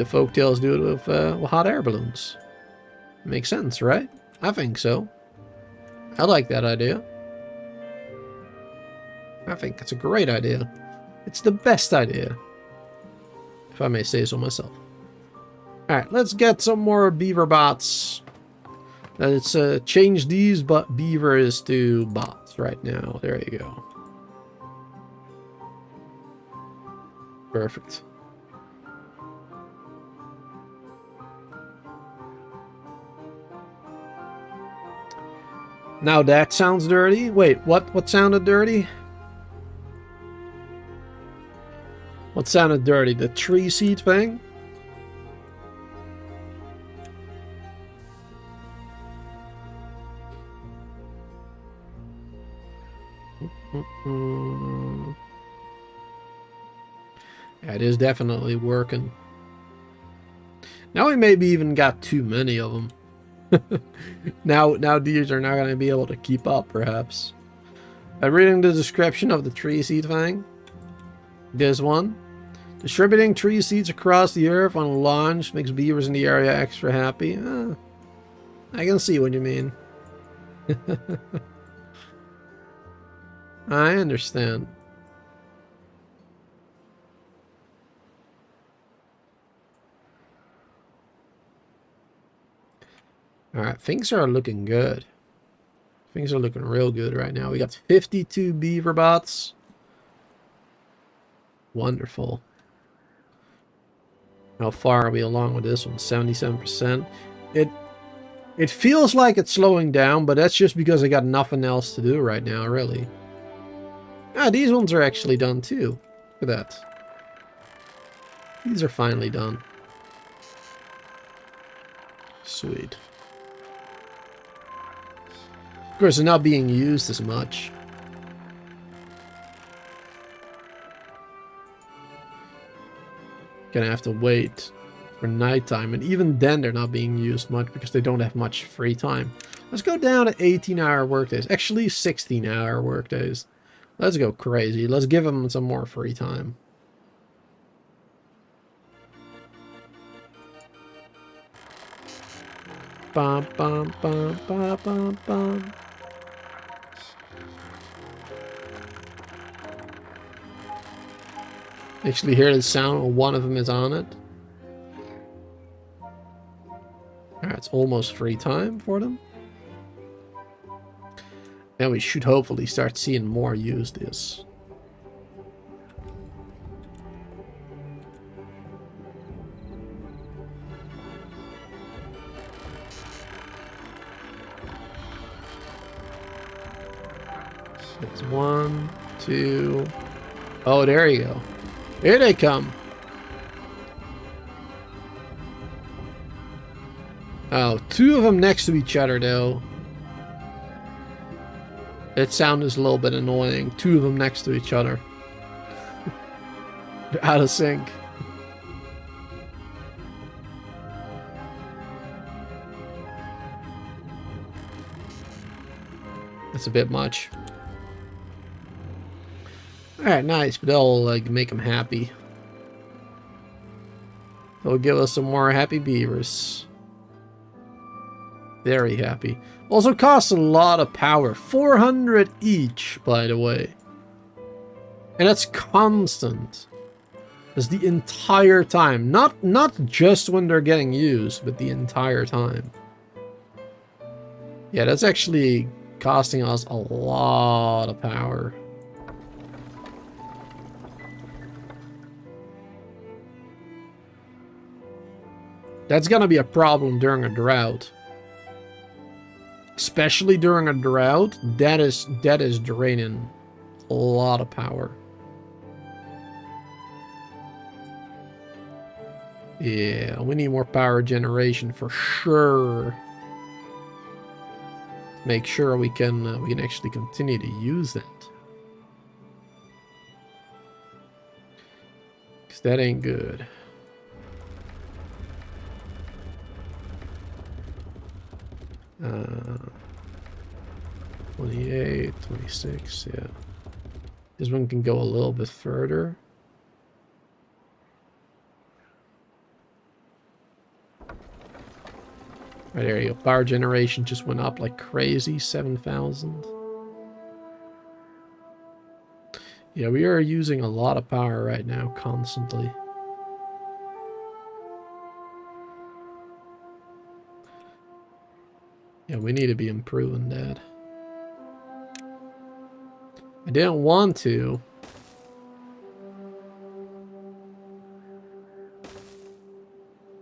folktales do it with hot air balloons. Makes sense, right? I think so. I like that idea. I think it's a great idea. It's the best idea, if I may say so myself. Alright, let's get some more beaver bots. Let's change these beavers to bots right now. There you go. Perfect. Now that sounds dirty. Wait, what sounded dirty? What sounded dirty? The tree seed thing? Yeah, it is definitely working. Now we maybe even got too many of them. now these are not going to be able to keep up, perhaps. By reading the description of the tree seed thing, this one. Distributing tree seeds across the earth on launch makes beavers in the area extra happy. I can see what you mean. I understand. Alright, things are looking good. Things are looking real good right now. We got 52 beaver bots. Wonderful. How far are we along with this one? 77%. It feels like it's slowing down, but that's just because I got nothing else to do right now, really. Ah, these ones are actually done too. Look at that. These are finally done. Sweet. Of course, they're not being used as much. Gonna have to wait for nighttime, and even then they're not being used much because they don't have much free time. Let's go down to 18-hour workdays. Actually, 16-hour workdays. Let's go crazy. Let's give them some more free time. Bum, bum, bum, bum, bum, bum. Actually hear the sound when one of them is on it. Alright, it's almost free time for them. Now we should hopefully start seeing more use this. It's 1, 2. Oh, there you go. Here they come. Oh, 2 of them next to each other, though. That sound is a little bit annoying. Two of them next to each other. They're out of sync. That's a bit much. Alright, nice, but that'll like make them happy. It'll give us some more happy beavers. Very happy. Also costs a lot of power. 400 each, by the way. And that's constant. That's the entire time. Not just when they're getting used, but the entire time. Yeah, that's actually costing us a lot of power. That's gonna be a problem during a drought. Especially during a drought, that is draining a lot of power. Yeah, we need more power generation for sure. Make sure we can actually continue to use that. Cause that ain't good. Uh, 28, 26, yeah. This one can go a little bit further. Right, there you go. Power generation just went up like crazy, 7,000. Yeah, we are using a lot of power right now, constantly. Yeah, we need to be improving that. I didn't want to.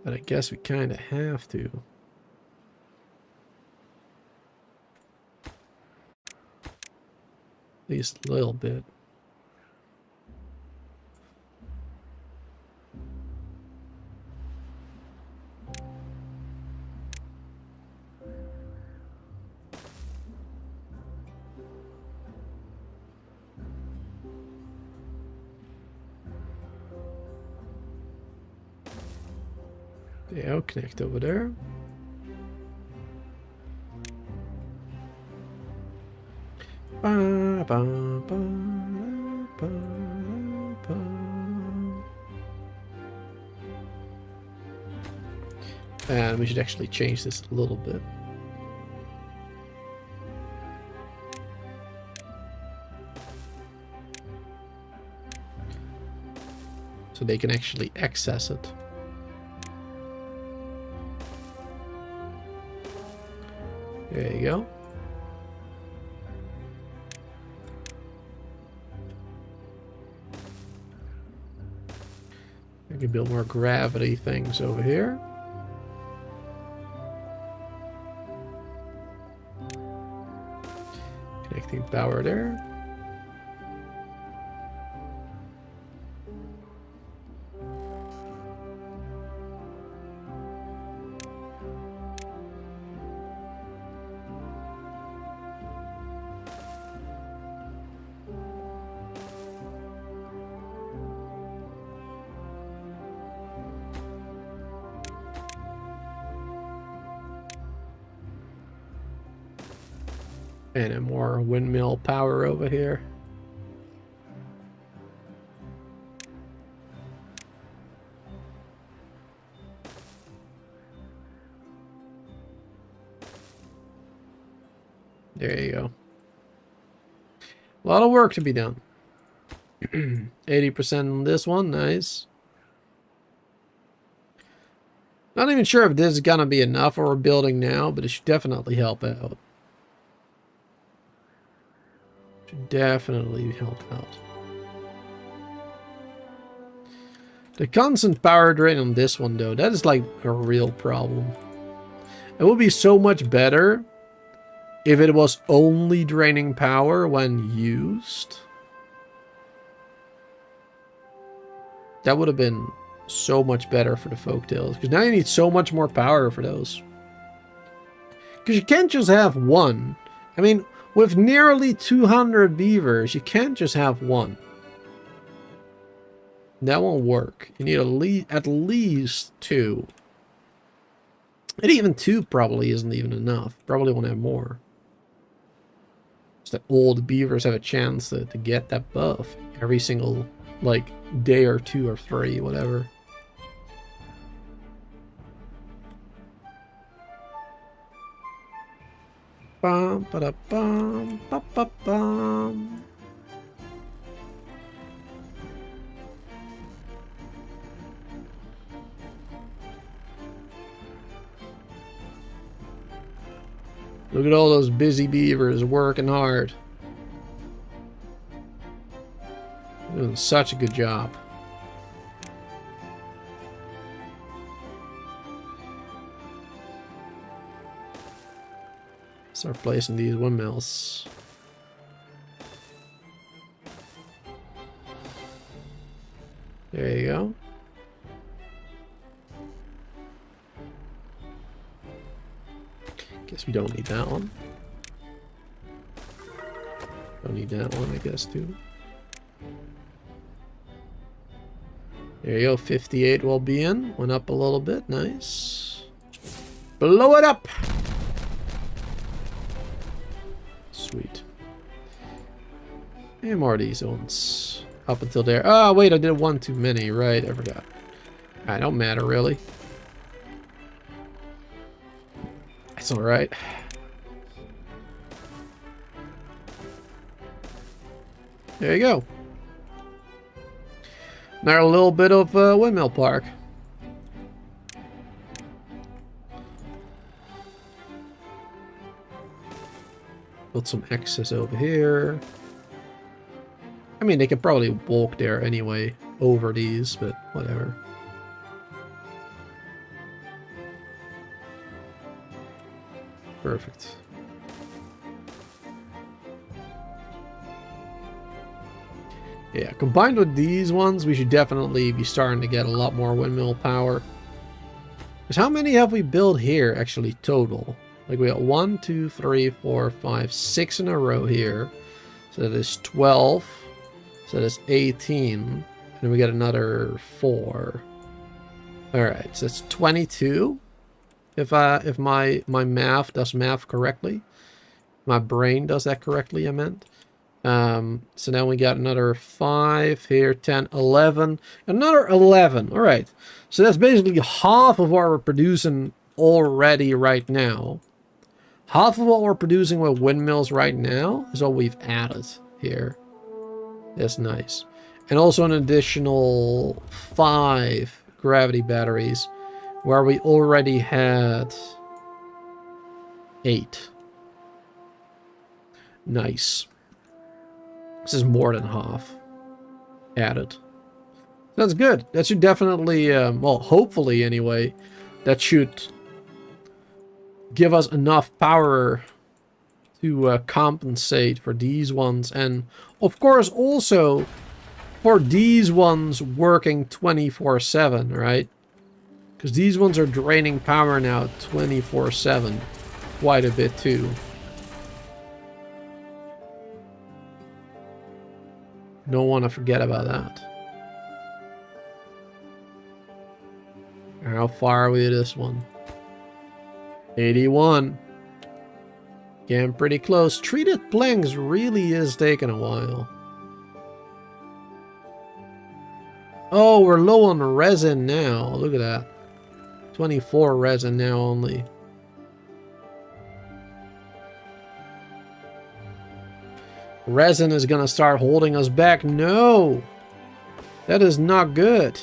But I guess we kind of have to. At least a little bit. Yeah, I'll connect over there. Ba, ba, ba, ba, ba. And we should actually change this a little bit. So they can actually access it. There you go. I can build more gravity things over here. Connecting power there. And more windmill power over here. There you go. A lot of work to be done. 80% on this one, nice. Not even sure if this is gonna be enough for we're building now, but it should definitely help out. Should definitely help out. The constant power drain on this one, though, that is like a real problem. It would be so much better if it was only draining power when used. That would have been so much better for the folktales, because now you need so much more power for those. Because you can't just have one. I mean, With nearly 200 beavers, you can't just have one. That won't work. You need at least 2. And even 2 probably isn't even enough. Probably want to have more. Just that all the beavers have a chance to get that buff every single, like, day or 2 or 3, whatever. Bum, ba da bum, ba ba bum. Look at all those busy beavers working hard. Doing such a good job. Start placing these windmills. There you go. Guess we don't need that one. Don't need that one, I guess, too. There you go, 58 well-being. Went up a little bit, nice. Blow it up! Sweet. And more of these ones. Up until there. Oh, wait, I did one too many, right? I forgot. Alright, don't matter, really. That's alright. There you go. Now a little bit of windmill park. Put some excess over here. I mean, they could probably walk there anyway over these, but whatever. Perfect. Yeah, combined with these ones, we should definitely be starting to get a lot more windmill power. Because how many have we built here, actually, total? Like, we got 1, 2, 3, 4, 5, 6 in a row here. So that is 12. So that's 18. And we got another 4. Alright, so that's 22. If my math does math correctly. My brain does that correctly, I meant. So now we got another 5 here, 10, 11, another 11. All right. So that's basically half of what we're producing already right now. Half of what we're producing with windmills right now is what we've added here. That's nice. And also an additional 5 gravity batteries where we already had 8. Nice. This is more than half added. That's good. That should definitely, well, hopefully anyway, that should give us enough power to compensate for these ones. And, of course, also for these ones working 24/7, right? Because these ones are draining power now 24/7. Quite a bit, too. Don't want to forget about that. How far are we to this one? 81. Getting pretty close. Treated planks really is taking a while. Oh, we're low on resin now. Look at that. 24 resin now only. Resin is gonna start holding us back. No! That is not good.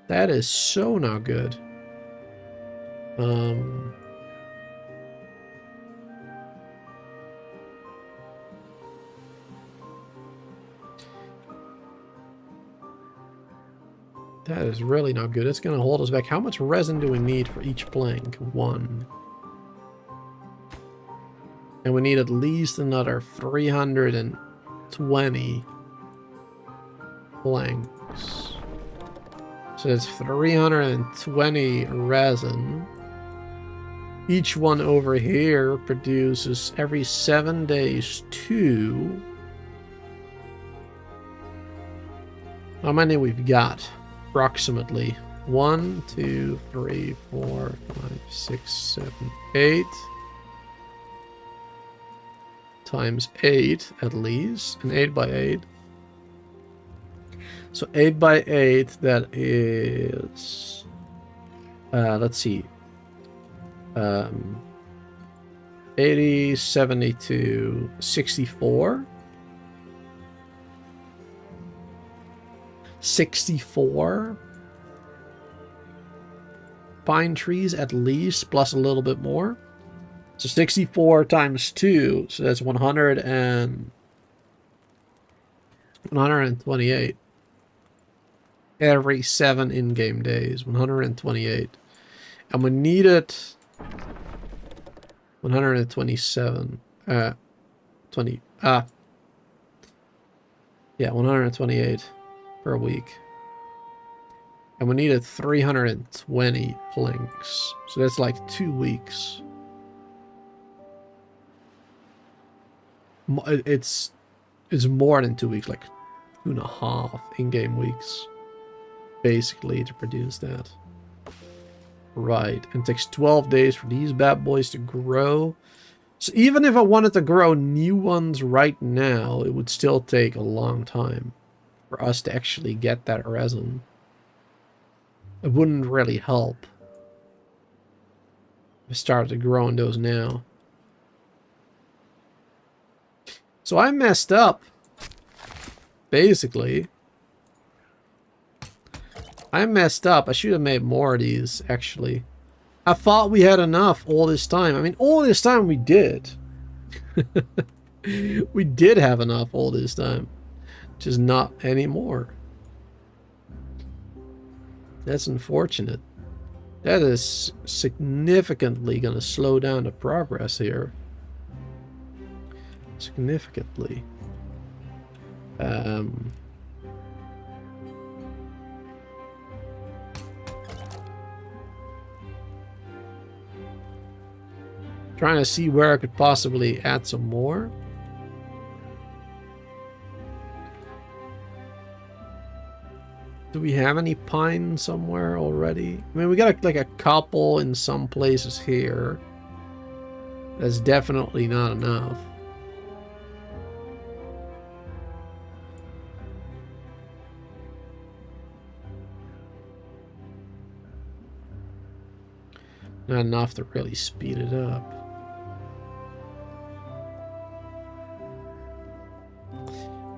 That is so not good. That is really not good. It's gonna hold us back. How much resin do we need for each plank? 1. And we need at least another 320 planks. So it's 320 resin. Each one over here produces every 7 days 2. How many we've got? Approximately 1, 2, 3, 4, 5, 6, 7, 8. Times 8 at least. And 8 by 8. So 8 by 8, that is... let's see. 80, 72, 64. 64 pine trees at least, plus a little bit more. So 64 times 2, so that's 128. Every 7 in-game days, 128. And we needed 127. 128 per week. And we needed 320 planks. So that's like 2 weeks. It's more than 2 weeks, like 2.5 in-game weeks. Basically, to produce that. Right, and it takes 12 days for these bad boys to grow. So even if I wanted to grow new ones right now, it would still take a long time for us to actually get that resin. It wouldn't really help if I started growing those now. So I messed up, basically. I messed up. I should have made more of these, actually. I thought we had enough all this time. I mean, all this time we did. We did have enough all this time. Just not anymore. That's unfortunate. That is significantly going to slow down the progress here. Significantly. Trying to see where I could possibly add some more. Do we have any pine somewhere already? I mean, we got like a couple in some places here. That's definitely not enough. Not enough to really speed it up.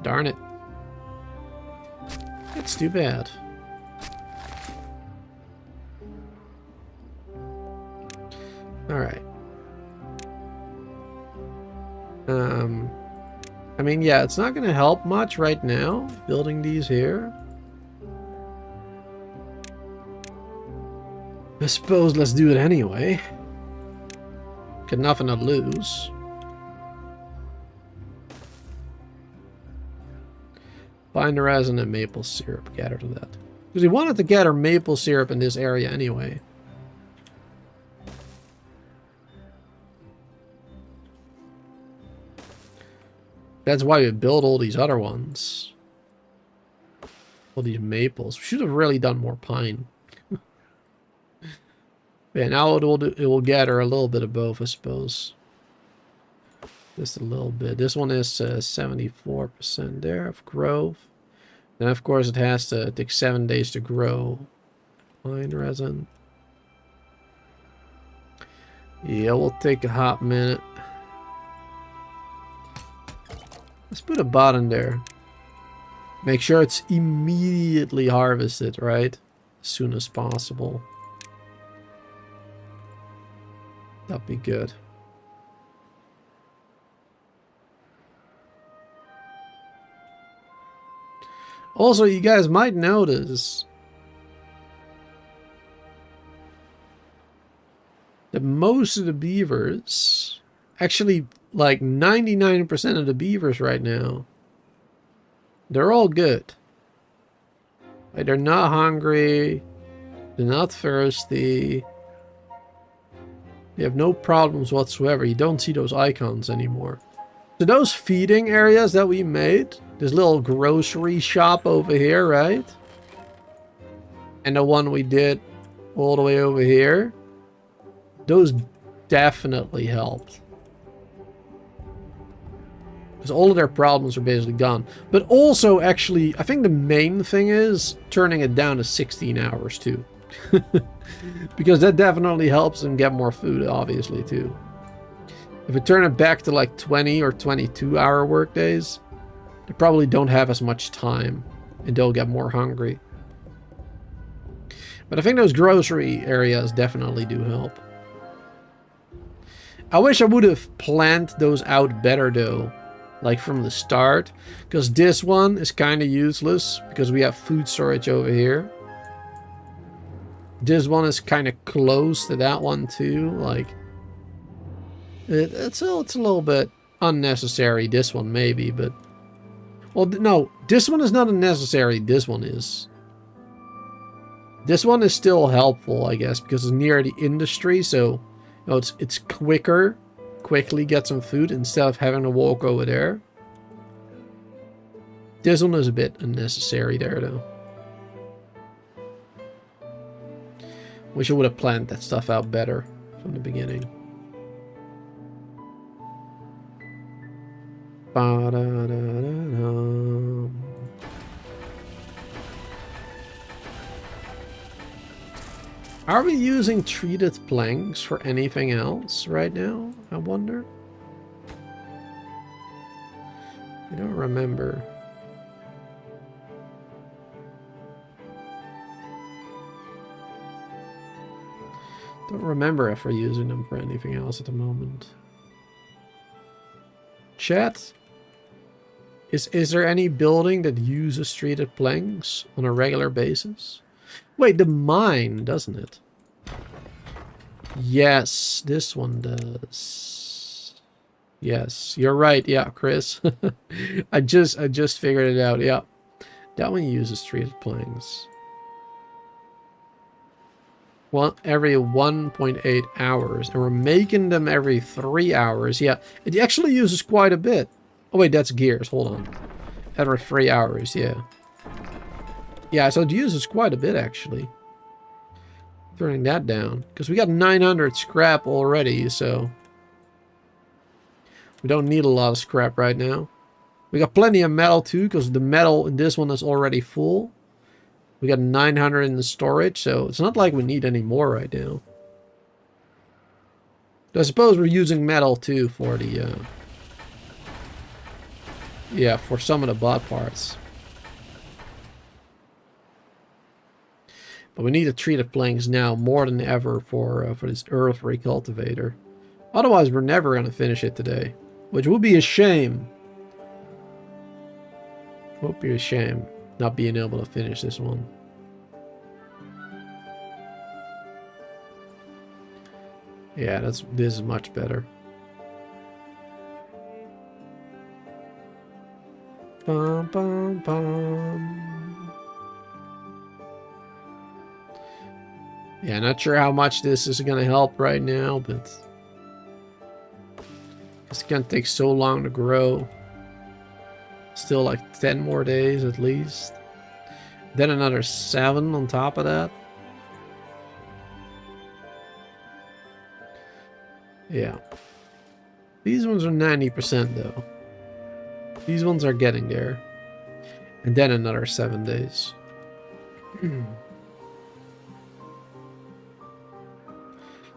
Darn it. It's too bad. Alright. I mean, yeah, it's not going to help much right now, building these here. I suppose let's do it anyway. Got nothing to lose. Find the resin and maple syrup. Gather to that. Because we wanted to gather maple syrup in this area anyway. That's why we built all these other ones. All these maples. We should have really done more pine. Yeah, now it will gather a little bit of both, I suppose. Just a little bit. This one is 74% there of growth. And of course it has to take 7 days to grow. Pine resin. Yeah, we'll take a hot minute. Let's put a button there. Make sure it's immediately harvested, right? As soon as possible. That'd be good. Also, you guys might notice that most of the beavers, actually like 99% of the beavers right now, they're all good. Like, they're not hungry, they're not thirsty. You have no problems whatsoever. You don't see those icons anymore. So those feeding areas that we made, this little grocery shop over here, right? And the one we did all the way over here, those definitely helped. Because all of their problems are basically gone. But also, actually, I think the main thing is turning it down to 16 hours, too. Because that definitely helps them get more food, obviously, too. If we turn it back to like 20 or 22 hour work days, they probably don't have as much time and they'll get more hungry. But I think those grocery areas definitely do help. I wish I would have planned those out better though, like from the start, because this one is kind of useless because we have food storage over here. This one is kind of close to that one too, like it's a little bit unnecessary, this one maybe, but well, no, this one is not unnecessary, this one is. This one is still helpful, I guess, because it's near the industry, so you know, it's quickly get some food instead of having to walk over there. This one is a bit unnecessary there, though. Wish I would have planned that stuff out better from the beginning. Ba-da-da-da-da. Are we using treated planks for anything else right now? I wonder. I don't remember. Don't remember if we're using them for anything else at the moment. Chat? Is there any building that uses treated planks on a regular basis? Wait, the mine, doesn't it? Yes, this one does. Yes, you're right. Yeah, Chris. I just figured it out. Yeah, that one uses treated planks. Well, every 1.8 hours, and we're making them every 3 hours. Yeah, it actually uses quite a bit. Oh wait, that's gears. Hold on. Every 3 hours. Yeah. Yeah, so it uses quite a bit, actually. Turning that down. Because we got 900 scrap already, so... we don't need a lot of scrap right now. We got plenty of metal, too, because the metal in this one is already full. We got 900 in the storage, so it's not like we need any more right now. I suppose we're using metal, too, for the... yeah, for some of the bot parts. But we need to treat the planks now more than ever for this earth recultivator. Otherwise, we're never going to finish it today. Which would be a shame. Would be a shame not being able to finish this one. Yeah, this is much better. Bum, bum, bum. Yeah, not sure how much this is going to help right now, but it's going to take so long to grow. Still like 10 more days at least. Then another 7 on top of that. Yeah. These ones are 90% though. These ones are getting there. And then another 7 days.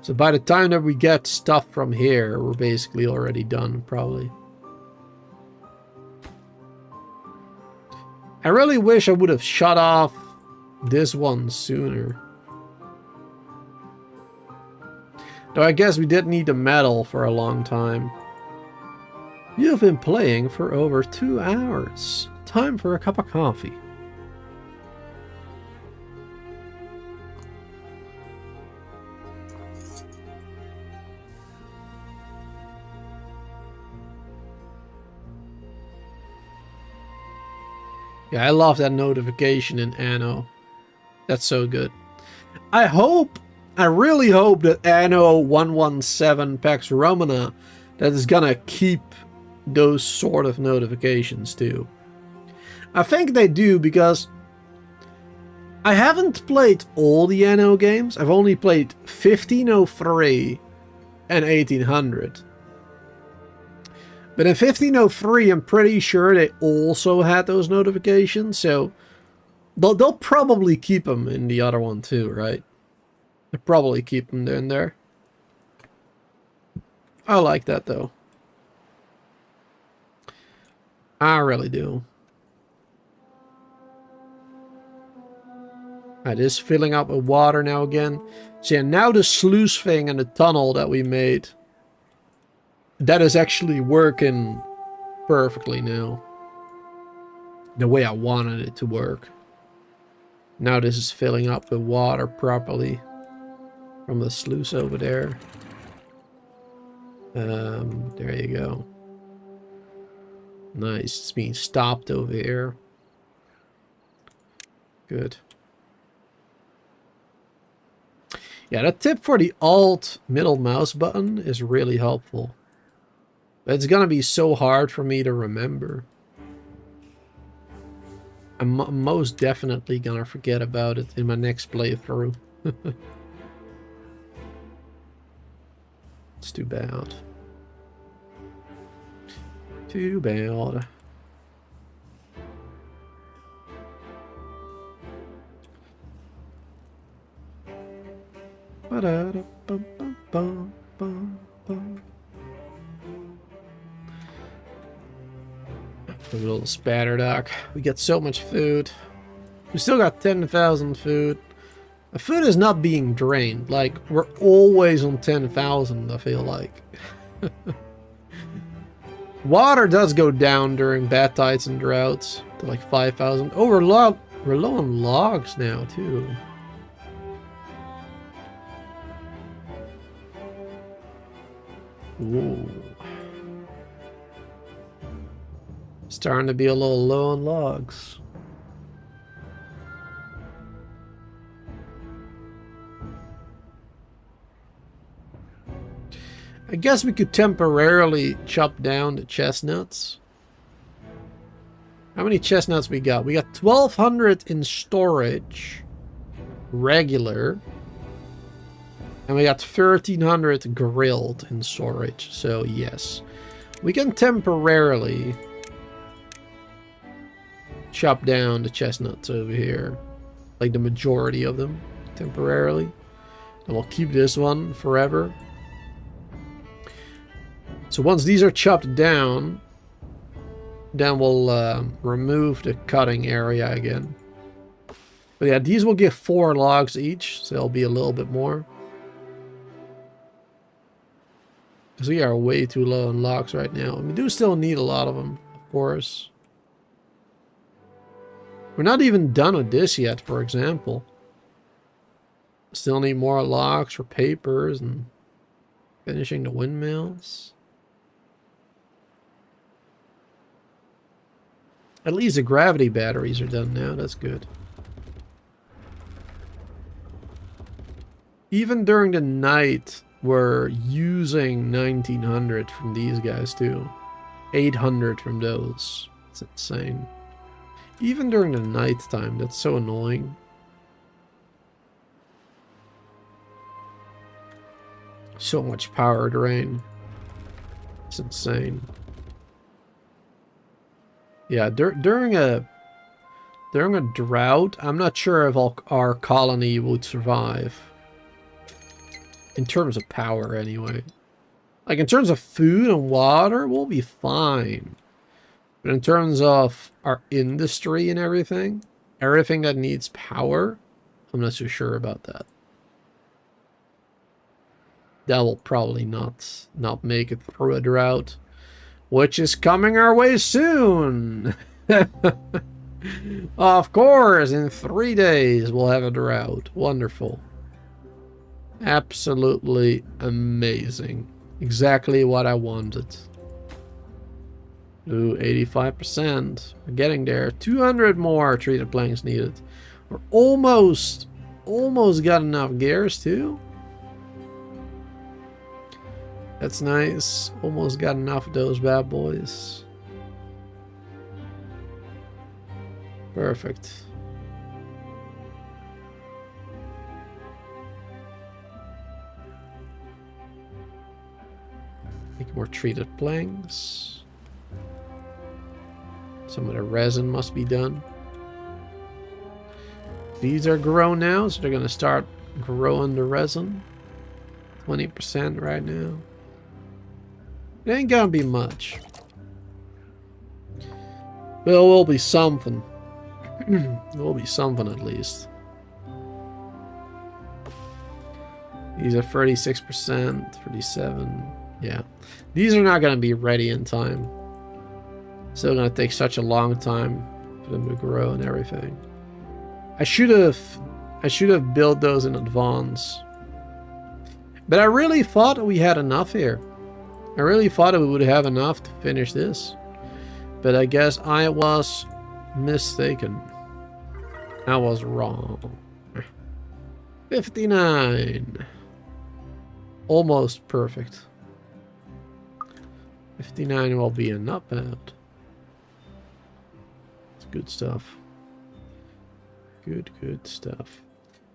So by the time that we get stuff from here, we're basically already done, probably. I really wish I would have shut off this one sooner. Though I guess we did need the metal for a long time. You've been playing for over 2 hours. Time for a cup of coffee. Yeah, I love that notification in Anno. That's so good. I hope I really hope that Anno 117 Pax Romana that is gonna keep those sort of notifications too. I think they do, because I haven't played all the Anno games. I've only played 1503 and 1800. But in 1503, I'm pretty sure they also had those notifications, so they'll probably keep them in the other one too, right? They'll probably keep them in there. I like that though. I really do. It is filling up with water now again. So yeah, now the sluice thing and the tunnel that we made, that is actually working perfectly now. The way I wanted it to work. Now this is filling up with water properly from the sluice over there. There you go. Nice, it's being stopped over here. Good. Yeah, that tip for the Alt middle mouse button is really helpful. But it's gonna be so hard for me to remember. I'm most definitely gonna forget about it in my next playthrough. It's too bad. Too bad. A little spatter dock. We get so much food. We still got 10,000 food. The food is not being drained. Like, we're always on 10,000, I feel like. Water does go down during bad tides and droughts to like 5,000. Oh, we're low on logs now, too. Ooh. Starting to be a little low on logs. I guess we could temporarily chop down the chestnuts. How many chestnuts we got? We got 1,200 in storage. Regular. And we got 1,300 grilled in storage. So yes. We can temporarily chop down the chestnuts over here. Like the majority of them. Temporarily. And we'll keep this one forever. So once these are chopped down, then we'll remove the cutting area again. But yeah, these will give 4 logs each, so there'll be a little bit more. Because we are way too low on logs right now. We do still need a lot of them, of course. We're not even done with this yet, for example. Still need more logs for papers and finishing the windmills. At least the gravity batteries are done now. That's good. Even during the night, we're using 1,900 from these guys too. 800 from those. It's insane. Even during the night time, that's so annoying. So much power drain. It's insane. Yeah, during a drought, I'm not sure if our colony would survive. In terms of power, anyway. Like, in terms of food and water, we'll be fine. But in terms of our industry and everything that needs power, I'm not so sure about that. That will probably not make it through a drought. Which is coming our way soon. Of course, in 3 days we'll have a drought. Wonderful. Absolutely amazing. Exactly what I wanted. Ooh, 85%. We're getting there. 200 more treated planks needed. We're almost got enough gears too. That's nice. Almost got enough of those bad boys. Perfect. Make more treated planks. Some of the resin must be done. These are grown now, so they're gonna start growing the resin. 20% right now. It ain't gonna be much. But it will be something. It will be something at least. These are 36%, 37. Yeah. These are not gonna be ready in time. Still gonna take such a long time for them to grow and everything. I should have built those in advance. But I really thought we had enough here. I really thought we would have enough to finish this. But I guess I was mistaken. I was wrong. 59. Almost perfect. 59 will be a not bad. It's good stuff. Good stuff.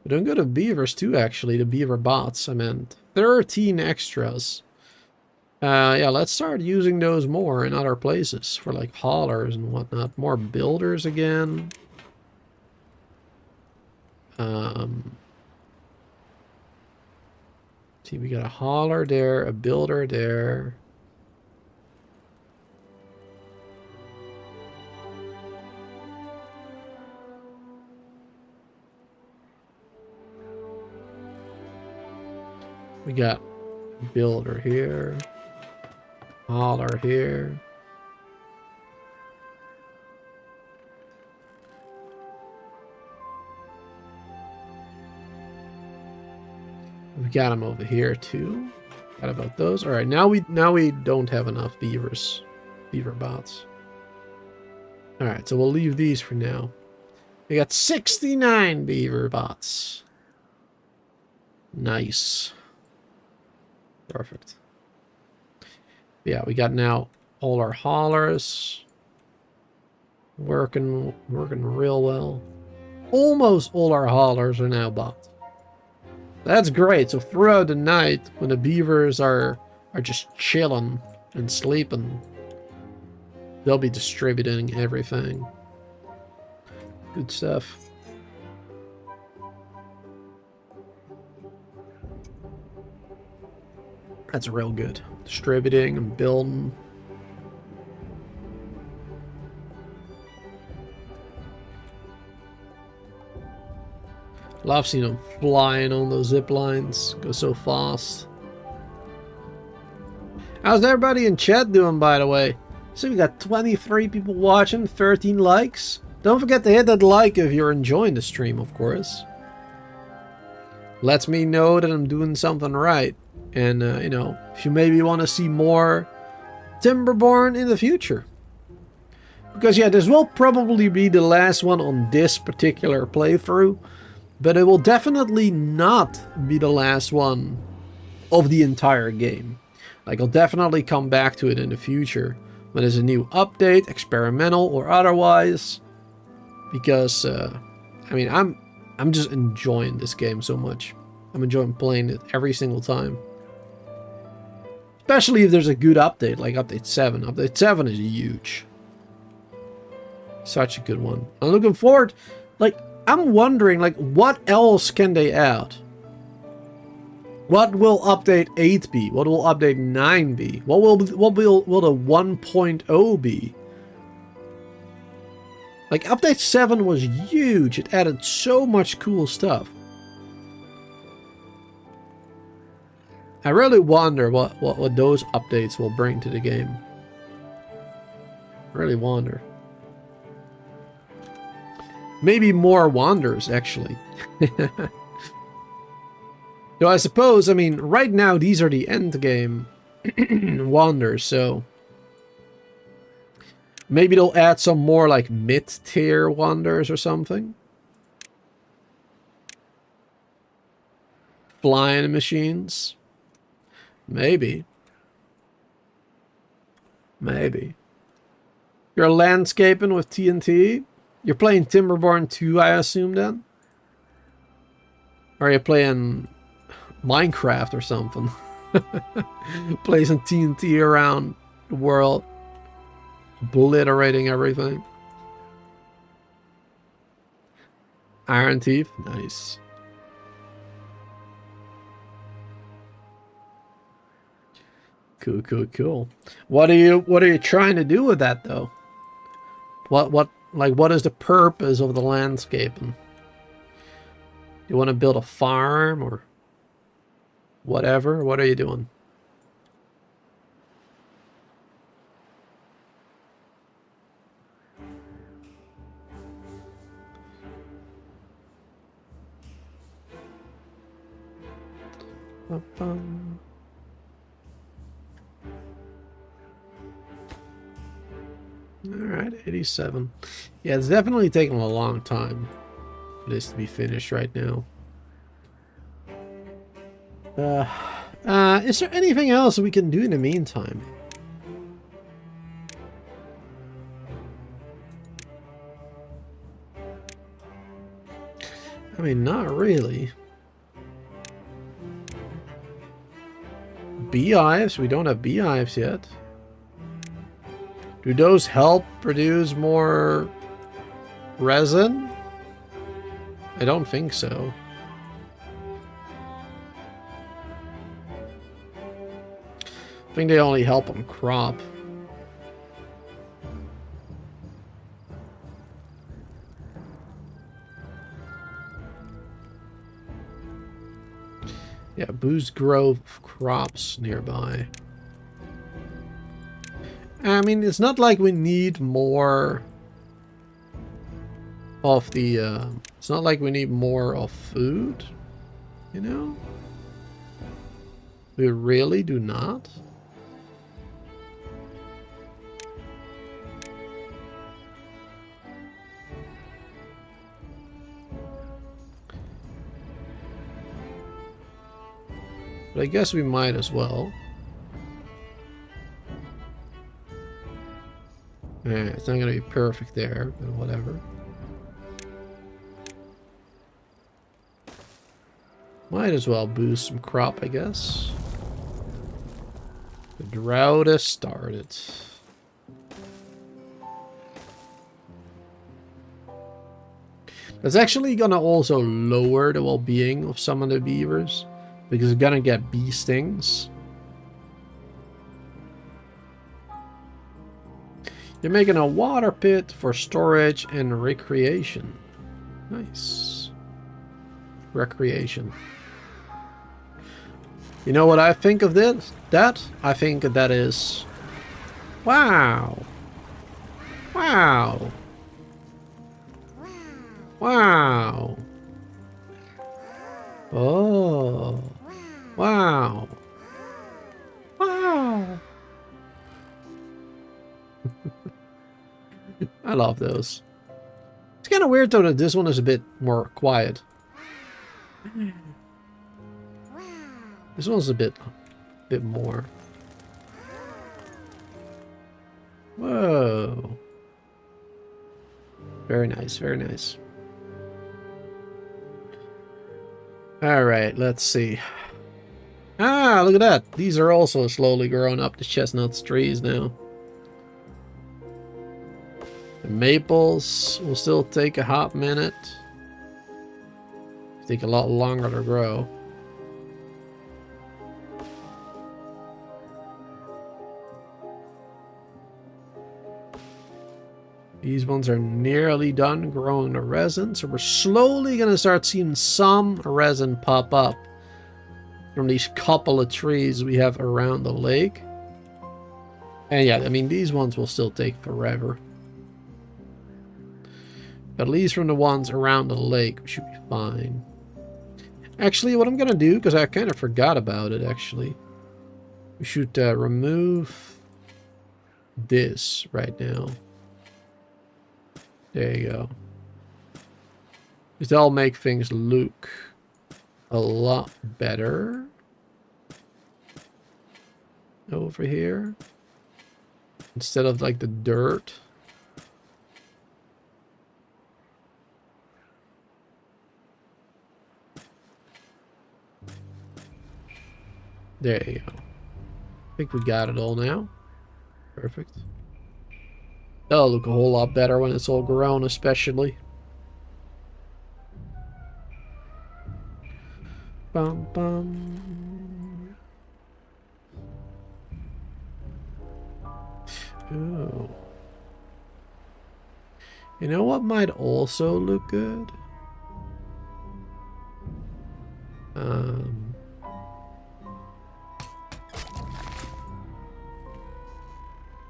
We don't go to beavers too, actually. The beaver bots, I meant. 13 extras. Yeah, let's start using those more in other places for like haulers and whatnot. More builders again. See, we got a hauler there, a builder there. We got a builder here. Hauler here. We got them over here too. What about those? All right, now we don't have enough beavers, beaver bots. All right, so we'll leave these for now. We got 69 beaver bots. Nice. Perfect. Yeah, we got now all our haulers working real well. Almost all our haulers are now bots. That's great. So throughout the night, when the beavers are just chilling and sleeping, they'll be distributing everything. Good stuff. That's real good. Distributing and building. Love seeing them flying on those zip lines. Go so fast. How's everybody in chat doing, by the way? So we got 23 people watching, 13 likes. Don't forget to hit that like if you're enjoying the stream, of course. Lets me know that I'm doing something right. And, you know, if you maybe want to see more Timberborn in the future. Because, yeah, this will probably be the last one on this particular playthrough. But it will definitely not be the last one of the entire game. Like, I'll definitely come back to it in the future. When there's a new update, experimental or otherwise. Because, I mean, I'm just enjoying this game so much. I'm enjoying playing it every single time. Especially if there's a good update, like Update 7. Update 7 is huge. Such a good one. I'm looking forward, like, I'm wondering, like, what else can they add? What will Update 8 be? What will Update 9 be? What will the 1.0 be? Like, Update 7 was huge. It added so much cool stuff. I really wonder what those updates will bring to the game. I really wonder. Maybe more wonders, actually. So I suppose, I mean, right now these are the end game wonders, so maybe they'll add some more like mid-tier wonders or something. Flying machines. Maybe. Maybe. You're landscaping with TNT? You're playing Timberborn 2, I assume, then? Or are you playing Minecraft or something? Placing TNT around the world. Obliterating everything. Iron Teeth? Nice. Cool, cool, cool. What are you trying to do with that, though? What is the purpose of the landscaping? You want to build a farm or whatever? What are you doing? Alright, 87. Yeah, it's definitely taking a long time for this to be finished right now. Is there anything else we can do in the meantime? I mean, not really. Beehives? We don't have beehives yet. Do those help produce more resin? I don't think so. I think they only help on crop. Yeah, boost growth of crops nearby. I mean, it's not like we need more of the, it's not like we need more of food, you know? We really do not. But I guess we might as well. It's not gonna be perfect there, but whatever. Might as well boost some crop, I guess. The drought has started. That's actually gonna also lower the well-being of some of the beavers, because they're gonna get bee stings. You're making a water pit for storage and recreation. Nice. Recreation. You know what I think of this? I think that is... Wow. Wow. Wow. Oh. Wow. Wow. I love those. It's kind of weird though that this one is a bit more quiet. This one's a bit more. Whoa. Very nice, very nice. Alright, let's see. Ah, look at that. These are also slowly growing up the chestnuts trees now. The maples will still take a hot minute. Take a lot longer to grow. These ones are nearly done growing the resin, so we're slowly going to start seeing some resin pop up from these couple of trees we have around the lake. And yeah, I mean, these ones will still take forever. But at least from the ones around the lake, we should be fine. Actually, what I'm going to do, because I kind of forgot about it, actually. We should remove this right now. There you go. Because that'll make things look a lot better. Over here. instead of like the dirt. There you go. I think we got it all now. Perfect. That'll look a whole lot better when it's all grown, especially. Bum, bum. Ooh. You know what might also look good?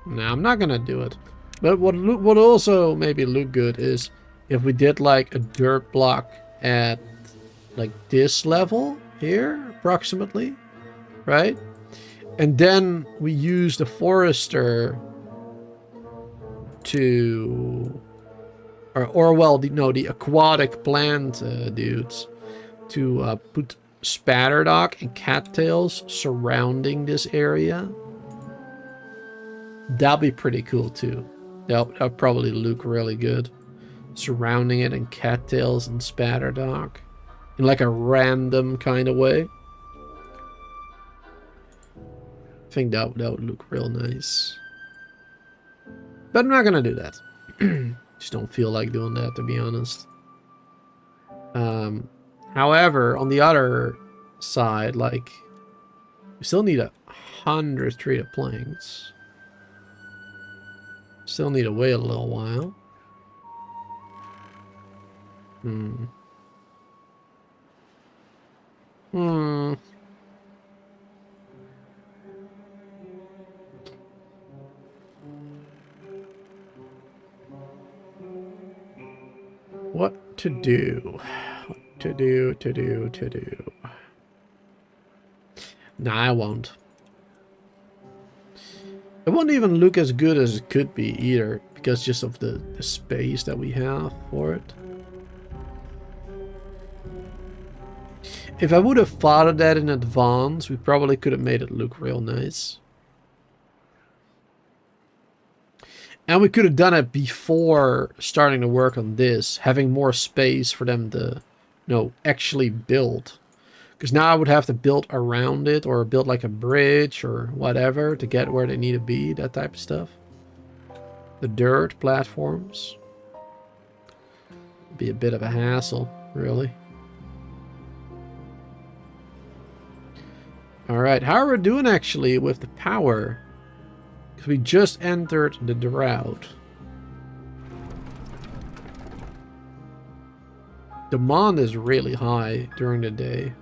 No, I'm not gonna do it. But what also maybe look good is if we did like a dirt block at like this level here, approximately, right? And then we use the forester to, or well, the aquatic plant dudes to put spatterdock and cattails surrounding this area. That'll be pretty cool too. That'll probably look really good. Surrounding it in cattails and spatterdock. In like a random kind of way. I think that would look real nice. But I'm not gonna do that. Just don't feel like doing that, to be honest. However, on the other side, like, we still need 100 treated planks. Still need to wait a little while. What to do? What to do? Nah, I won't. It won't even look as good as it could be either, because just of the space that we have for it. If I would have thought of that in advance, we probably could have made it look real nice. And we could have done it before starting to work on this, having more space for them to, actually build. Because now I would have to build around it, or build like a bridge or whatever to get where they need to be, that type of stuff. The dirt platforms. Be a bit of a hassle, really. Alright, how are we doing actually with the power? Because we just entered the drought. Demand is really high during the day.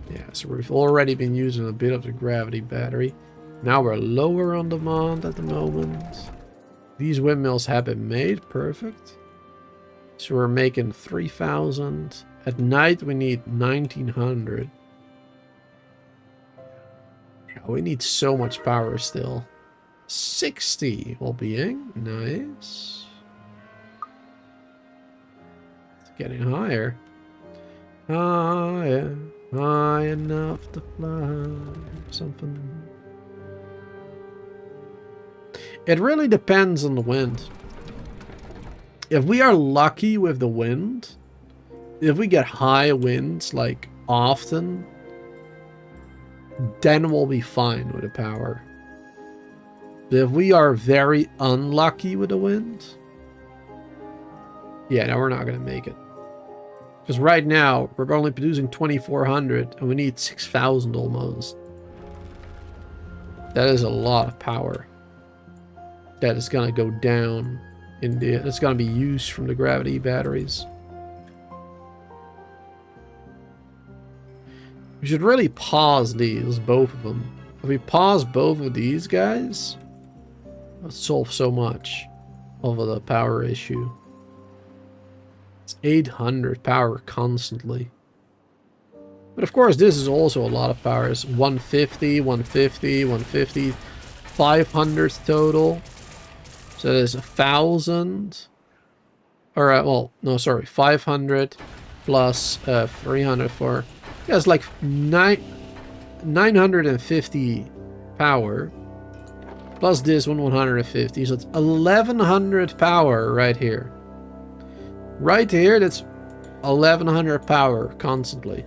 Yeah, so we've already been using a bit of the gravity battery. Now we're lower on demand at the moment. These windmills have been made. Perfect. So we're making 3,000. At night we need 1,900. Yeah, we need so much power still. 60 well-being. Nice. It's getting higher. Higher. High enough to fly. Something. It really depends on the wind. If we are lucky with the wind, if we get high winds like often, then we'll be fine with the power. But if we are very unlucky with the wind, yeah, no, we're not going to make it. Because right now, we're only producing 2,400 and we need 6,000 almost. That is a lot of power. That is going to go down. It's going to be used from the gravity batteries. We should really pause these, both of them. If we pause both of these guys, it'll solve so much over the power issue. It's 800 power constantly. But of course, this is also a lot of power. It's 150, 150, 150, 500 total. So there's 1,000. Alright, well, no, sorry, 500 plus 300 for... Yeah, it's like 950 power. Plus this one 150. So it's 1100 power right here. Right here, that's 1100 power constantly.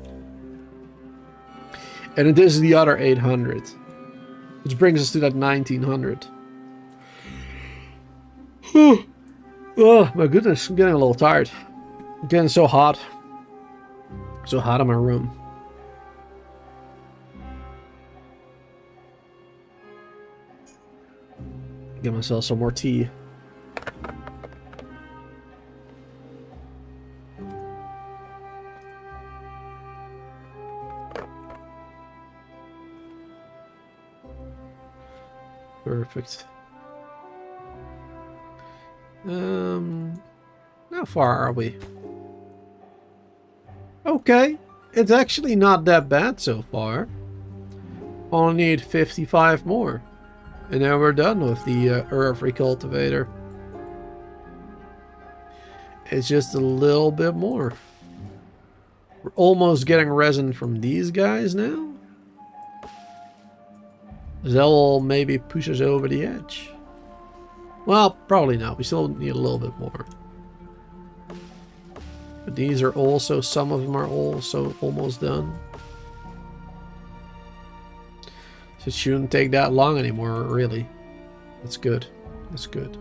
And it is the other 800. Which brings us to that 1900. Oh my goodness, I'm getting a little tired. I'm getting so hot. So hot in my room. Get myself some more tea. Perfect. How far are we? Okay, it's actually not that bad so far. Only need 55 more. And now we're done with the Earth Recultivator. It's just a little bit more. We're almost getting resin from these guys now. They'll maybe push us over the edge. Well, probably not. We still need a little bit more. But these are also, some of them are also almost done. So it shouldn't take that long anymore, really. That's good. That's good.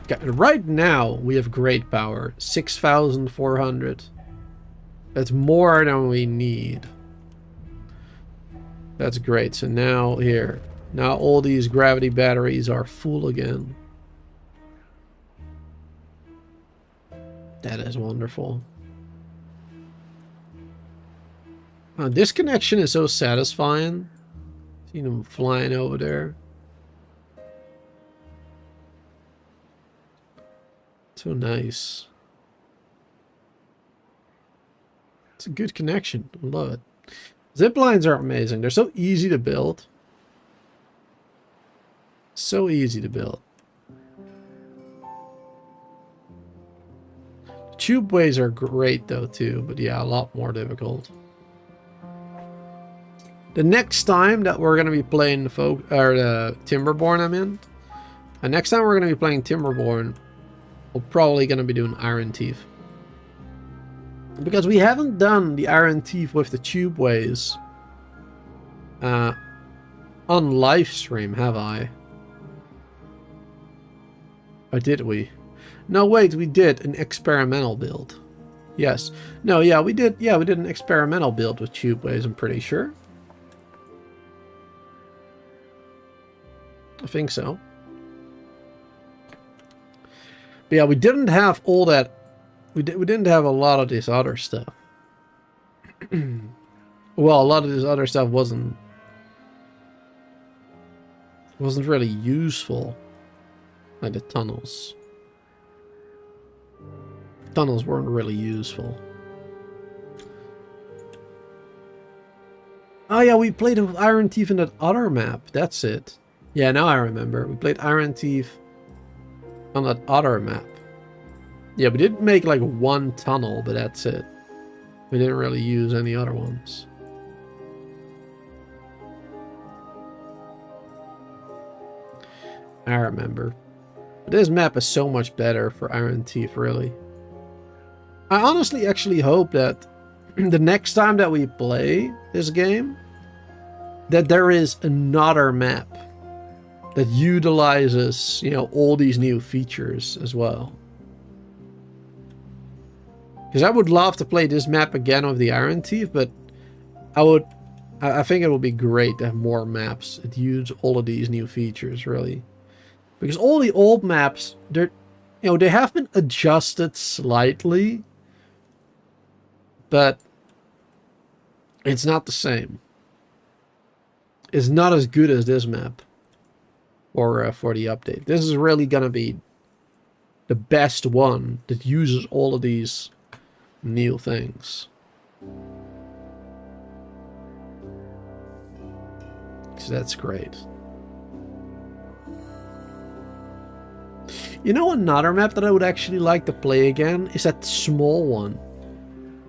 Okay, right now, we have great power. 6,400. That's more than we need. That's great. So now here. Now all these gravity batteries are full again. That is wonderful. This connection is so satisfying. See them flying over there. So nice. It's a good connection. I love it. Zip lines are amazing. They're so easy to build. So easy to build. TUBEWAYS are great though too, but yeah, a lot more difficult. The next time that we're gonna be playing the Timberborn, next time we're gonna be playing Timberborn, we're probably gonna be doing Iron Teeth. Because we haven't done the Iron Teeth with the TUBEWAYS on live stream, have I? Or did we? No, wait, we did an experimental build. Yes. No, yeah, we did. Yeah, we did an experimental build with TUBEWAYS, I'm pretty sure. I think so. But yeah, we didn't have all that. We didn't have a lot of this other stuff. Well, a lot of this other stuff wasn't really useful. Like the tunnels. Tunnels weren't really useful. Oh yeah, we played with Iron Teeth in that other map. That's it. Yeah, now I remember. We played Iron Teeth on that other map. Yeah, we did make like one tunnel, but that's it. We didn't really use any other ones. I remember. But this map is so much better for Iron Teeth, really. I honestly actually hope that the next time that we play this game, that there is another map that utilizes, you know, all these new features as well. Because I would love to play this map again with the Iron Teeth, but I think it would be great to have more maps that use all of these new features, really. Because all the old maps, they're, you know, they have been adjusted slightly, but it's not the same. It's not as good as this map, or for the update. This is really gonna be the best one that uses all of these new things. So that's great. You know, another map that I would actually like to play again is that small one.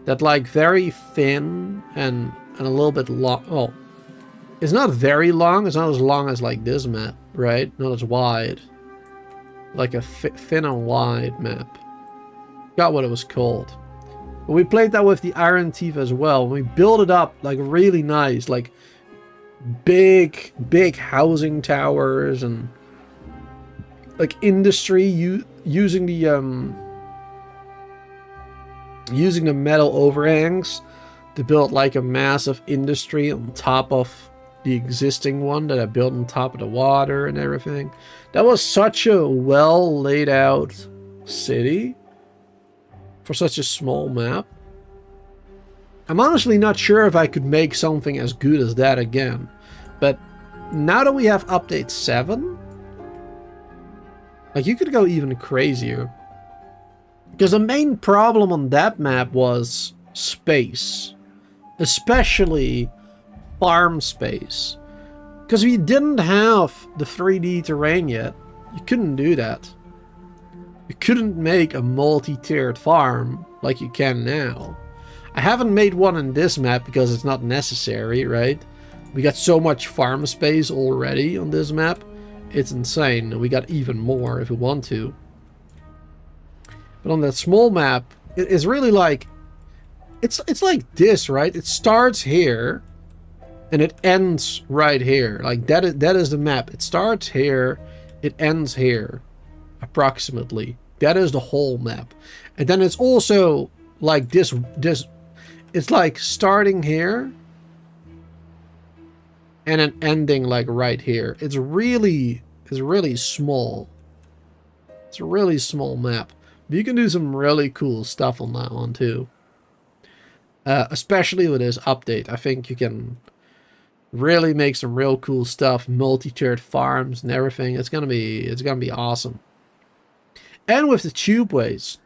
that like very thin and a little bit long. Oh, it's not very long. It's not as long as like this map, right? Not as wide. Like a thin and wide map. Got what it was called. But we played that with the Iron Thief as well. We built it up like really nice, like big housing towers and like industry using the metal overhangs to build like a massive industry on top of the existing one that I built on top of the water and everything. That was such a well laid out city for such a small map. I'm honestly not sure if I could make something as good as that again. But now that we have update 7, like you could go even crazier. Because the main problem on that map was space. Especially farm space. Because we didn't have the 3D terrain yet. You couldn't do that. You couldn't make a multi-tiered farm like you can now. I haven't made one in this map because it's not necessary, right? We got so much farm space already on this map. It's insane. And we got even more if we want to. But on that small map, it is really like... It's like this, right? It starts here. And it ends right here. Like that is the map. It starts here. It ends here. Approximately. That is the whole map. And then it's also like this. It's like starting here. And then ending like right here. It's really small. It's a really small map. But you can do some really cool stuff on that one too. Especially with this update. I think you can really make some real cool stuff. Multi-tiered farms and everything. It's gonna be awesome. And with the tubeways.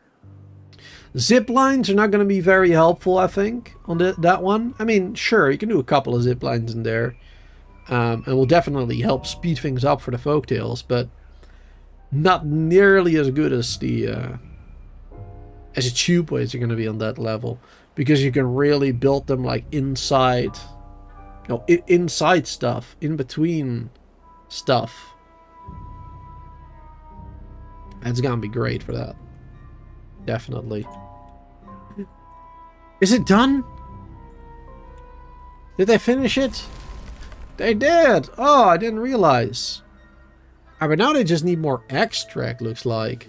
Zip lines are not going to be very helpful, I think, on that one. I mean, sure, you can do a couple of zip lines in there. And will definitely help speed things up for the folktales, but not nearly as good as the tubeways are going to be on that level. Because you can really build them like inside, inside stuff, in between stuff. It's going to be great for that. Definitely. Is it done? Did they finish it? They did! Oh, I didn't realize. But now they just need more extract, looks like.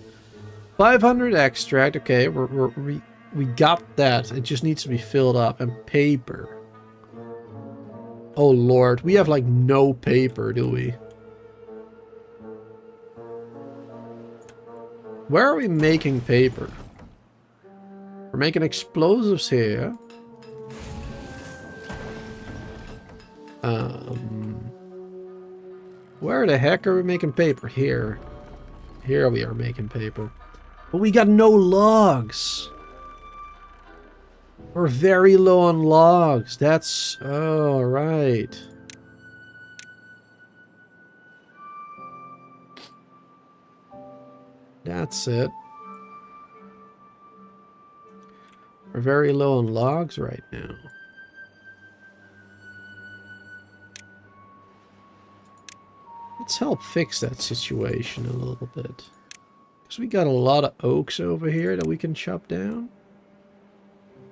500 extract. Okay, we got that. It just needs to be filled up. And paper. Oh, Lord. We have, like, no paper, do we? Where are we making paper? We're making explosives here. Where the heck are we making paper? Here. Here we are making paper. But we got no logs. We're very low on logs. That's... Oh, right. That's it. We're very low on logs right now. Let's help fix that situation a little bit. Because we got a lot of oaks over here that we can chop down.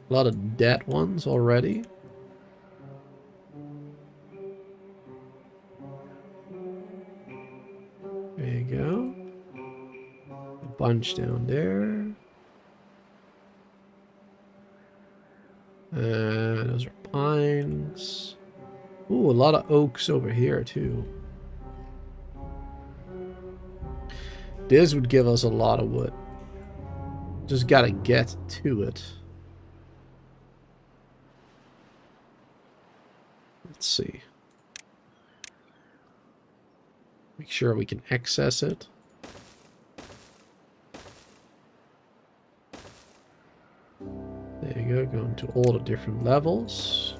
A lot of dead ones already. There you go. A bunch down there. Those are pines. Ooh, a lot of oaks over here too. This would give us a lot of wood. Just gotta get to it. Let's see. Make sure we can access it. There you go, going to all the different levels.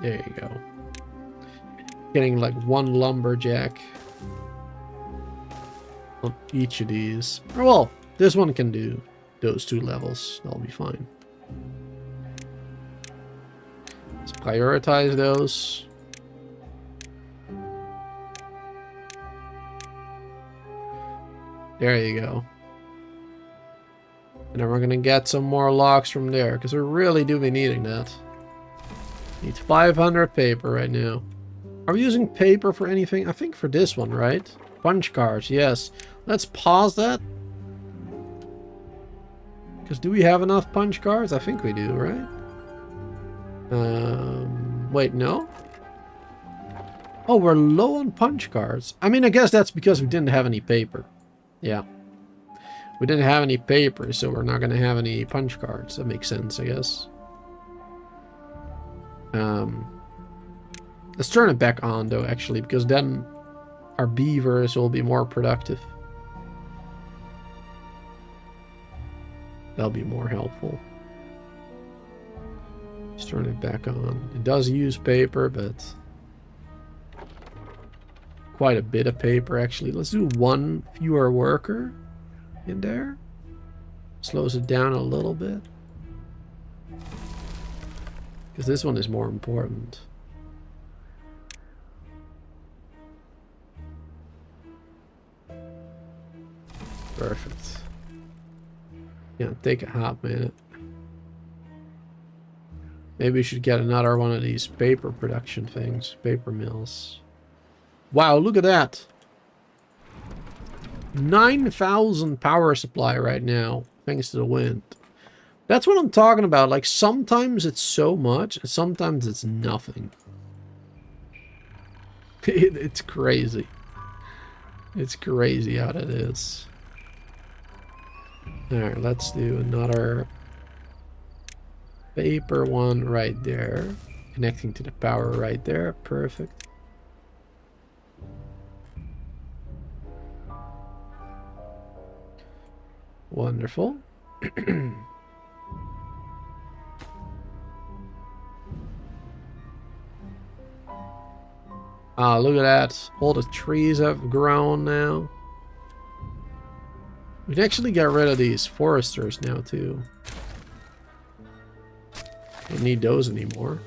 There you go. Getting like one lumberjack on each of these. Or, well, this one can do those 2 levels. That'll be fine. Let's prioritize those. There you go. And then we're gonna get some more logs from there, because we really do be needing that. Need 500 paper right now. Are we using paper for anything? I think for this one, right? Punch cards, yes. Let's pause that. Because do we have enough punch cards? I think we do, right? Wait, no? Oh, we're low on punch cards. I mean, I guess that's because we didn't have any paper. Yeah. We didn't have any paper, so we're not going to have any punch cards. That makes sense, I guess. Let's turn it back on, though, actually, because then our beavers will be more productive. That'll be more helpful. Let's turn it back on. It does use paper, but quite a bit of paper, actually. Let's do 1 fewer worker in there. Slows it down a little bit. Because this one is more important. Perfect. Yeah, take a hot minute. Maybe we should get another one of these paper production things. Paper mills. Wow, look at that. 9,000 power supply right now, thanks to the wind. That's what I'm talking about. Like, sometimes it's so much, and sometimes it's nothing. It's crazy. It's crazy how that is. Alright, let's do another paper one right there. Connecting to the power right there. Perfect. Wonderful. Ah, look at that. All the trees have grown now. We can actually get rid of these foresters now, too. Don't need those anymore.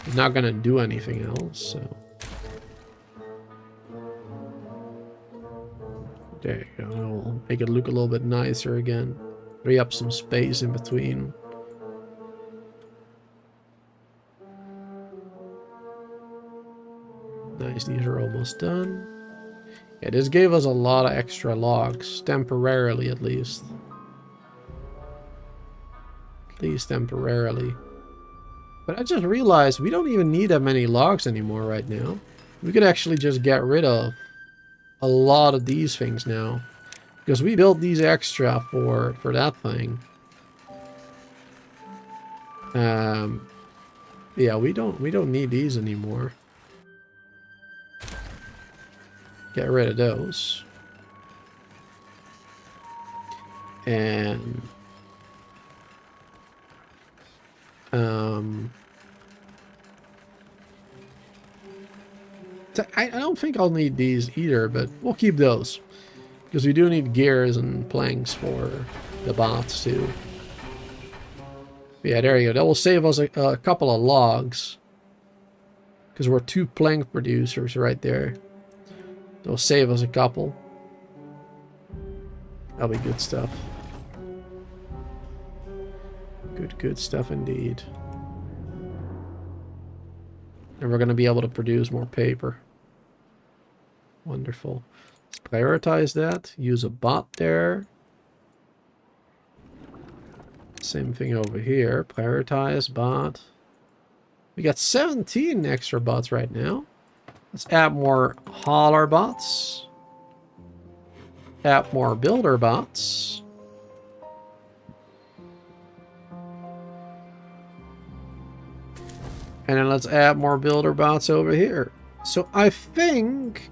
They're not gonna do anything else, so. There you go. We'll make it look a little bit nicer again. Free up some space in between. Nice, these are almost done. Yeah, this gave us a lot of extra logs, temporarily at least. At least temporarily. But I just realized we don't even need that many logs anymore right now. We could actually just get rid of a lot of these things now. Because we built these extra for that thing. Yeah, we don't need these anymore. Get rid of those. And I don't think I'll need these either, but we'll keep those. Because we do need gears and planks for the bots too. Yeah, there you go. That will save us a couple of logs. Because we're 2 plank producers right there. That'll save us a couple. That'll be good stuff. Good stuff indeed. And we're going to be able to produce more paper. Wonderful. Let's prioritize that. Use a bot there. Same thing over here. Prioritize bot. We got 17 extra bots right now. Let's add more hauler bots. Add more builder bots. And then let's add more builder bots over here. So I think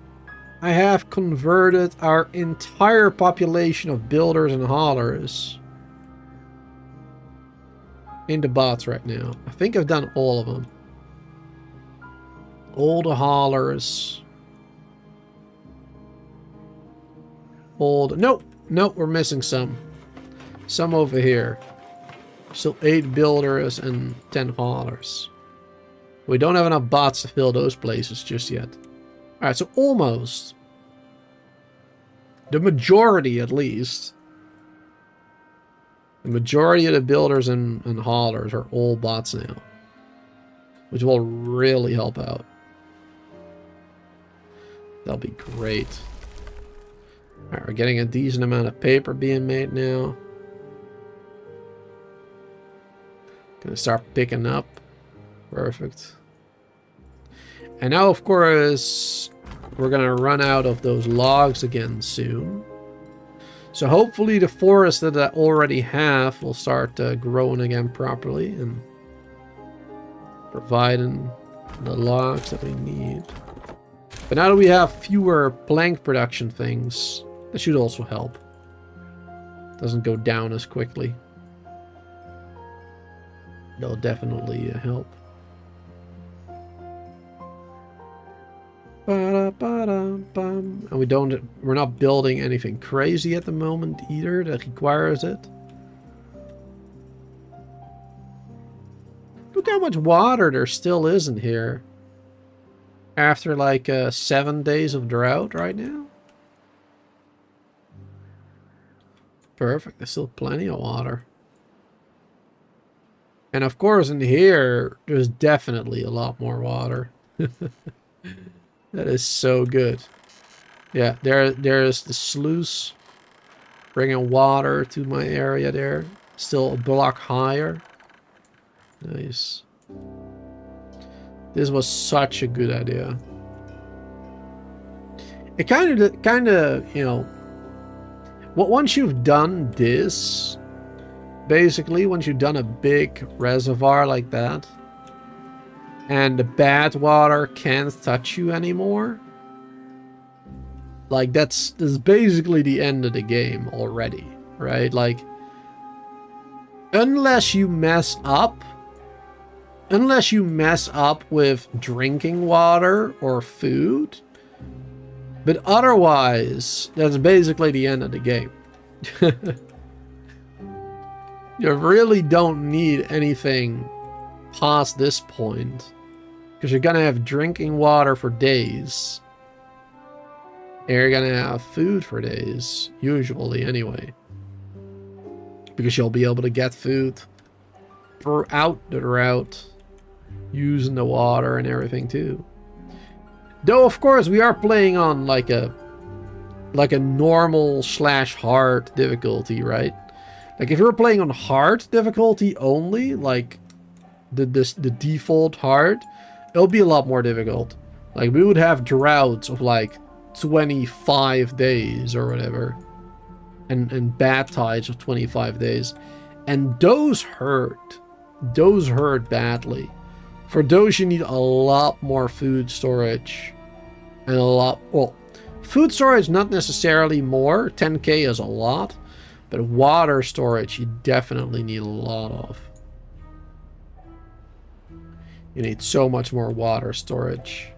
I have converted our entire population of builders and haulers in the bots right now. I think I've done all of them. All the haulers. Nope, we're missing some. Some over here. Still 8 builders and 10 haulers. We don't have enough bots to fill those places just yet. Alright, so almost. The majority, at least. The majority of the builders and haulers are all bots now. Which will really help out. That'll be great. Alright, we're getting a decent amount of paper being made now. Gonna start picking up. Perfect. And now, of course, we're gonna run out of those logs again soon. So hopefully the forest that I already have will start growing again properly and providing the logs that we need. But now that we have fewer plank production things, that should also help. Doesn't go down as quickly. That'll definitely help. And we're not building anything crazy at the moment either that requires it. Look how much water there still is in here. After like 7 days of drought right now. Perfect, there's still plenty of water. And of course in here, there's definitely a lot more water. That is so good. Yeah, there's the sluice. Bringing water to my area there. Still a block higher. Nice. This was such a good idea. It kind of, you know, once you've done this, basically, once you've done a big reservoir like that, and the bad water can't touch you anymore, like that's basically the end of the game already, right? Like, unless you mess up with drinking water or food, but otherwise, that's basically the end of the game. You really don't need anything past this point, because you're gonna have drinking water for days, and you're gonna have food for days, usually anyway, because you'll be able to get food throughout the drought, using the water and everything too. Though of course we are playing on like a normal / hard difficulty, right? Like if you're playing on hard difficulty only, like the default hard, it'll be a lot more difficult. Like we would have droughts of like 25 days or whatever, and bad tides of 25 days, and those hurt badly. For those, you need a lot more food storage. And a lot... Well, food storage, not necessarily more. 10k is a lot. But water storage, you definitely need a lot of. You need so much more water storage.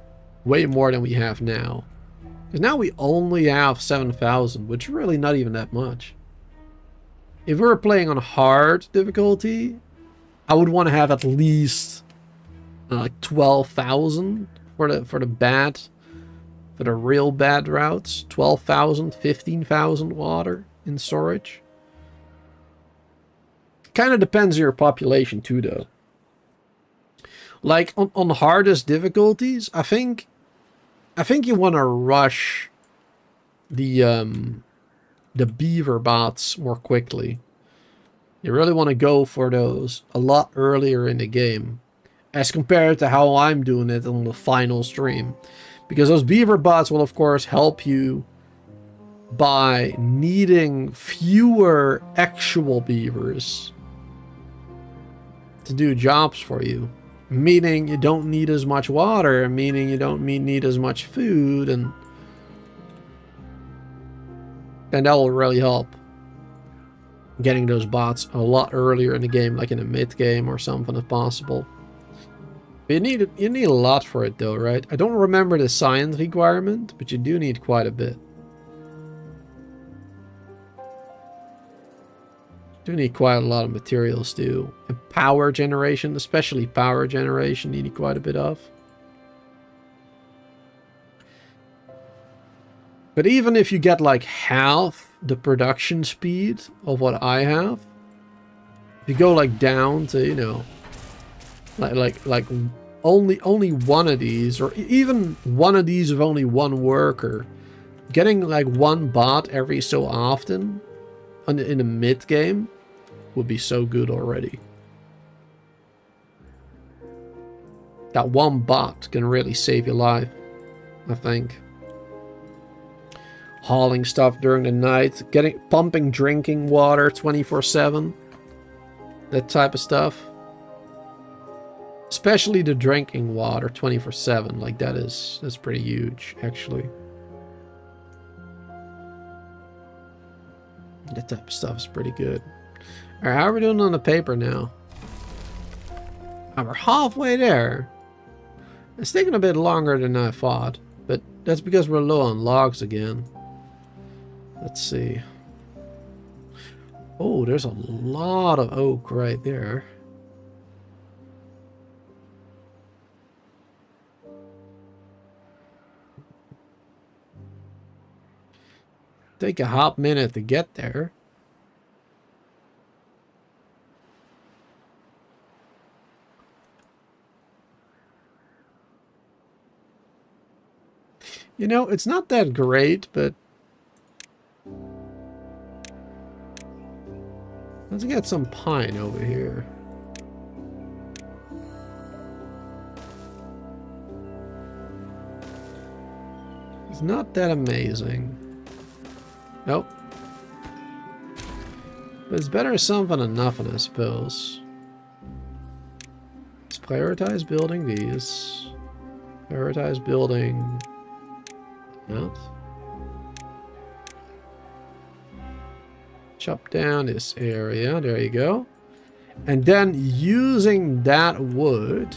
Way more than we have now. Because now we only have 7,000, which is really not even that much. If we were playing on hard difficulty, I would want to have at least... like 12,000 for the real bad routes. 12,000, 15,000 water in storage. Kind of depends on your population too, though. Like on hardest difficulties, I think you want to rush the beaver bots more quickly. You really want to go for those a lot earlier in the game, as compared to how I'm doing it on the final stream. Because those beaver bots will of course help you by needing fewer actual beavers to do jobs for you. Meaning you don't need as much water, meaning you don't need as much food, and that will really help. getting those bots a lot earlier in the game, like in a mid game or something if possible. But you need a lot for it though, right? I don't remember the science requirement, but you do need quite a bit. You do need quite a lot of materials too. And power generation, especially power generation, you need quite a bit of. But even if you get like half the production speed of what I have, if you go like down to, you know, like only one of these, or even one of these with only one worker, getting like one bot every so often in a mid game would be so good already. That one bot can really save your life, I think. Hauling stuff during the night, pumping drinking water 24/7, that type of stuff. Especially the drinking water 24/7, like that's pretty huge actually. That type of stuff is pretty good. Alright, how are we doing on the paper now? Oh, we're halfway there. It's taking a bit longer than I thought, but that's because we're low on logs again. Let's see. Oh, there's a lot of oak right there. Take a hot minute to get there. You know, it's not that great, but let's get some pine over here. It's not that amazing. Nope. But it's better something than nothing, I suppose. Let's prioritize building these. Prioritize building that. Chop down this area. There you go. And then using that wood,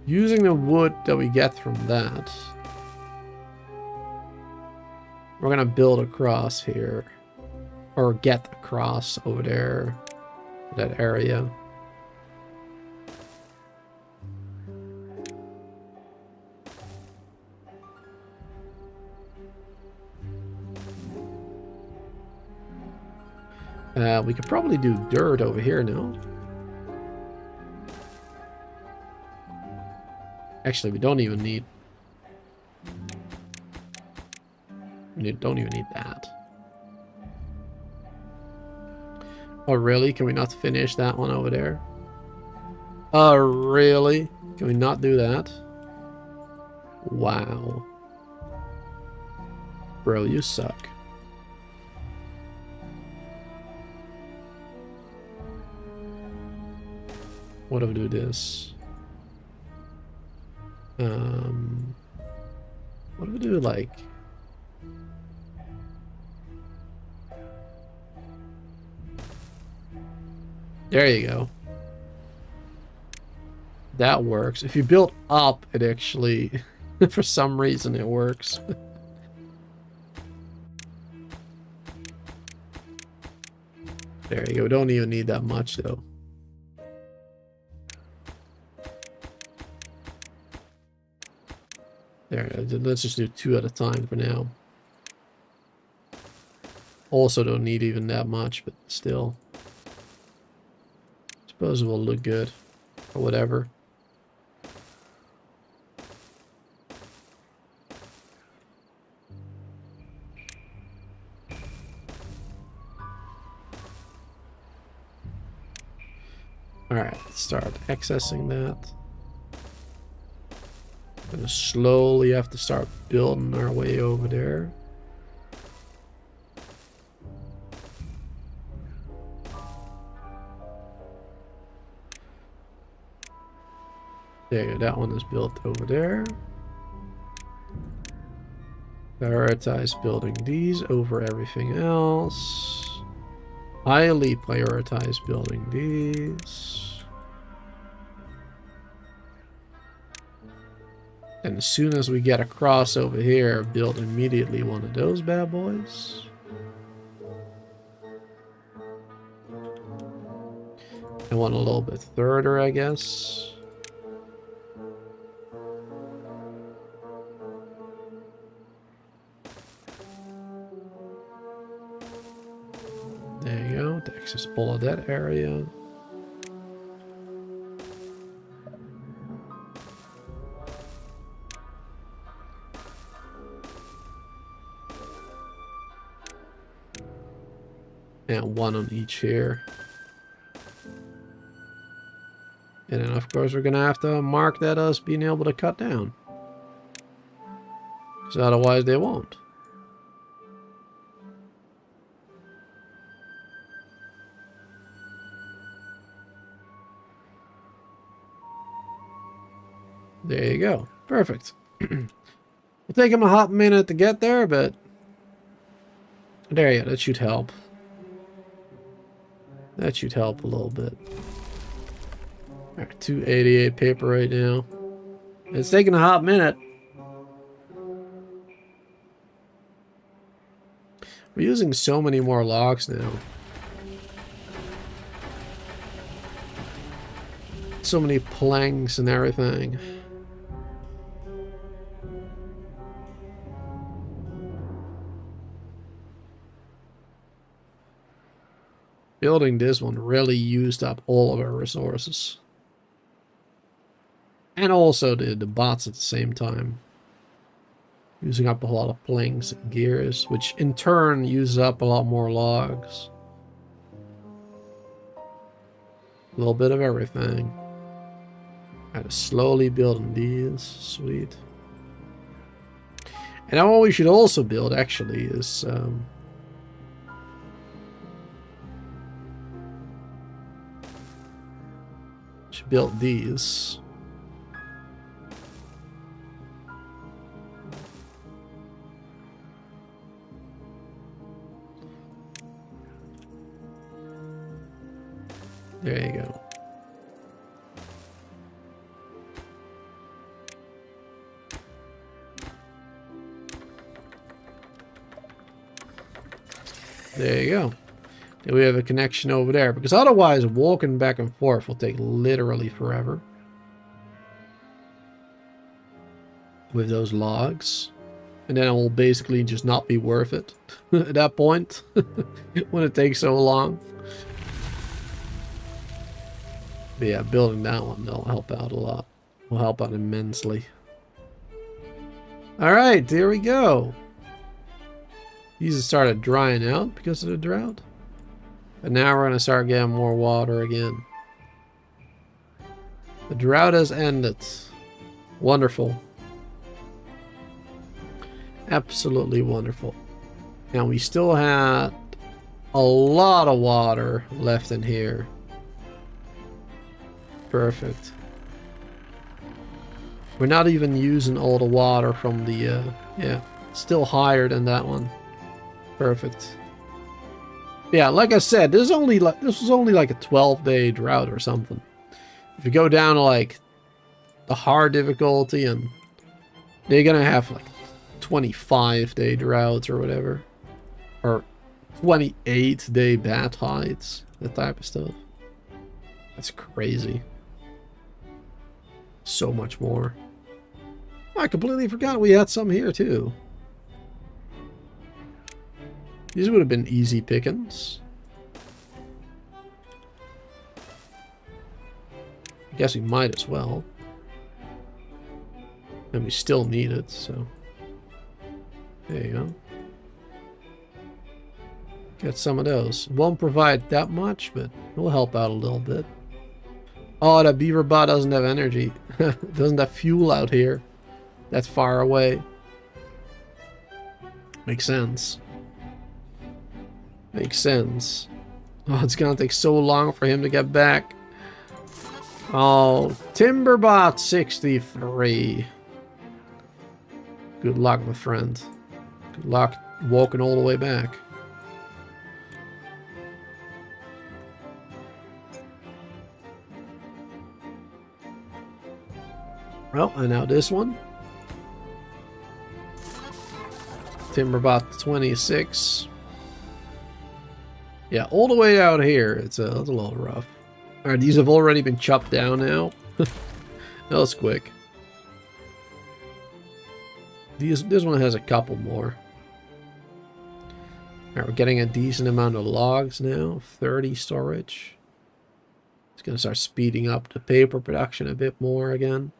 using the wood that we get from that, we're gonna build across here, or get across over there, that area. We could probably do dirt over here now. Actually, we don't even need... We don't even need that. Oh, really? Can we not finish that one over there? Oh, really? Can we not do that? Wow. Bro, you suck. What if we do this? What if we do like... There you go. That works. If you build up, it actually, for some reason, it works. There you go. We don't even need that much, though. There, let's just do 2 at a time for now. Also don't need even that much, but still. Suppose it will look good, or whatever. Alright, let's start accessing that. Gonna slowly have to start building our way over there. There you go, that one is built over there. Prioritize building these over everything else. Highly prioritize building these. And as soon as we get across over here, build immediately one of those bad boys. And one a little bit further, I guess. There you go. To access all of that area. And one on each here. And then of course we're gonna have to mark that as being able to cut down. Because otherwise they won't. There you go. Perfect. It'll take him a hot minute to get there, but there you go. That should help. That should help a little bit. Alright, 288 paper right now. It's taking a hot minute. We're using so many more logs now. So many planks and everything. Building this one really used up all of our resources. And also the bots at the same time. Using up a lot of planks and gears, which in turn uses up a lot more logs. A little bit of everything. I had to slowly building these. Sweet. And now what we should also build actually is should build these. There you go. There you go. Then we have a connection over there, because otherwise walking back and forth will take literally forever. With those logs. And then it will basically just not be worth it at that point. When it takes so long. But yeah, building that one, that'll help out a lot. Will help out immensely. Alright, there we go. These have started drying out because of the drought. But now we're going to start getting more water again. The drought has ended. Wonderful. Absolutely wonderful. And we still had a lot of water left in here. Perfect. We're not even using all the water from the, yeah, still higher than that one. Perfect. Yeah, like I said, this was only like a 12-day drought or something. If you go down to like the hard difficulty, and they're gonna have like 25-day droughts or whatever, or 28-day bad tides, that type of stuff. That's crazy. So much more. I completely forgot we had some here too. These would have been easy pickings. I guess we might as well. And we still need it, so. There you go. Get some of those. Won't provide that much, but it will help out a little bit. Oh, that beaver bot doesn't have energy. Doesn't have fuel out here. That's far away. Makes sense. Makes sense. Oh, it's gonna take so long for him to get back. Oh, Timberbot 63. Good luck, my friend. Good luck walking all the way back. Well, and now this one. Timberbot 26. Yeah, all the way out here, it's a little rough. Alright, these have already been chopped down now. That was quick. This one has a couple more. Alright, we're getting a decent amount of logs now. 30 storage. It's going to start speeding up the paper production a bit more again.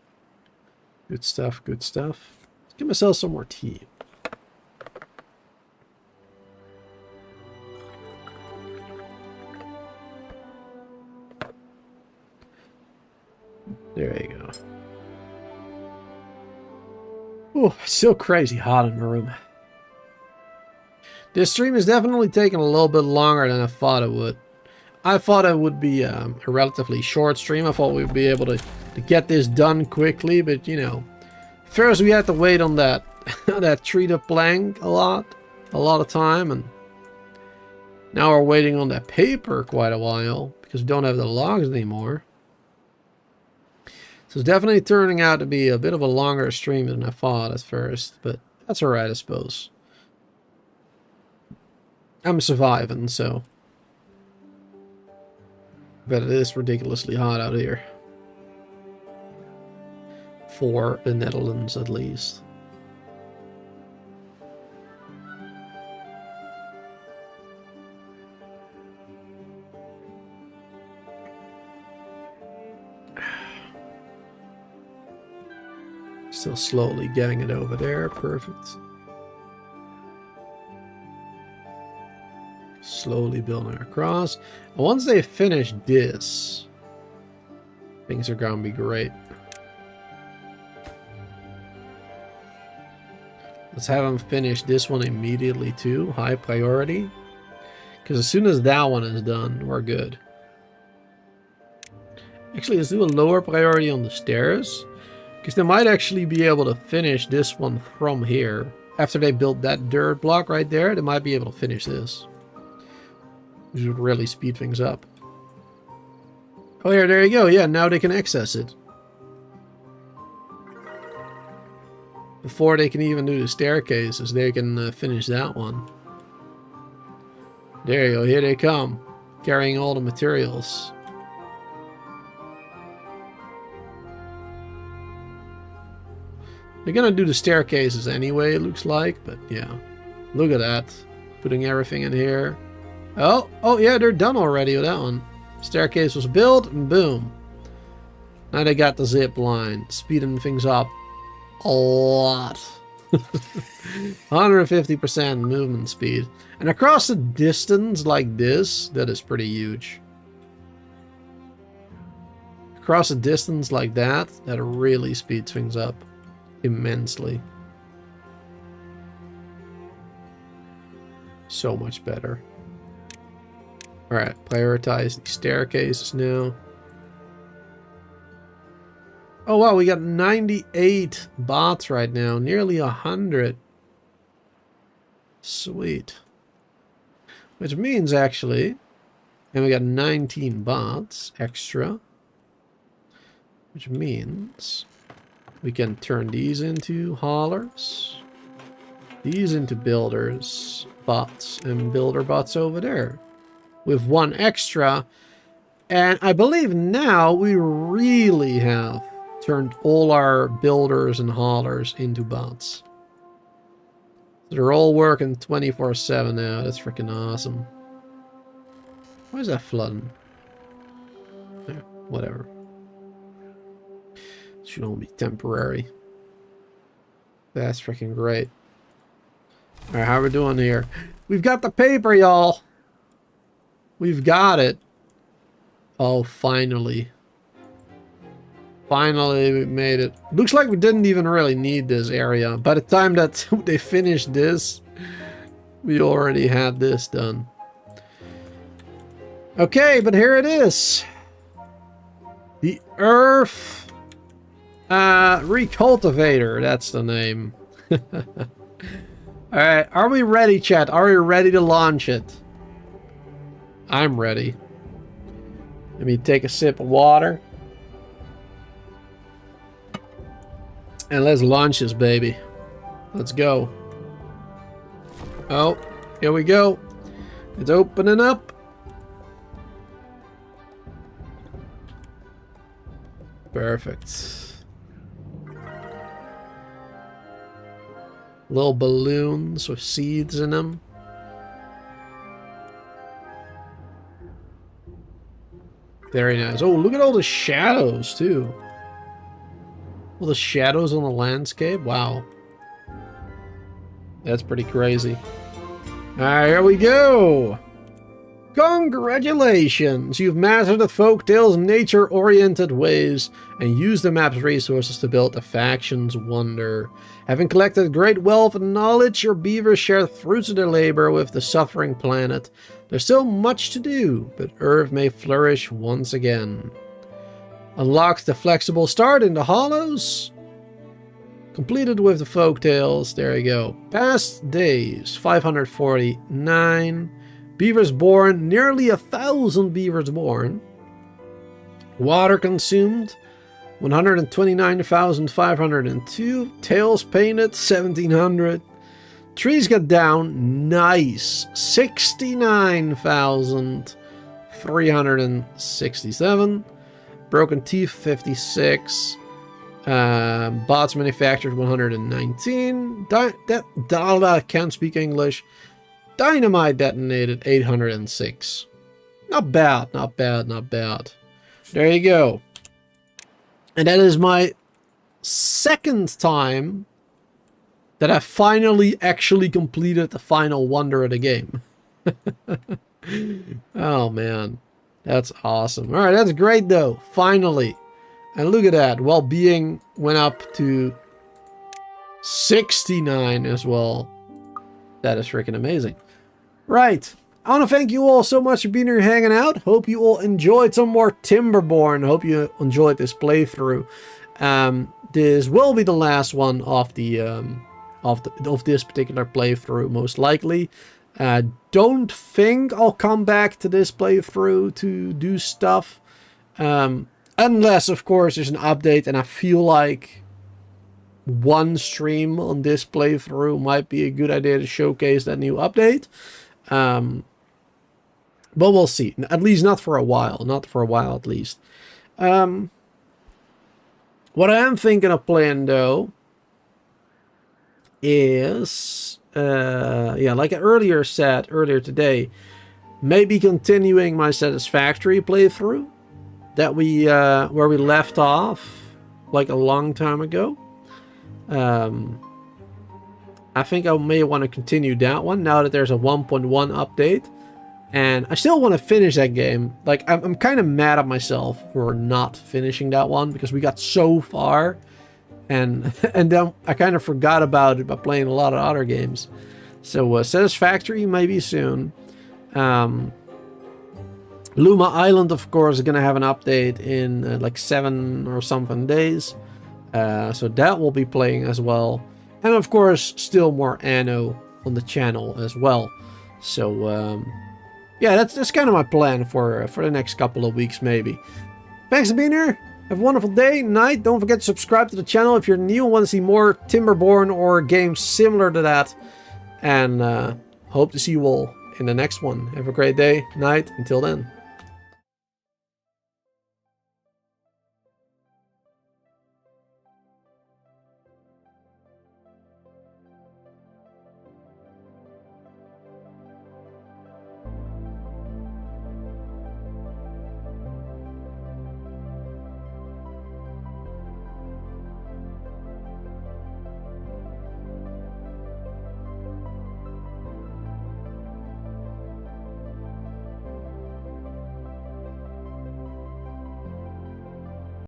Good stuff, good stuff. Let's give myself some more tea. There you go. Oh, still crazy hot in my room. This stream is definitely taking a little bit longer than I thought it would. I thought it would be a relatively short stream. I thought we'd be able to get this done quickly, but you know, first we had to wait on that that tree to plank a lot of time, and now we're waiting on that paper quite a while because we don't have the logs anymore. So it's definitely turning out to be a bit of a longer stream than I thought at first, but that's alright, I suppose. I'm surviving, so. But it is ridiculously hot out here. For the Netherlands, at least. Still slowly getting it over there. Perfect. Slowly building across. And once they finish this, things are going to be great. Let's have them finish this one immediately too. High priority. Because as soon as that one is done, we're good. Actually, let's do a lower priority on the stairs. Because they might actually be able to finish this one from here. After they build that dirt block right there, they might be able to finish this. Which would really speed things up. Oh yeah, there you go. Yeah, now they can access it. Before they can even do the staircases, they can finish that one. There you go. Here they come. Carrying all the materials. They're gonna do the staircases anyway, it looks like, but yeah. Look at that. Putting everything in here. Oh yeah, they're done already with that one. Staircase was built, and boom. Now they got the zip line. Speeding things up a lot. 150% movement speed. And across the distance like this, that is pretty huge. Across a distance like that, that really speeds things up. Immensely. So much better. Alright, prioritize the staircases now. Oh wow, we got 98 bots right now. Nearly 100. Sweet. Which means actually, and we got 19 bots extra. Which means we can turn these into haulers, these into builders bots, and builder bots over there. With one extra, and I believe now we really have turned all our builders and haulers into bots. They're all working 24/7 now. That's freaking awesome. Why is that flooding? Yeah, whatever. Should only be temporary. That's freaking great. Alright, how are we doing here? We've got the paper, y'all. We've got it. Oh, finally. Finally, we made it. Looks like we didn't even really need this area. By the time that they finished this, we already had this done. Okay, but here it is. The Earth Recultivator, that's the name. Alright, are we ready, chat? Are we ready to launch it? I'm ready. Let me take a sip of water. And let's launch this baby. Let's go. Oh, here we go. It's opening up. Perfect. Little balloons with seeds in them. Very nice. Oh, look at all the shadows, too. All the shadows on the landscape. Wow. That's pretty crazy. Alright, here we go. Congratulations! You've mastered the folktale's nature-oriented ways and used the map's resources to build the faction's wonder. Having collected great wealth and knowledge, your beavers share the fruits of their labor with the suffering planet. There's still much to do, but Earth may flourish once again. Unlocks the flexible start in the hollows. Completed with the folktales. There you go. Past days, 549. Beavers born, nearly 1,000 beavers born. Water consumed, 129,502. Tails painted, 1,700. Trees got down, nice, 69,367. Broken teeth, 56. Bots manufactured, 119. Can't speak English. Dynamite detonated, 806. Not bad, not bad, not bad. There you go. And that is my second time that I finally actually completed the final wonder of the game. Oh, man. That's awesome. Alright, that's great, though. Finally. And look at that. Well-being went up to 69 as well. That is freaking amazing. Right. I want to thank you all so much for being here hanging out. Hope you all enjoyed some more Timberborn. Hope you enjoyed this playthrough. This will be the last one of the of this particular playthrough, most likely. Don't think I'll come back to this playthrough to do stuff. Unless, of course, there's an update and I feel like one stream on this playthrough might be a good idea to showcase that new update. But we'll see. At least not for a while. Not for a while, at least. What I am thinking of playing, though, is... yeah, like I said earlier today, maybe continuing my Satisfactory playthrough that we where we left off like a long time ago. I think I may want to continue that one now that there's a 1.1 update, and I still want to finish that game. Like, I'm kind of mad at myself for not finishing that one because we got so far, and then I kind of forgot about it by playing a lot of other games. So Satisfactory maybe soon. Luma Island, of course, is gonna have an update in like 7 or something days, so that will be playing as well. And of course, still more Anno on the channel as well. So yeah, that's kind of my plan for the next couple of weeks, maybe. Thanks for being here. Have a wonderful day, night. Don't forget to subscribe to the channel if you're new and want to see more Timberborn or games similar to that. And hope to see you all in the next one. Have a great day, night. Until then.